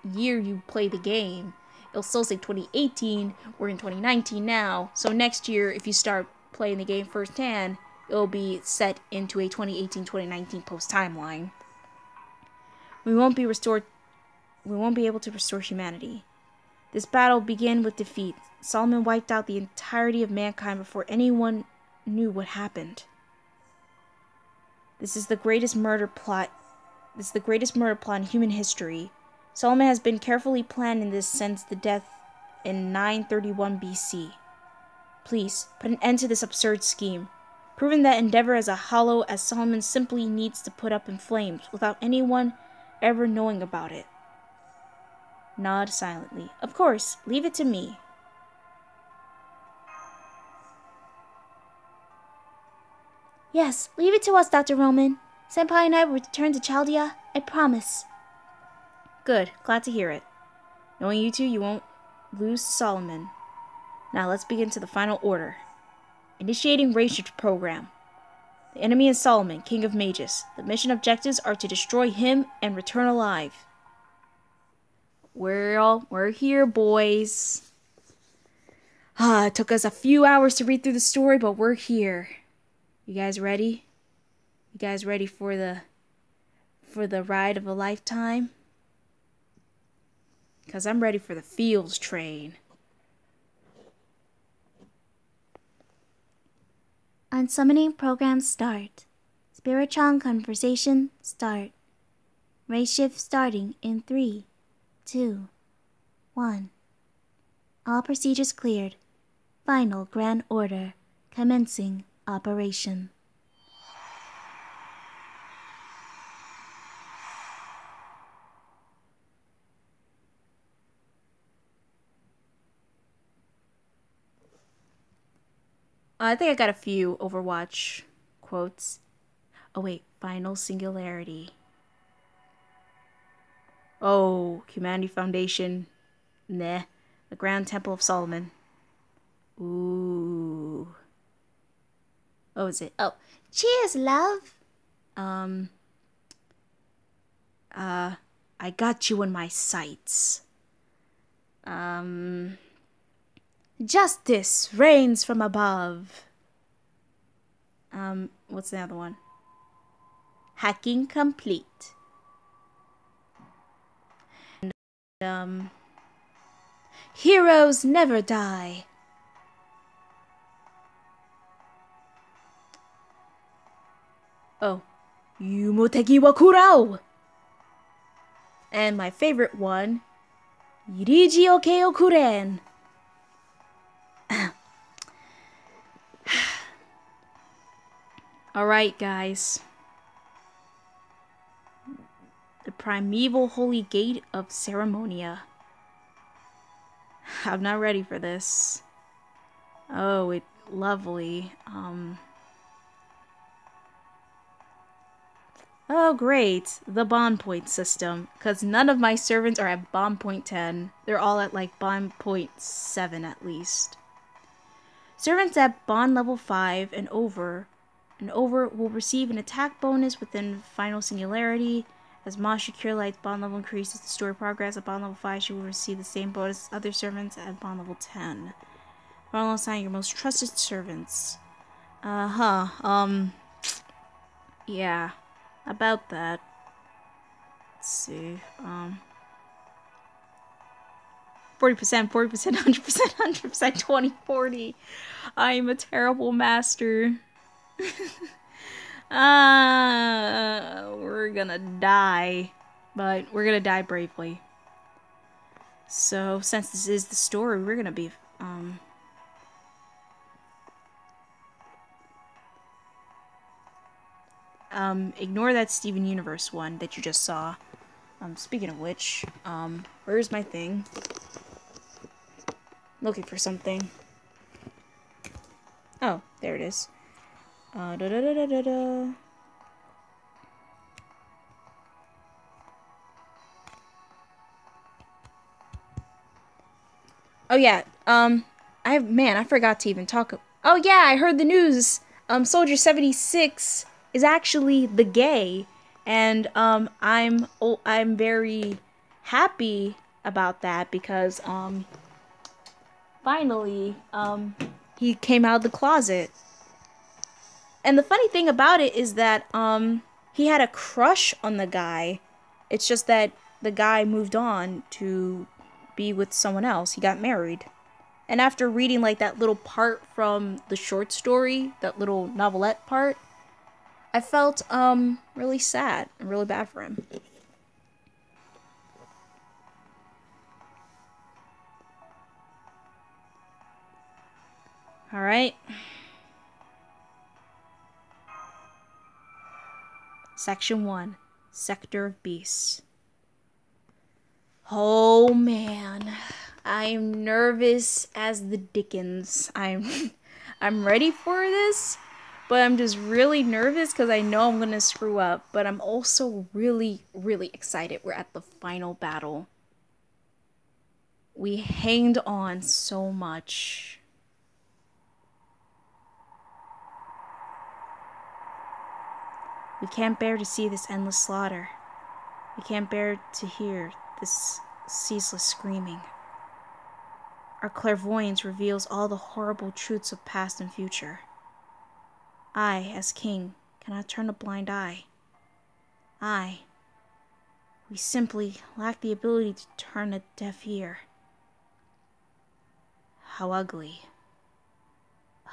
year you play the game, it'll still say 2018. We're in 2019 now. So next year, if you start playing the game firsthand, it'll be set into a 2018-2019 post-timeline. We won't be able to restore humanity. This battle began with defeat. Solomon wiped out the entirety of mankind before anyone knew what happened. This is the greatest murder plot in human history. Solomon has been carefully planning this since the death in 931 BC. Please, put an end to this absurd scheme. Proving that endeavor as a hollow as Solomon simply needs to put up in flames without anyone ever knowing about it. Nod silently. Of course, leave it to me. Yes, leave it to us, Dr. Roman. Senpai and I will return to Chaldea, I promise. Good. Glad to hear it. Knowing you two, you won't lose to Solomon. Now let's begin to the final order. Initiating research program. The enemy is Solomon, King of Magus. The mission objectives are to destroy him and return alive. We're here, boys. It took us a few hours to read through the story, but we're here. You guys ready? You guys ready for the ride of a lifetime? 'Cause I'm ready for the Fields train. On summoning program start. Spiritron conversation start. Race shift starting in 3, 2, 1. All procedures cleared. Final grand order. Commencing operation. I think I got a few Overwatch quotes. Oh wait, final singularity. Oh, Humanity Foundation. Nah. The Grand Temple of Solomon. Ooh. What was it? Oh, Cheers, love. I got you in my sights. Justice reigns from above. What's the other one? Hacking complete. And, heroes never die. Oh. Yumoteki wa kurao. And my favorite one, Yiriji oke okuren. Alright, guys. The primeval holy gate of Ceremonia. I'm not ready for this. Oh, it's lovely. Oh, great. The bond point system. Because none of my servants are at bond point 10. They're all at like bond point 7 at least. Servants at bond level 5 and over will receive an attack bonus within final singularity. As Ma Shakir-Light's bond level increases the story progress at bond level 5, she will receive the same bonus as other servants at bond level 10. Final assign your most trusted servants. Yeah. About that. Let's see. 40%, 40%, 100%, 100%, 20, 40. I am a terrible master. We're gonna die. But we're gonna die bravely. So, since this is the story, we're gonna be, ignore that Steven Universe one that you just saw. Speaking of which, where's my thing? Looking for something. Oh, there it is. Oh yeah, I forgot to even talk. Oh yeah, I heard the news. Soldier 76 is actually the gay, and I'm very happy about that because finally he came out of the closet. And the funny thing about it is that he had a crush on the guy. It's just that the guy moved on to be with someone else. He got married. And after reading like that little part from the short story, that little novelette part, I felt really sad and really bad for him. All right. Section 1, Sector of Beasts. Oh man, I'm nervous as the dickens. I'm ready for this, but I'm just really nervous because I know I'm gonna screw up. But I'm also really, really excited. We're at the final battle. We hanged on so much. We can't bear to see this endless slaughter. We can't bear to hear this ceaseless screaming. Our clairvoyance reveals all the horrible truths of past and future. I, as king, cannot turn a blind eye. We simply lack the ability to turn a deaf ear. How ugly.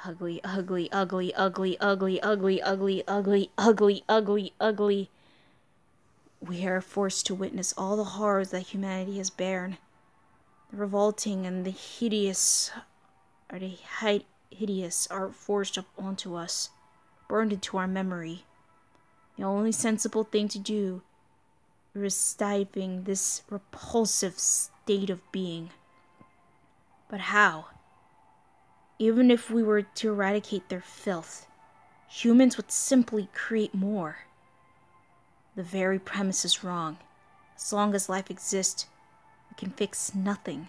Ugly, ugly, ugly, ugly, ugly, ugly, ugly, ugly, ugly, ugly, ugly. We are forced to witness all the horrors that humanity has borne. The revolting and the hideous are forged up onto us, burned into our memory. The only sensible thing to do is stifling this repulsive state of being. But how? Even if we were to eradicate their filth, humans would simply create more. The very premise is wrong. As long as life exists, we can fix nothing.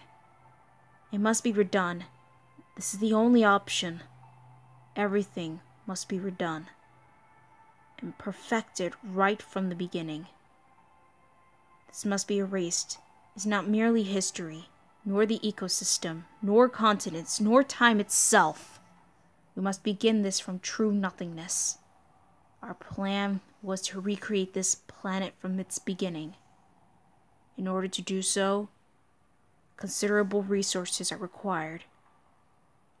It must be redone. This is the only option. Everything must be redone and perfected right from the beginning. This must be erased. It's not merely history, nor the ecosystem, nor continents, nor time itself. We must begin this from true nothingness. Our plan was to recreate this planet from its beginning. In order to do so, considerable resources are required.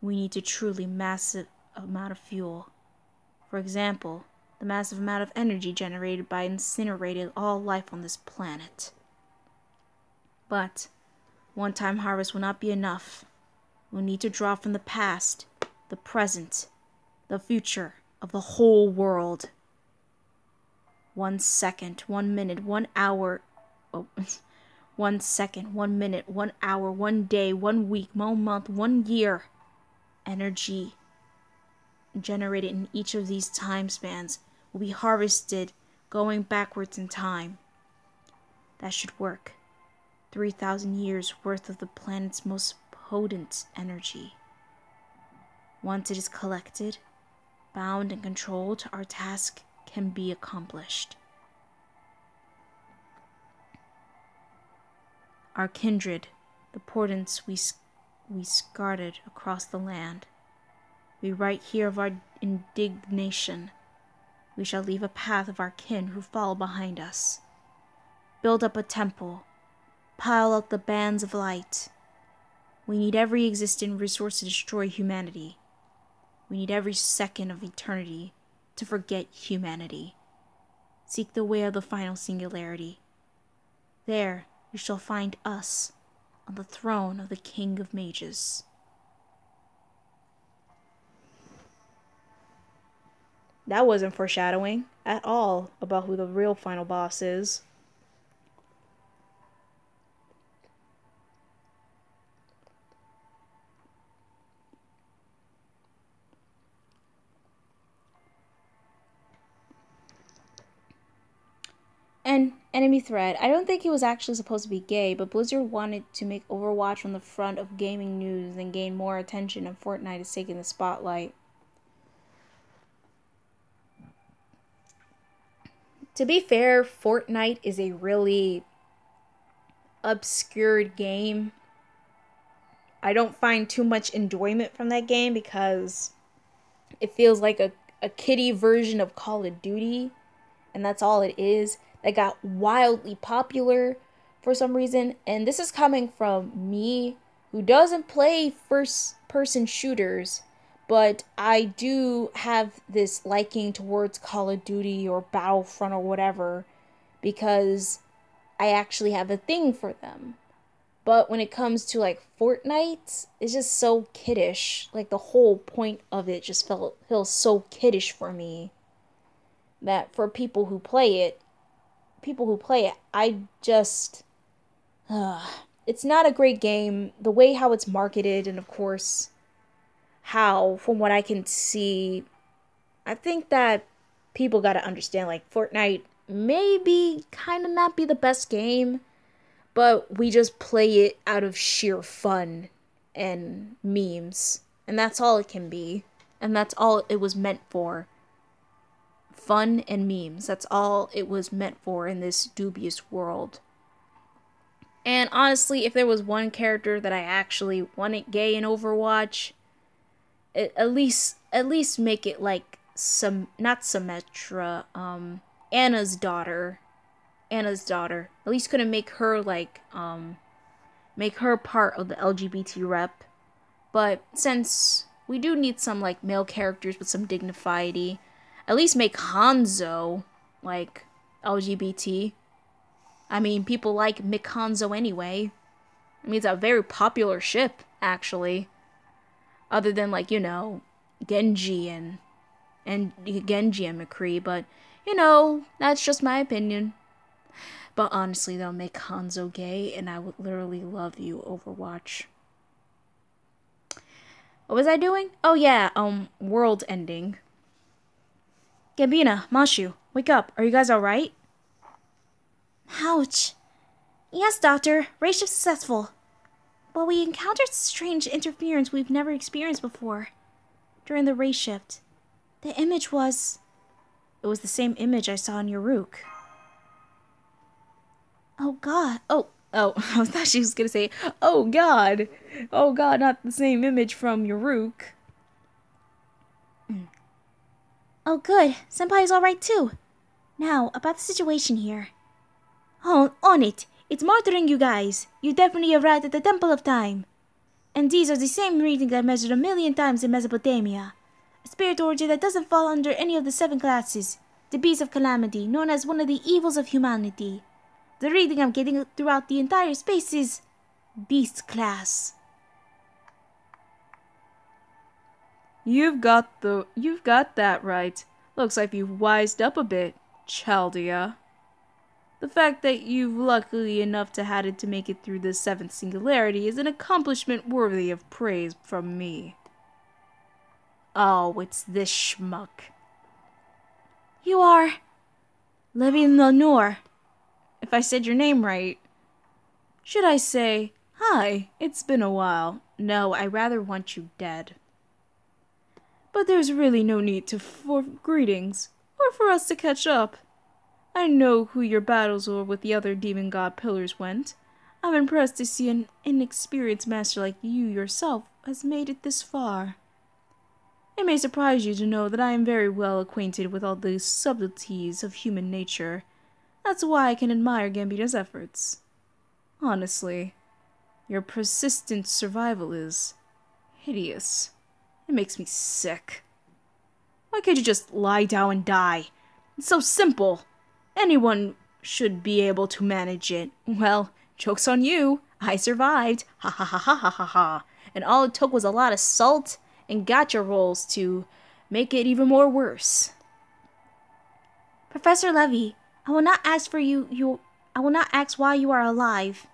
We need a truly massive amount of fuel. For example, the massive amount of energy generated by incinerating all life on this planet. But one-time harvest will not be enough. We'll need to draw from the past, the present, the future of the whole world. 1 second, 1 minute, 1 hour, 1 second, 1 minute, 1 hour, 1 day, 1 week, 1 month, 1 year. Energy generated in each of these time spans will be harvested going backwards in time. That should work. 3,000 years worth of the planet's most potent energy. Once it is collected, bound and controlled, our task can be accomplished. Our kindred, the portents we scattered across the land. We write here of our indignation. We shall leave a path of our kin who follow behind us. Build up a temple. Pile up the bands of light. We need every existing resource to destroy humanity. We need every second of eternity to forget humanity. Seek the way of the final singularity. There you shall find us on the throne of the King of Mages. That wasn't foreshadowing at all about who the real final boss is. And enemy threat. I don't think he was actually supposed to be gay, but Blizzard wanted to make Overwatch on the front of gaming news and gain more attention, and Fortnite is taking the spotlight. To be fair, Fortnite is a really obscured game. I don't find too much enjoyment from that game because it feels like a kiddie version of Call of Duty, and that's all it is. That got wildly popular for some reason, and this is coming from me who doesn't play first-person shooters, but I do have this liking towards Call of Duty or Battlefront or whatever because I actually have a thing for them. But when it comes to like Fortnite, it's just so kiddish. Like the whole point of it just feels so kiddish for me that for people who play it, I just it's not a great game. The way how it's marketed, and of course how, from what I can see, I think that people gotta understand, like, Fortnite maybe kind of not be the best game, but we just play it out of sheer fun and memes. And that's all it can be. And that's all it was meant for. Fun and memes. That's all it was meant for in this dubious world. And honestly, if there was one character that I actually wanted gay in Overwatch, at least make it like some not Symmetra, Anna's daughter. Anna's daughter. At least couldn't make her like make her part of the LGBT rep. But since we do need some like male characters with some dignified, at least make Hanzo like LGBT. I mean, people like Mick Hanzo anyway. I mean, it's a very popular ship, actually. Other than like, Genji and Genji and McCree, but that's just my opinion. But honestly though, make Hanzo gay and I would literally love you, Overwatch. What was I doing? Oh yeah, world ending. Gambina, Mashu, wake up. Are you guys alright? Ouch. Yes, Doctor. Race shift successful. But we encountered strange interference we've never experienced before. During the race shift. The image was... It was the same image I saw in your Rook. Oh God. Oh, I thought she was gonna say, oh God. Oh God, not the same image from your Rook. Oh good. Senpai is alright too. Now, about the situation here. Oh, on it. It's martyring you guys. You definitely arrived at the Temple of Time. And these are the same readings I measured 1,000,000 times in Mesopotamia. A spirit origin that doesn't fall under any of the 7 classes. The Beast of Calamity, known as one of the evils of humanity. The reading I'm getting throughout the entire space is... Beast class. You've got that right. Looks like you've wised up a bit, Chaldea. The fact that you've luckily enough to had it to make it through the 7th singularity is an accomplishment worthy of praise from me. Oh, it's this schmuck. You are... Levin Lenore. If I said your name right. Should I say, hi, it's been a while. No, I rather want you dead. But there's really no need for greetings, or for us to catch up. I know who your battles were with the other demon god pillars went. I'm impressed to see an inexperienced master like you yourself has made it this far. It may surprise you to know that I am very well acquainted with all the subtleties of human nature. That's why I can admire Gambina's efforts. Honestly, your persistent survival is hideous. It makes me sick. Why can't you just lie down and die? It's so simple. Anyone should be able to manage it. Well, joke's on you. I survived. Ha ha ha ha ha ha ha. And all it took was a lot of salt and gacha rolls to make it even more worse. Professor Levy, I will not ask I will not ask why you are alive.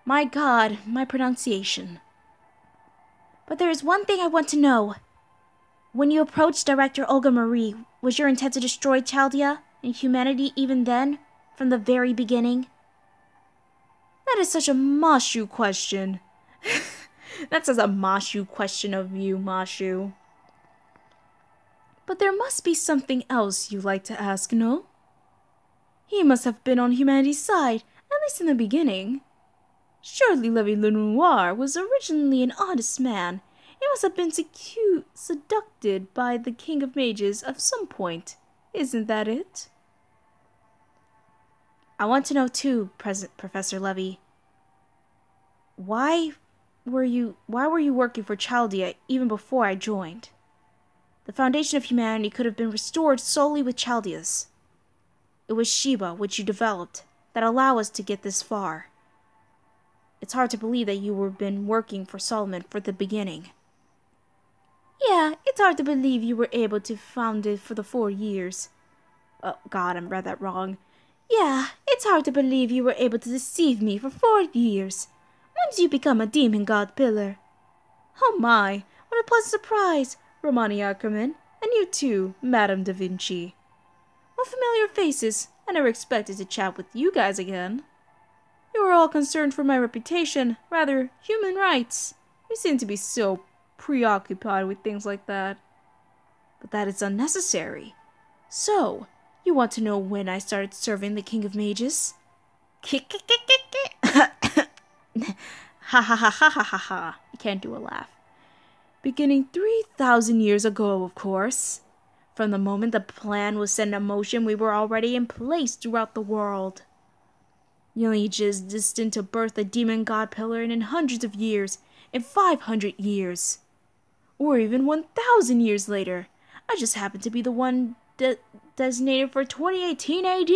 My God, my pronunciation. But there is one thing I want to know. When you approached Director Olga Marie, was your intent to destroy Chaldea and humanity even then, from the very beginning? That is such a Mashu question. That's such a Mashu question of you, Mashu. But there must be something else you'd like to ask, no? He must have been on humanity's side, at least in the beginning. Surely Levy Lenoir was originally an honest man. He must have been seducted by the King of Mages at some point. Isn't that it? I want to know too, Professor Levy. Why were you working for Chaldea even before I joined? The foundation of humanity could have been restored solely with Chaldeas. It was Sheba, which you developed, that allowed us to get this far. It's hard to believe that you were been working for Solomon from the beginning. Yeah, it's hard to believe you were able to found it for the 4 years. Oh God, I read that wrong. Yeah, it's hard to believe you were able to deceive me for 4 years. When did you become a demon god pillar? Oh my, what a pleasant surprise, Romani Ackerman. And you too, Madame da Vinci. What familiar faces! I never expected to chat with you guys again. You were all concerned for my reputation, rather human rights. You seem to be so preoccupied with things like that. But that is unnecessary. So, you want to know when I started serving the King of Mages? Ha ha ha ha ha ha ha. You can't do a laugh. Beginning 3,000 years ago, of course. From the moment the plan was set in motion, we were already in place throughout the world. Mages destined to birth a demon god pillar in hundreds of years, in 500 years, or even 1,000 years later. I just happened to be the one designated for 2018 AD.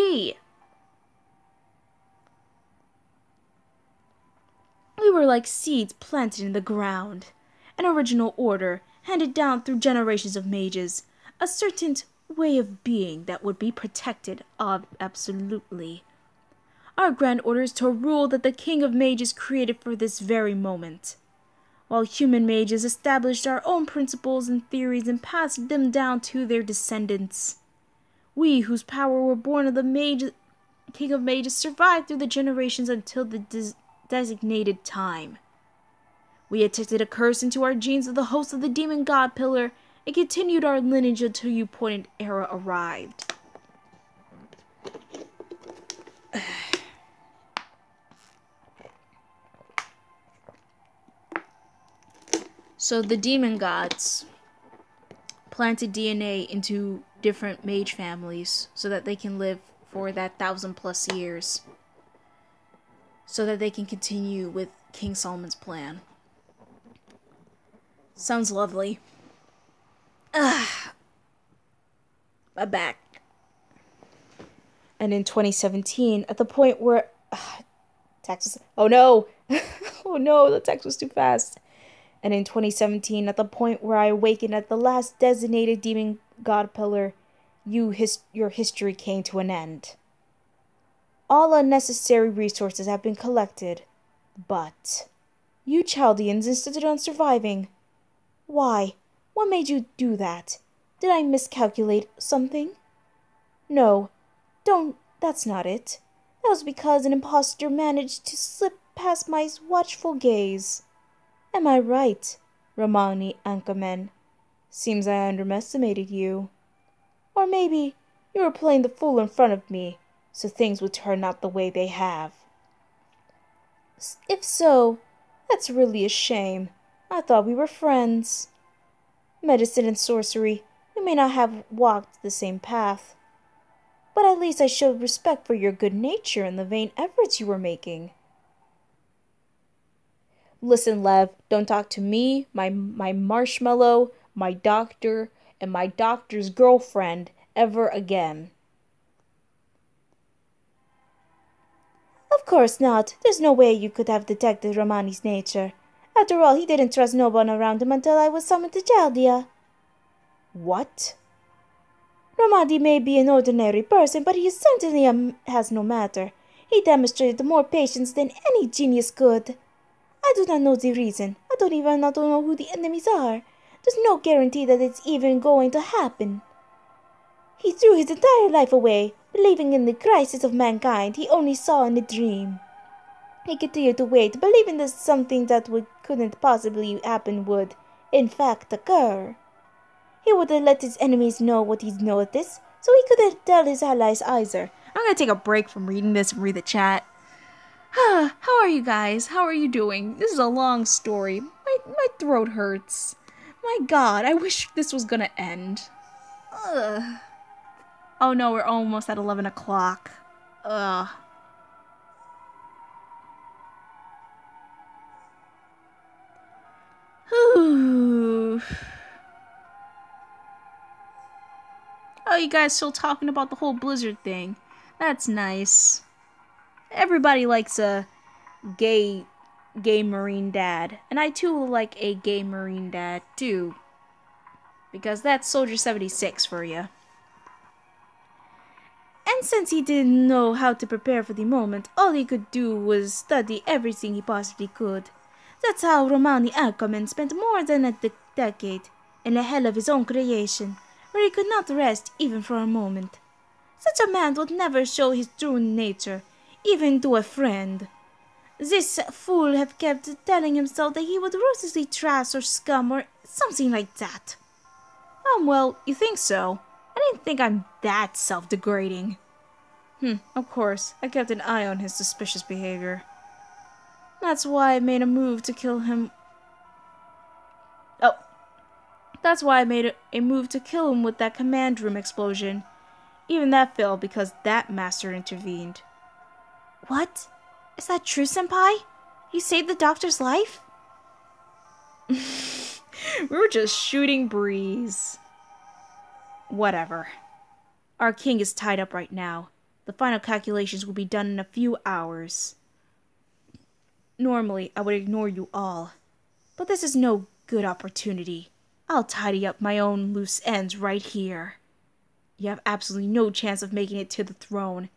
We were like seeds planted in the ground, an original order handed down through generations of mages, a certain way of being that would be protected absolutely. Our grand order is to rule that the King of Mages created for this very moment, while human mages established our own principles and theories and passed them down to their descendants. We, whose power were born of the King of Mages, survived through the generations until the designated time. We detected a curse into our genes of the host of the demon god pillar and continued our lineage until your appointed era arrived. So the demon gods planted DNA into different mage families so that they can live for that 1,000+ years, so that they can continue with King Solomon's plan. Sounds lovely. My back. And in 2017, at the point where text was, oh no, oh no, the text was too fast. And in 2017, at the point where I awakened at the last designated demon god pillar, your history came to an end. All unnecessary resources have been collected, but you Chaldeans insisted on surviving. Why? What made you do that? Did I miscalculate something? No, that's not it. That was because an impostor managed to slip past my watchful gaze. Am I right, Romani Ankamen? Seems I underestimated you. Or maybe you were playing the fool in front of me, so things would turn out the way they have. If so, that's really a shame. I thought we were friends. Medicine and sorcery, we may not have walked the same path, but at least I showed respect for your good nature and the vain efforts you were making. Listen, Lev, don't talk to me, my marshmallow, my doctor, and my doctor's girlfriend ever again. Of course not. There's no way you could have detected Romani's nature. After all, he didn't trust no one around him until I was summoned to Chaldea. What? Romani may be an ordinary person, but he certainly has no matter. He demonstrated more patience than any genius could. I do not know the reason. I don't even know who the enemies are. There's no guarantee that it's even going to happen. He threw his entire life away, believing in the crisis of mankind he only saw in a dream. He continued to wait, believing that something that couldn't possibly happen would, in fact, occur. He wouldn't let his enemies know what he'd noticed, so he couldn't tell his allies either. I'm gonna take a break from reading this and read the chat. How are you guys? How are you doing? This is a long story. My throat hurts. My God, I wish this was gonna end. Ugh. Oh no, we're almost at 11 o'clock. Ugh. Ooh. Oh, you guys still talking about the whole Blizzard thing. That's nice. Everybody likes a gay Marine dad. And I too like a gay Marine dad too. Because that's Soldier 76 for you. And since he didn't know how to prepare for the moment, all he could do was study everything he possibly could. That's how Romani Ankamen spent more than a decade in the hell of his own creation, where he could not rest even for a moment. Such a man would never show his true nature, even to a friend. This fool had kept telling himself that he would ruthlessly trash or scum or something like that. Well, you think so? I didn't think I'm that self-degrading. Of course, I kept an eye on his suspicious behavior. That's why I made a move to kill him. That's why I made a move to kill him with that command room explosion. Even that failed because that master intervened. What? Is that true, Senpai? You saved the doctor's life? We were just shooting breeze. Whatever. Our king is tied up right now. The final calculations will be done in a few hours. Normally, I would ignore you all. But this is no good opportunity. I'll tidy up my own loose ends right here. You have absolutely no chance of making it to the throne,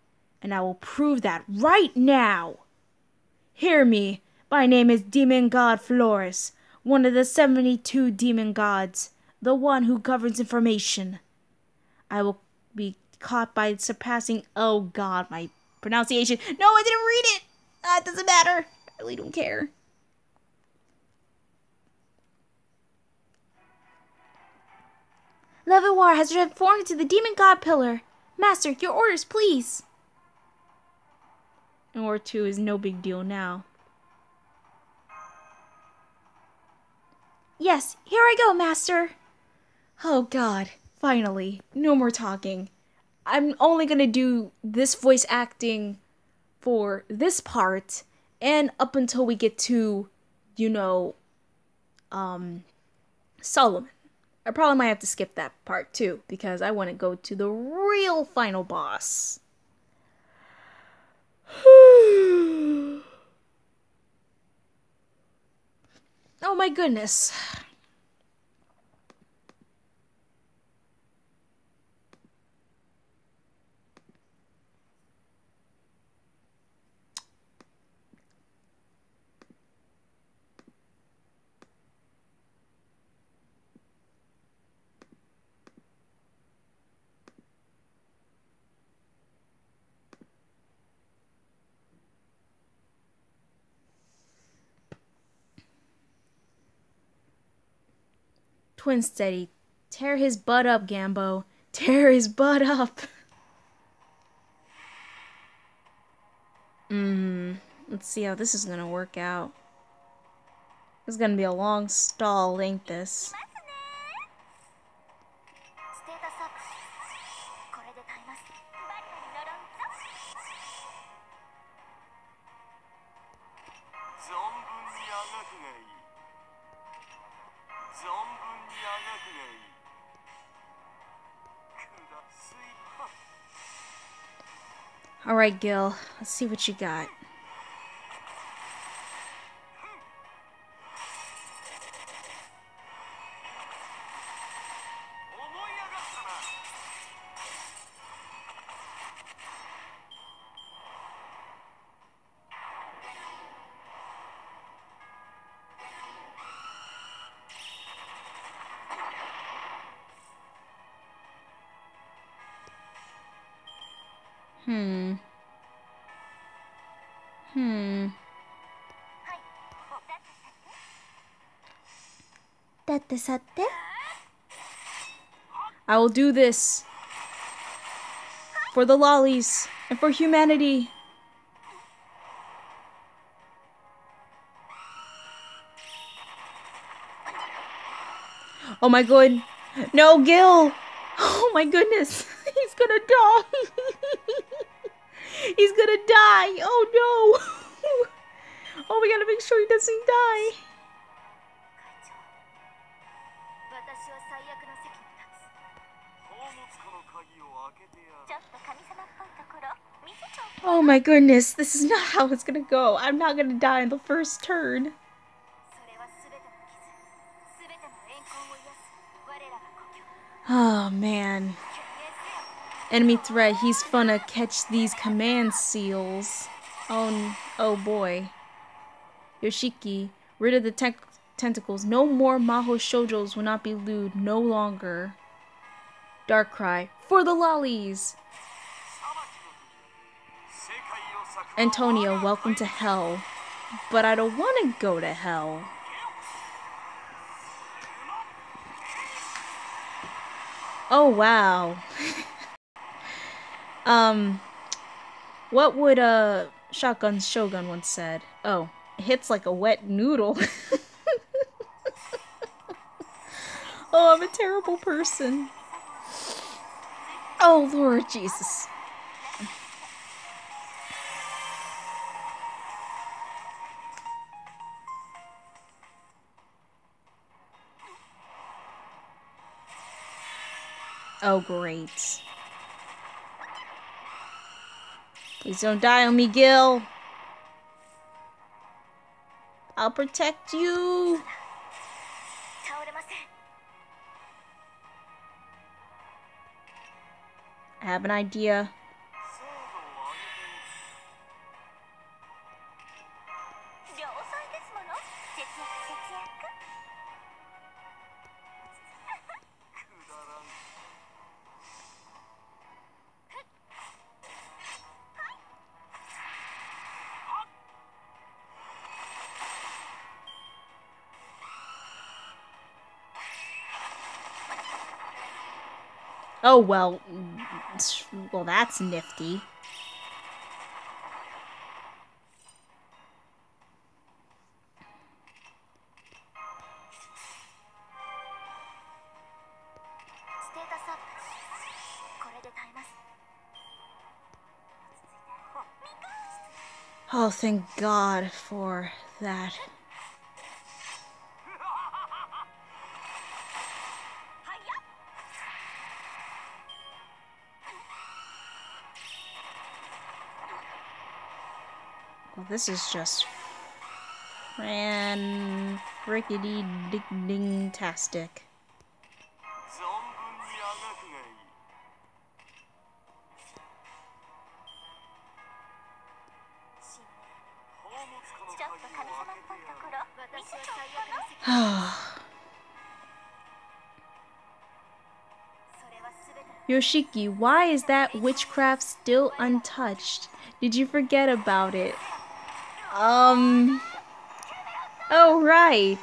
and I will prove that right now. Hear me. My name is Demon God Flores, one of the 72 demon gods, the one who governs information. I will be caught by surpassing... Oh God, my pronunciation. No, I didn't read it. It doesn't matter. I really don't care. Leavenworth has transformed into the demon god pillar. Master, your orders, please. Or two is no big deal now. Yes, here I go, Master. Oh God, finally. No more talking. I'm only gonna do this voice acting for this part and up until we get to, Solomon. I probably might have to skip that part too, because I want to go to the real final boss. Oh my goodness. Twin Steady. Tear his butt up, Gambo. Tear his butt up. Let's see how this is gonna work out. This is gonna be a long stall, ain't this? Alright, Gil. Let's see what you got. I will do this for the lollies and for humanity. Oh my god. No, Gil. Oh my goodness. He's gonna die. He's gonna die. Oh no. Oh, we gotta make sure he doesn't die. Oh my goodness, this is not how it's gonna go. I'm not gonna die in the first turn. Oh man. Enemy threat, he's finna catch these command seals. Oh boy. Yoshiki, rid of the tentacles. No more Maho Shoujos will not be lewd no longer. Darkrai, for the lollies! Antonio, welcome to hell. But I don't want to go to hell. Oh, wow. What would Shotgun Shogun once said? Oh, it hits like a wet noodle. Oh, I'm a terrible person. Oh, Lord Jesus. Oh, great. Please don't die on me, Gil. I'll protect you. I have an idea. Oh, well, that's nifty. Oh, thank God for that. Well, this is just frickity-ding-tastic. Yoshiki, why is that witchcraft still untouched? Did you forget about it? Oh, right.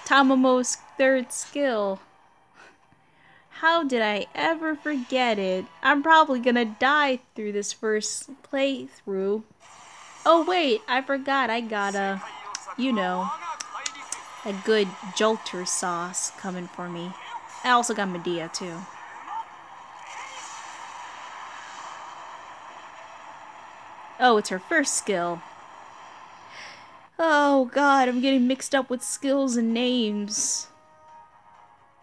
Tamamo's third skill. How did I ever forget it? I'm probably gonna die through this first playthrough. Oh, wait, I forgot I got a, you know, a good Jolter sauce coming for me. I also got Medea, too. Oh, it's her first skill. Oh, God, I'm getting mixed up with skills and names.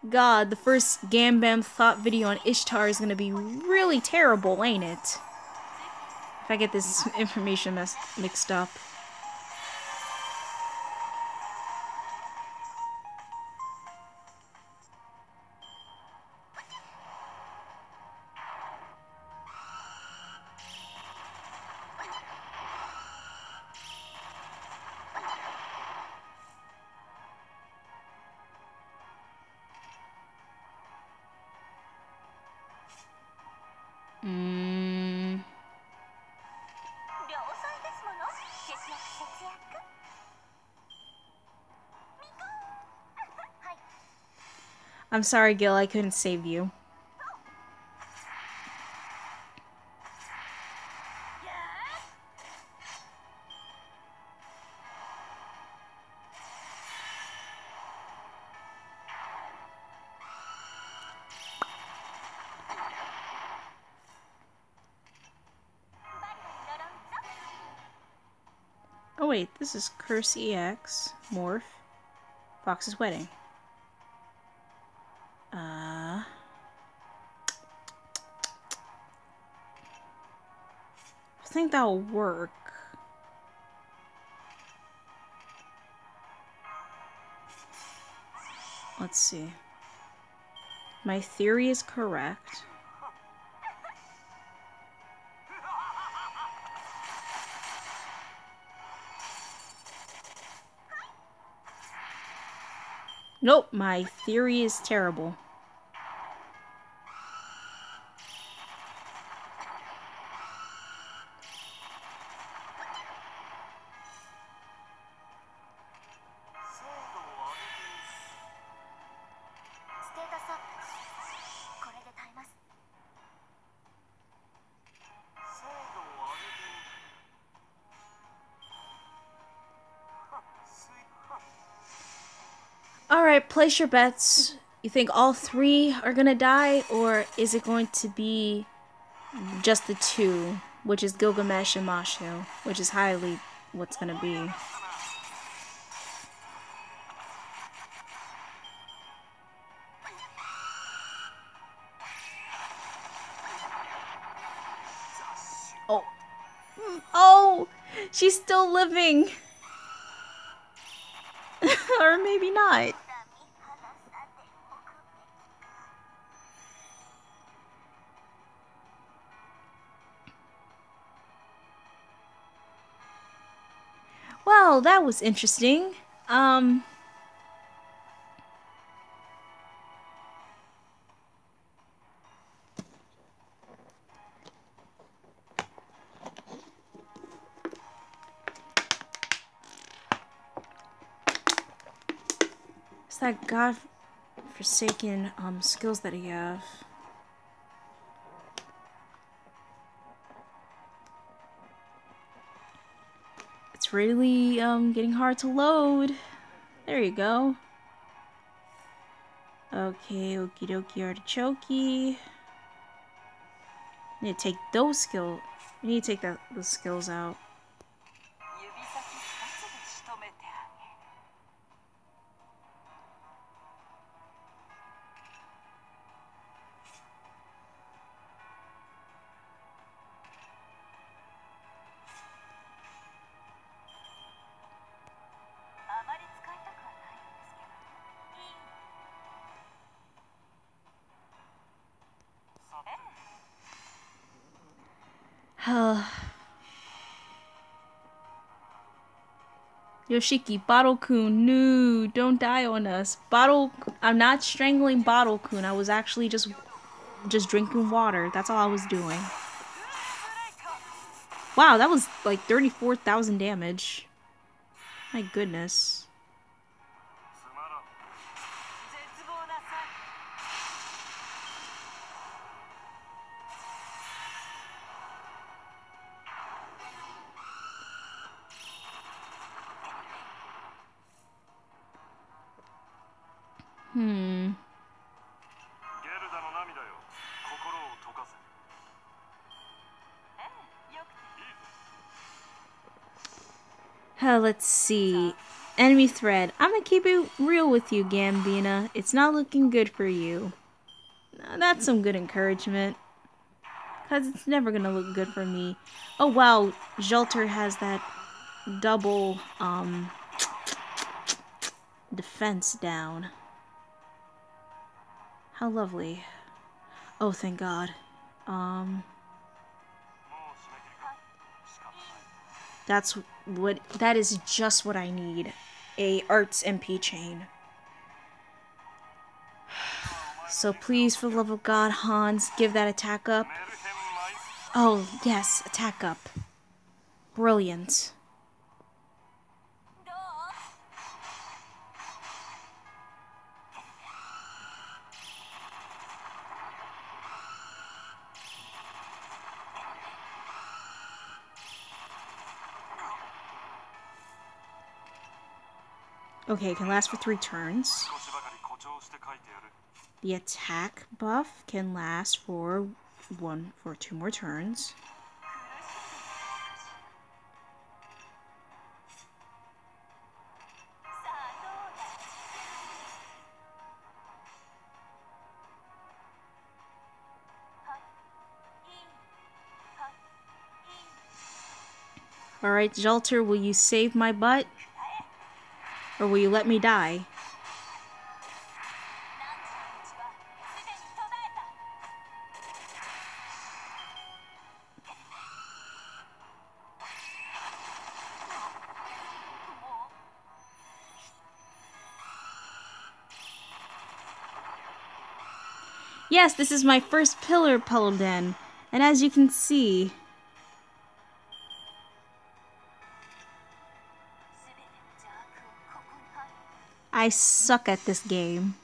God, the first Gambam thought video on Ishtar is gonna be really terrible, ain't it? If I get this information mixed up. I'm sorry, Gil, I couldn't save you. Oh wait, this is Curse EX, Morph, Fox's Wedding. I think that'll work. Let's see. My theory is correct. Nope, my theory is terrible. Alright, place your bets. You think all three are gonna die, or is it going to be just the two, which is Gilgamesh and Mashu, which is highly what's gonna be. Oh. Oh! She's still living! Or maybe not. Well, that was interesting. It's that god-forsaken skills that he have. It's really getting hard to load. There you go. Okay, okie dokie artichoke. Need to take those skills. You need to take those skills out. Yoshiki, Bottle-kun, no, don't die on us. I'm not strangling Bottle-kun. I was actually just drinking water. That's all I was doing. Wow, that was like 34,000 damage. My goodness. Let's see. Enemy thread. I'm gonna keep it real with you, Gambina. It's not looking good for you. That's some good encouragement. Because it's never gonna look good for me. Oh wow, Jolter has that double, defense down. How lovely. Oh, thank God. That is just what I need. A Arts MP chain. So please, for the love of God, Hans, give that attack up. Oh, yes, attack up. Brilliant. Okay, it can last for 3 turns. The attack buff can last for 2 more turns. Alright, Jolter, will you save my butt? Or will you let me die? Yes, this is my first pillar Paladin, and as you can see, I suck at this game.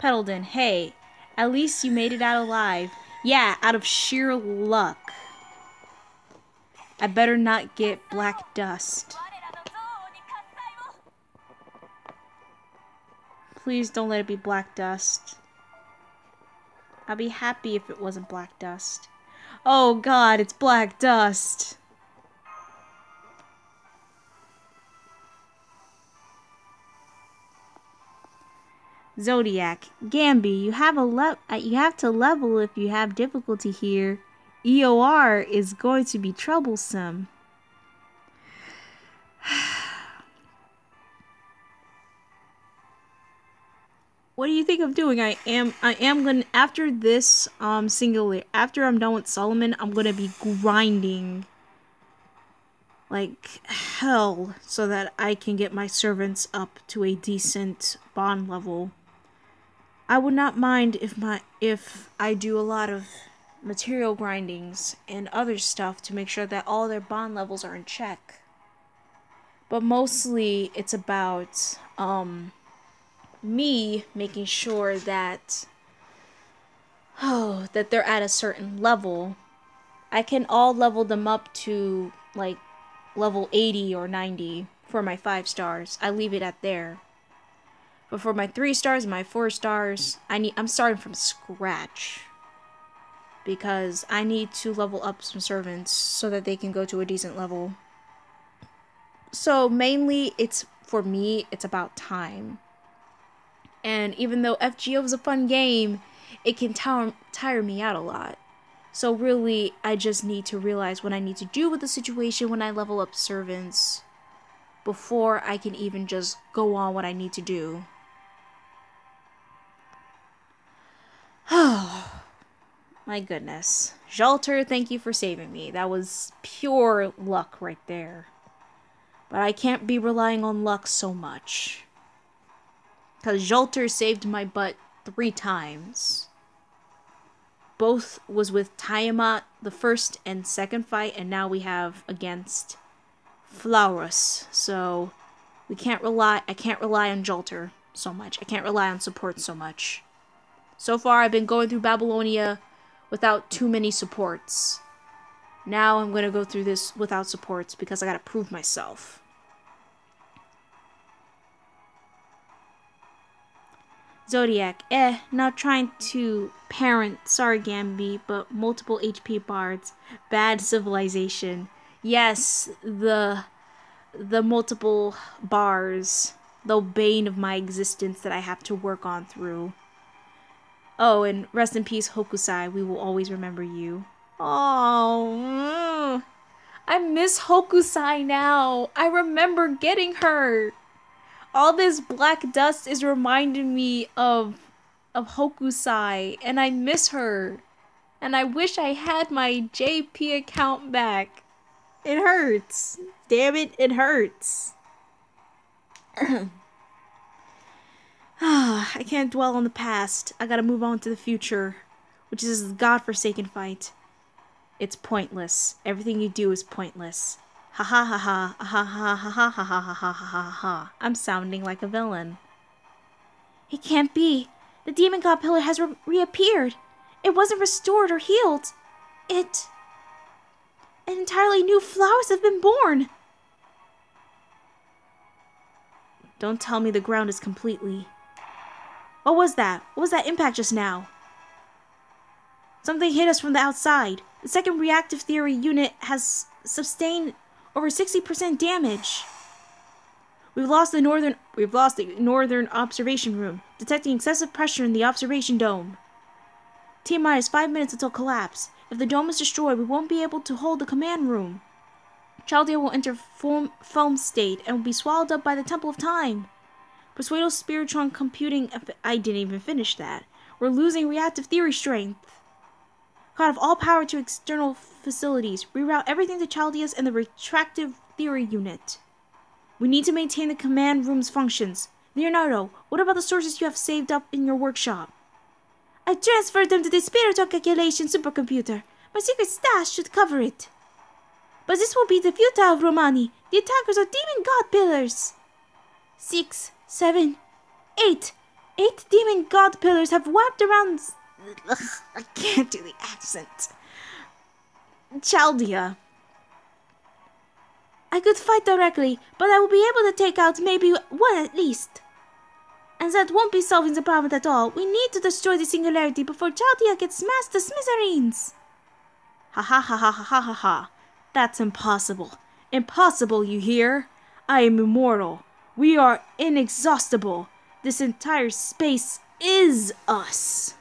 Petalden, hey, at least you made it out alive. Yeah, out of sheer luck. I better not get black dust. Please don't let it be black dust. I'd be happy if it wasn't black dust. Oh god, it's black dust. Zodiac, Gamby, you have to level if you have difficulty here. EOR is going to be troublesome. What do you think I'm doing? I am gonna, after this after I'm done with Solomon, I'm gonna be grinding like hell so that I can get my servants up to a decent bond level. I would not mind if I do a lot of material grindings and other stuff to make sure that all their bond levels are in check. But mostly it's about me making sure that that they're at a certain level. I can all level them up to like level 80 or 90 for my 5 stars. I leave it at there. But for my 3 stars and my 4 stars, I'm starting from scratch. Because I need to level up some servants so that they can go to a decent level. So mainly for me, it's about time. And even though FGO is a fun game, it can tire me out a lot. So really, I just need to realize what I need to do with the situation when I level up servants before I can even just go on what I need to do. Oh, my goodness. Jalter, thank you for saving me. That was pure luck right there. But I can't be relying on luck so much. Because Jalter saved my butt 3 times. Both was with Tiamat, the first and second fight, and now we have against Flaurus. So I can't rely on Jalter so much. I can't rely on support so much. So far I've been going through Babylonia without too many supports. Now I'm going to go through this without supports because I got to prove myself. Zodiac, not trying to parent, sorry Gamby, but multiple HP bards. Bad civilization. Yes, the multiple bars. The bane of my existence that I have to work on through. Oh, and rest in peace, Hokusai. We will always remember you. Oh, I miss Hokusai now. I remember getting her. All this black dust is reminding me of Hokusai, and I miss her. And I wish I had my JP account back. It hurts. Damn it, it hurts. I can't dwell on the past. I gotta move on to the future, which is a godforsaken fight. It's pointless. Everything you do is pointless. Ha ha ha ha ha ha ha ha ha ha ha ha ha. I'm sounding like a villain. It can't be. The demon god pillar has reappeared. It wasn't restored or healed. Entirely new flowers have been born. Don't tell me the ground is completely... What was that? What was that impact just now? Something hit us from the outside. The second reactive theory unit has sustained over 60% damage. We've lost the northern observation room, detecting excessive pressure in the observation dome. T-minus 5 minutes until collapse. If the dome is destroyed, we won't be able to hold the command room. Chaldea will enter foam state and will be swallowed up by the Temple of Time. Persuado Spiritron computing... I didn't even finish that. We're losing reactive theory strength. Cut off all power to external facilities. Reroute everything to Chaldea's and the retractive theory unit. We need to maintain the command room's functions. Leonardo, what about the sources you have saved up in your workshop? I transferred them to the spiritual calculation supercomputer. My secret stash should cover it. But this will be the futile, Romani. The attackers are demon god pillars. 6, 7, 8. 8 demon god pillars have wrapped around... Ugh, I can't do the accent. Chaldea. I could fight directly, but I will be able to take out maybe one at least. And that won't be solving the problem at all. We need to destroy the singularity before Chaldea gets smashed to smithereens. Ha ha ha ha ha ha ha ha. That's impossible. Impossible, you hear? I am immortal. We are inexhaustible. This entire space is us.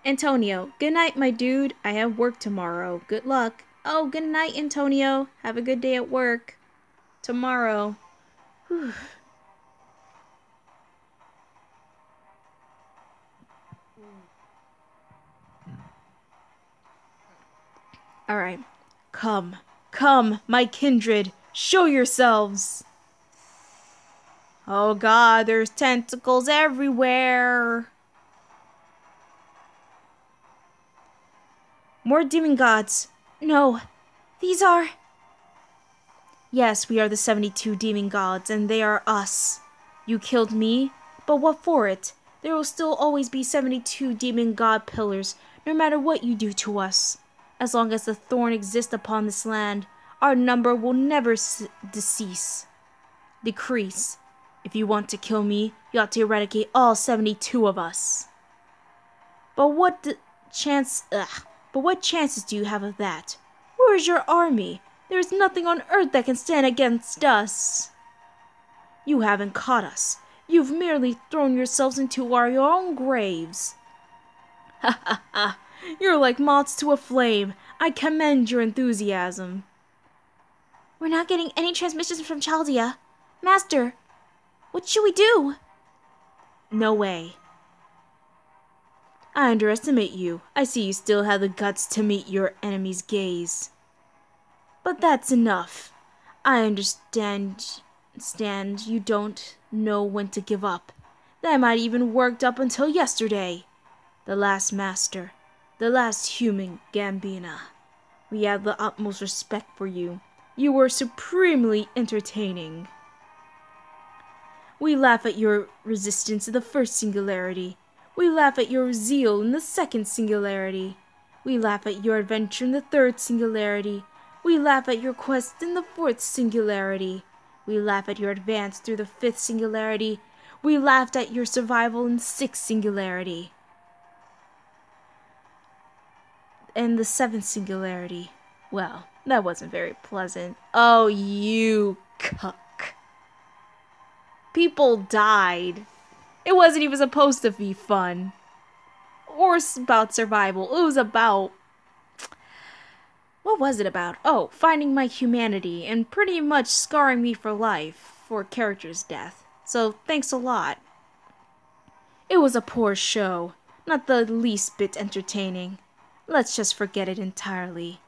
Antonio, good night, my dude. I have work tomorrow. Good luck. Oh, good night, Antonio. Have a good day at work. Tomorrow. Whew. Alright. Come. Come, my kindred. Show yourselves. Oh god, there's tentacles everywhere. More demon gods. No, these are... Yes, we are the 72 demon gods, and they are us. You killed me, but what for it? There will still always be 72 demon god pillars, no matter what you do to us. As long as the thorn exists upon this land, our number will never decrease. If you want to kill me, you ought to eradicate all 72 of us. But what chances do you have of that? Where is your army? There is nothing on earth that can stand against us. You haven't caught us. You've merely thrown yourselves into your own graves. Ha ha ha. You're like moths to a flame. I commend your enthusiasm. We're not getting any transmissions from Chaldea. Master, what should we do? No way. I underestimate you. I see you still have the guts to meet your enemy's gaze. But that's enough. I understand you don't know when to give up. That might even worked up until yesterday. The last master. The last human, Gambina. We have the utmost respect for you. You were supremely entertaining. We laugh at your resistance in the first singularity. We laugh at your zeal in the second singularity. We laugh at your adventure in the third singularity. We laugh at your quest in the fourth singularity. We laugh at your advance through the fifth singularity. We laughed at your survival in the sixth singularity. And the seventh singularity. Well, that wasn't very pleasant. Oh, you cuck. People died. It wasn't even supposed to be fun. Or about survival. It was about... What was it about? Oh, finding my humanity and pretty much scarring me for life for a character's death. So, thanks a lot. It was a poor show. Not the least bit entertaining. Let's just forget it entirely.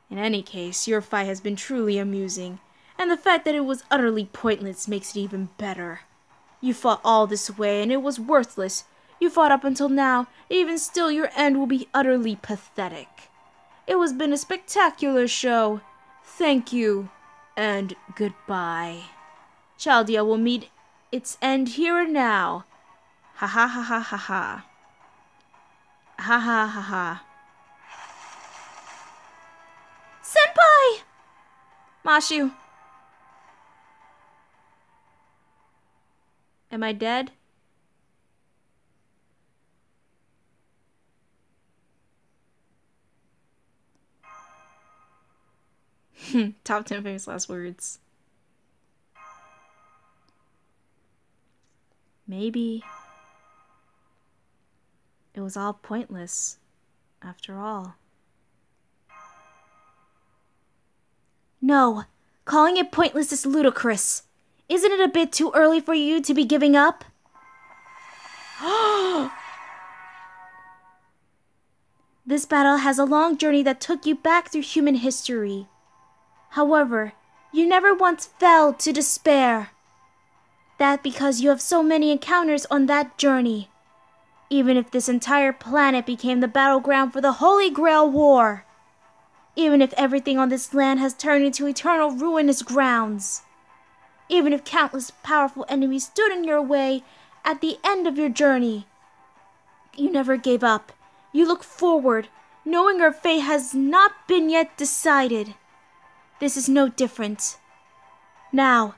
In any case, your fight has been truly amusing, and the fact that it was utterly pointless makes it even better. You fought all this way, and it was worthless. You fought up until now, and even still your end will be utterly pathetic. It has been a spectacular show. Thank you, and goodbye. Chaldea will meet its end here and now. Ha ha ha ha ha ha. Ha ha ha ha. Senpai! Mashu. Am I dead? Top 10 famous last words. Maybe it was all pointless, after all. No, calling it pointless is ludicrous. Isn't it a bit too early for you to be giving up? This battle has a long journey that took you back through human history. However, you never once fell to despair. That because you have so many encounters on that journey. Even if this entire planet became the battleground for the Holy Grail War. Even if everything on this land has turned into eternal ruinous grounds. even if countless powerful enemies stood in your way at the end of your journey. You never gave up. You look forward, knowing your fate has not been yet decided. This is no different. Now,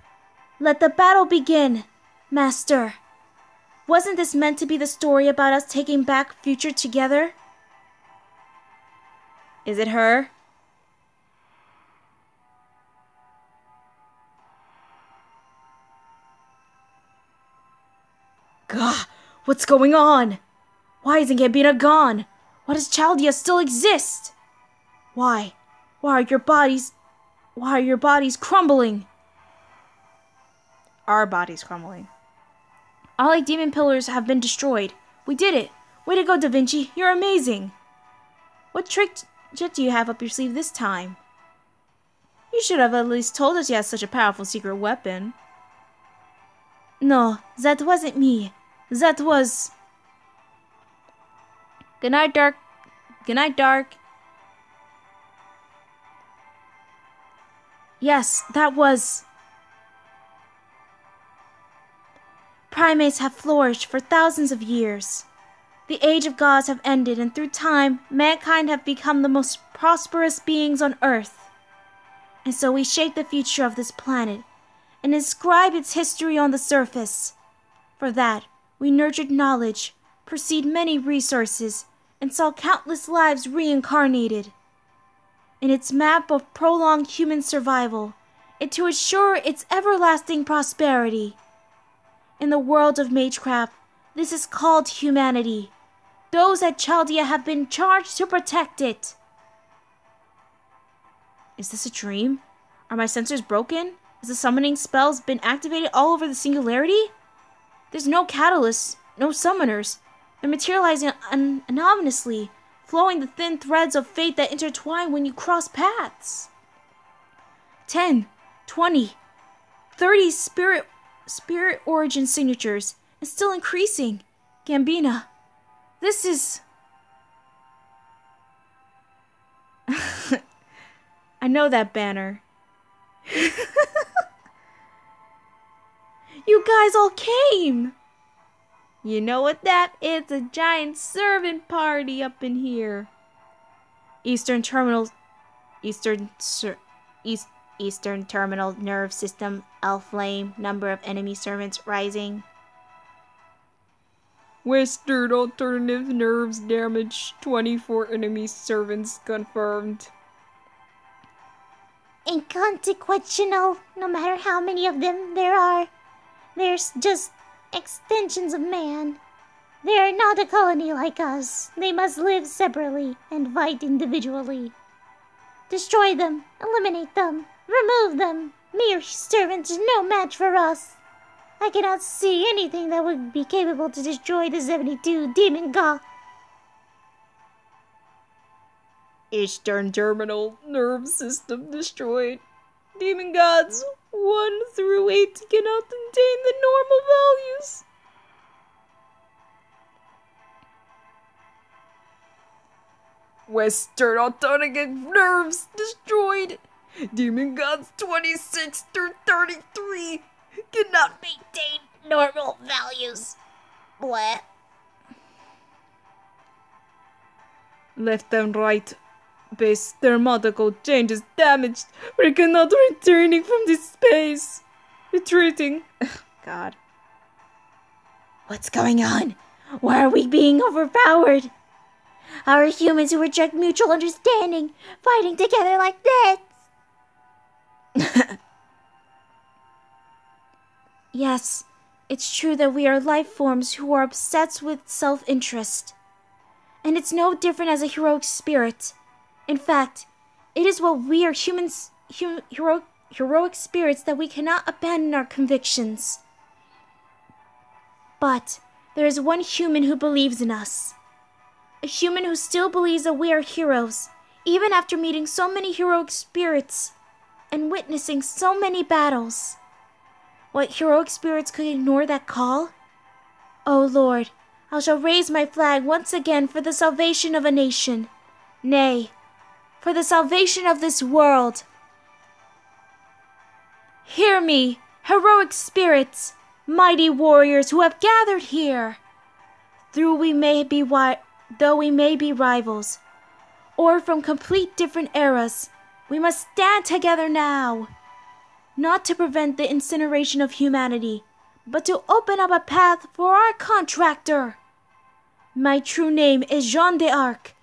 let the battle begin, Master. Wasn't this meant to be the story about us taking back future together? Is it her? Gah! What's going on? Why isn't Gambina gone? Why does Chaldea still exist? Why? Why are your bodies crumbling? Our bodies crumbling. All 8 demon pillars have been destroyed. We did it. Way to go, Da Vinci. You're amazing. What trick do you have up your sleeve this time? You should have at least told us you had such a powerful secret weapon. No, that wasn't me. That was... Good night, Dark. Good night, Dark. Yes, that was... Primates have flourished for thousands of years. The age of gods have ended, and through time, mankind have become the most prosperous beings on Earth. And so we shape the future of this planet and inscribe its history on the surface. For that, we nurtured knowledge, pursued many resources, and saw countless lives reincarnated. In its map of prolonged human survival, and to assure its everlasting prosperity. In the world of Magecraft, this is called humanity. Those at Chaldea have been charged to protect it. Is this a dream? Are my sensors broken? Has the summoning spells been activated all over the singularity? There's no catalysts, no summoners. They're materializing anonymously, flowing the thin threads of fate that intertwine when you cross paths. 10, 20, 30 spirit origin signatures, and still increasing. Gambina, this is... I know that banner. You guys all came! You know what that is? A giant servant party up in here. Eastern Terminal nerve system, L-flame, number of enemy servants rising. Western alternative nerves damage, 24 enemy servants confirmed. Inconsequential, no matter how many of them there are. They're just extensions of man. They are not a colony like us. They must live separately and fight individually. Destroy them, eliminate them, remove them. Mere servants are no match for us. I cannot see anything that would be capable to destroy the 72 Demon God. Eastern terminal nerve system destroyed. Demon gods 1 through 8 cannot contain the normal values. Western autonomic nerves destroyed. Demon gods 26 through 33 cannot maintain normal values. Bleh. Left and right base thermatical changes damaged. We cannot returning from this space. Retreating. God. What's going on? Why are we being overpowered? How are humans who reject mutual understanding fighting together like this? Yes, it's true that we are life forms who are obsessed with self-interest. And it's no different as a heroic spirit. In fact, it is what we are humans, heroic spirits that we cannot abandon our convictions. But there is one human who believes in us. A human who still believes that we are heroes, even after meeting so many heroic spirits and witnessing so many battles. What heroic spirits could ignore that call? Oh Lord, I shall raise my flag once again for the salvation of a nation. Nay, for the salvation of this world. Hear me, heroic spirits, mighty warriors who have gathered here. Though we may be rivals, or from complete different eras, we must stand together now, not to prevent the incineration of humanity, but to open up a path for our contractor. My true name is Jeanne d'Arc.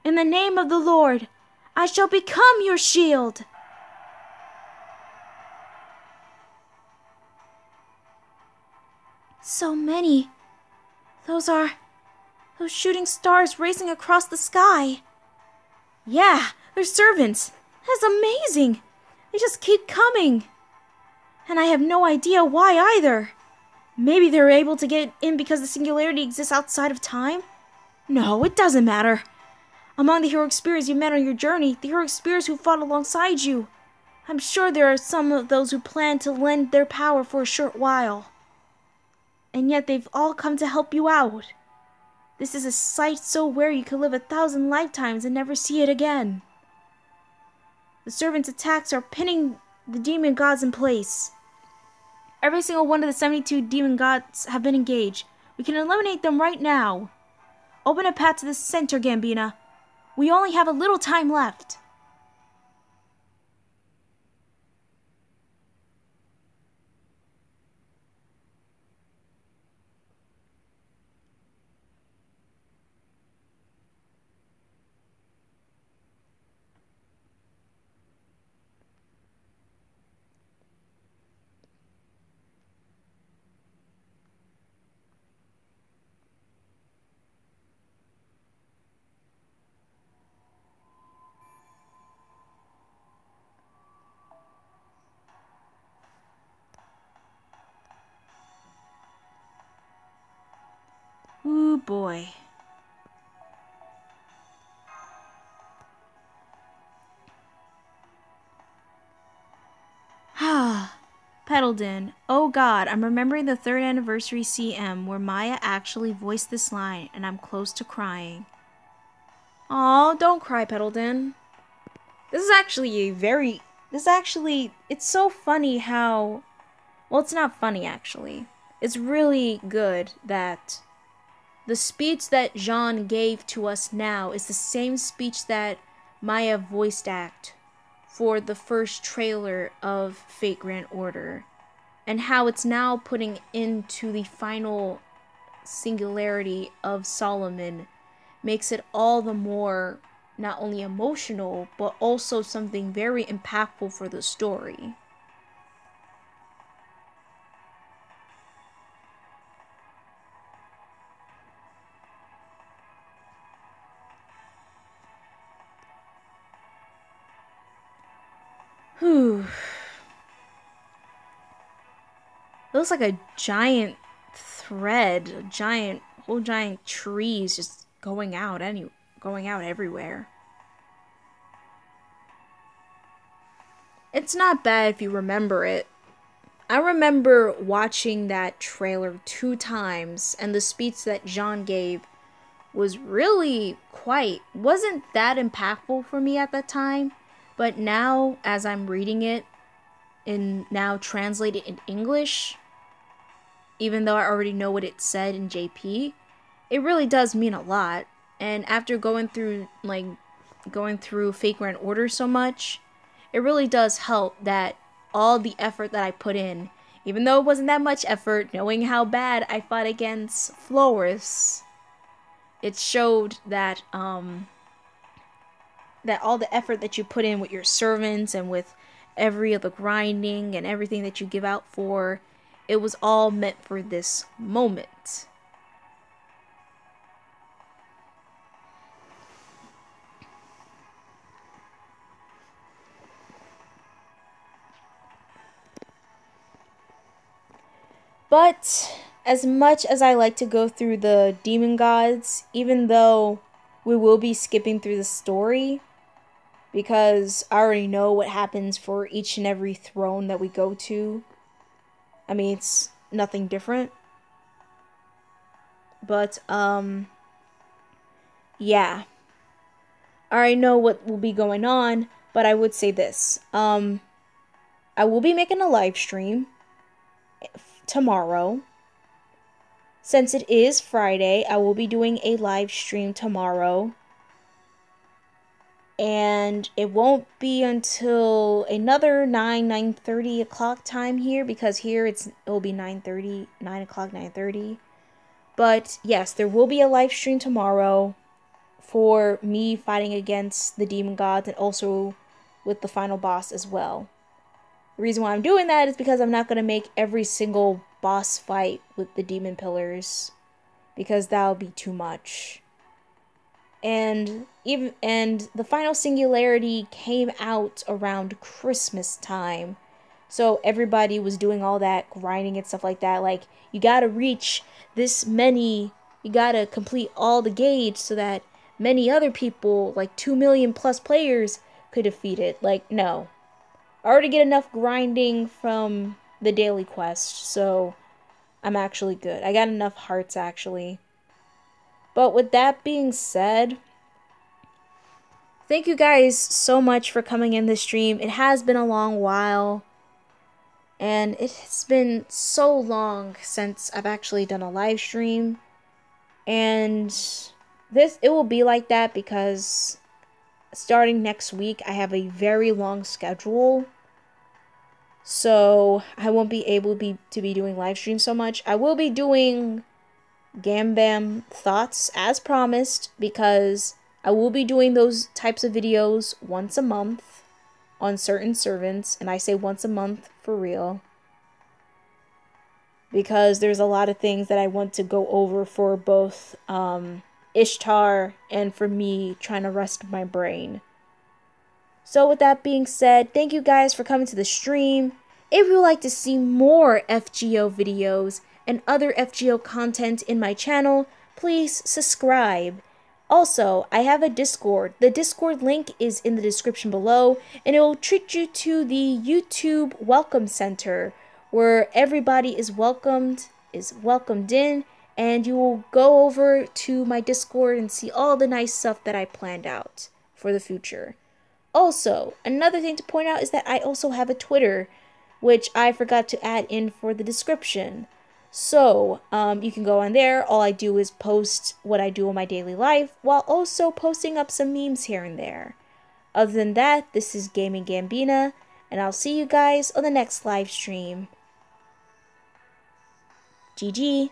In the name of the Lord, I shall become your shield. So many. Those shooting stars racing across the sky. Yeah, they're servants. That's amazing. They just keep coming. And I have no idea why either. Maybe they're able to get in because the singularity exists outside of time? No, it doesn't matter. Among the heroic spirits you met on your journey, the heroic spirits who fought alongside you, I'm sure there are some of those who plan to lend their power for a short while. And yet they've all come to help you out. This is a sight so rare you could live 1,000 lifetimes and never see it again. The servants' attacks are pinning the demon gods in place. Every single one of the 72 demon gods have been engaged. We can eliminate them right now. Open a path to the center, Gambina. We only have a little time left. Ooh boy. Petalden. Oh god, I'm remembering the 3rd anniversary CM where Maya actually voiced this line and I'm close to crying. Aw, don't cry, Petalden. It's so funny how, well, it's not funny actually. It's really good that the speech that Jeanne gave to us now is the same speech that Maya voiced act for the first trailer of Fate Grand Order, and how it's now putting into the final singularity of Solomon makes it all the more not only emotional, but also something very impactful for the story. Whew. It looks like a giant thread, whole giant trees just going out everywhere. It's not bad if you remember it. I remember watching that trailer 2 times, and the speech that Jeanne gave was really wasn't that impactful for me at that time, but now as I'm reading it and now translated in English, even though I already know what it said in JP, it really does mean a lot. And after going through Fate Grand Order so much, it really does help that all the effort that I put in, even though it wasn't that much effort, knowing how bad I fought against Flores, it showed that that all the effort that you put in with your servants and with every other grinding and everything that you give out for, it was all meant for this moment. But as much as I like to go through the demon gods, even though we will be skipping through the story, because I already know what happens for each and every throne that we go to. I mean, it's nothing different. But, yeah. I already know what will be going on, but I would say this. I will be making a live stream tomorrow. Since it is Friday, I will be doing a live stream tomorrow. And it won't be until another 9:30 o'clock time here, because here it will be 9:30, 9 o'clock, 9:30. But yes, there will be a live stream tomorrow for me fighting against the demon gods and also with the final boss as well. The reason why I'm doing that is because I'm not going to make every single boss fight with the demon pillars, because that would be too much. And the final singularity came out around Christmas time. So everybody was doing all that grinding and stuff like that. Like, you gotta reach this many, you gotta complete all the gauge so that many other people, like 2 million plus players, could defeat it. Like, no. I already get enough grinding from the daily quest, so I'm actually good. I got enough hearts, actually. But with that being said, thank you guys so much for coming in this stream. It has been a long while. And it has been so long since I've actually done a live stream. And it will be like that because starting next week, I have a very long schedule. So I won't be able to be doing live streams so much. I will be doing Gambam Thoughts as promised, because I will be doing those types of videos once a month on certain servants, and I say once a month for real, because there's a lot of things that I want to go over for both Ishtar and for me trying to rest my brain. So with that being said, thank you guys for coming to the stream. If you would like to see more FGO videos and other FGO content in my channel, please subscribe. Also, I have a Discord. The Discord link is in the description below, and it will treat you to the YouTube Welcome Center, where everybody is welcomed in, and you will go over to my Discord and see all the nice stuff that I planned out for the future. Also, another thing to point out is that I also have a Twitter, which I forgot to add in for the description. So, you can go on there. All I do is post what I do in my daily life, while also posting up some memes here and there. Other than that, this is Gaming Gambina, and I'll see you guys on the next live stream. GG.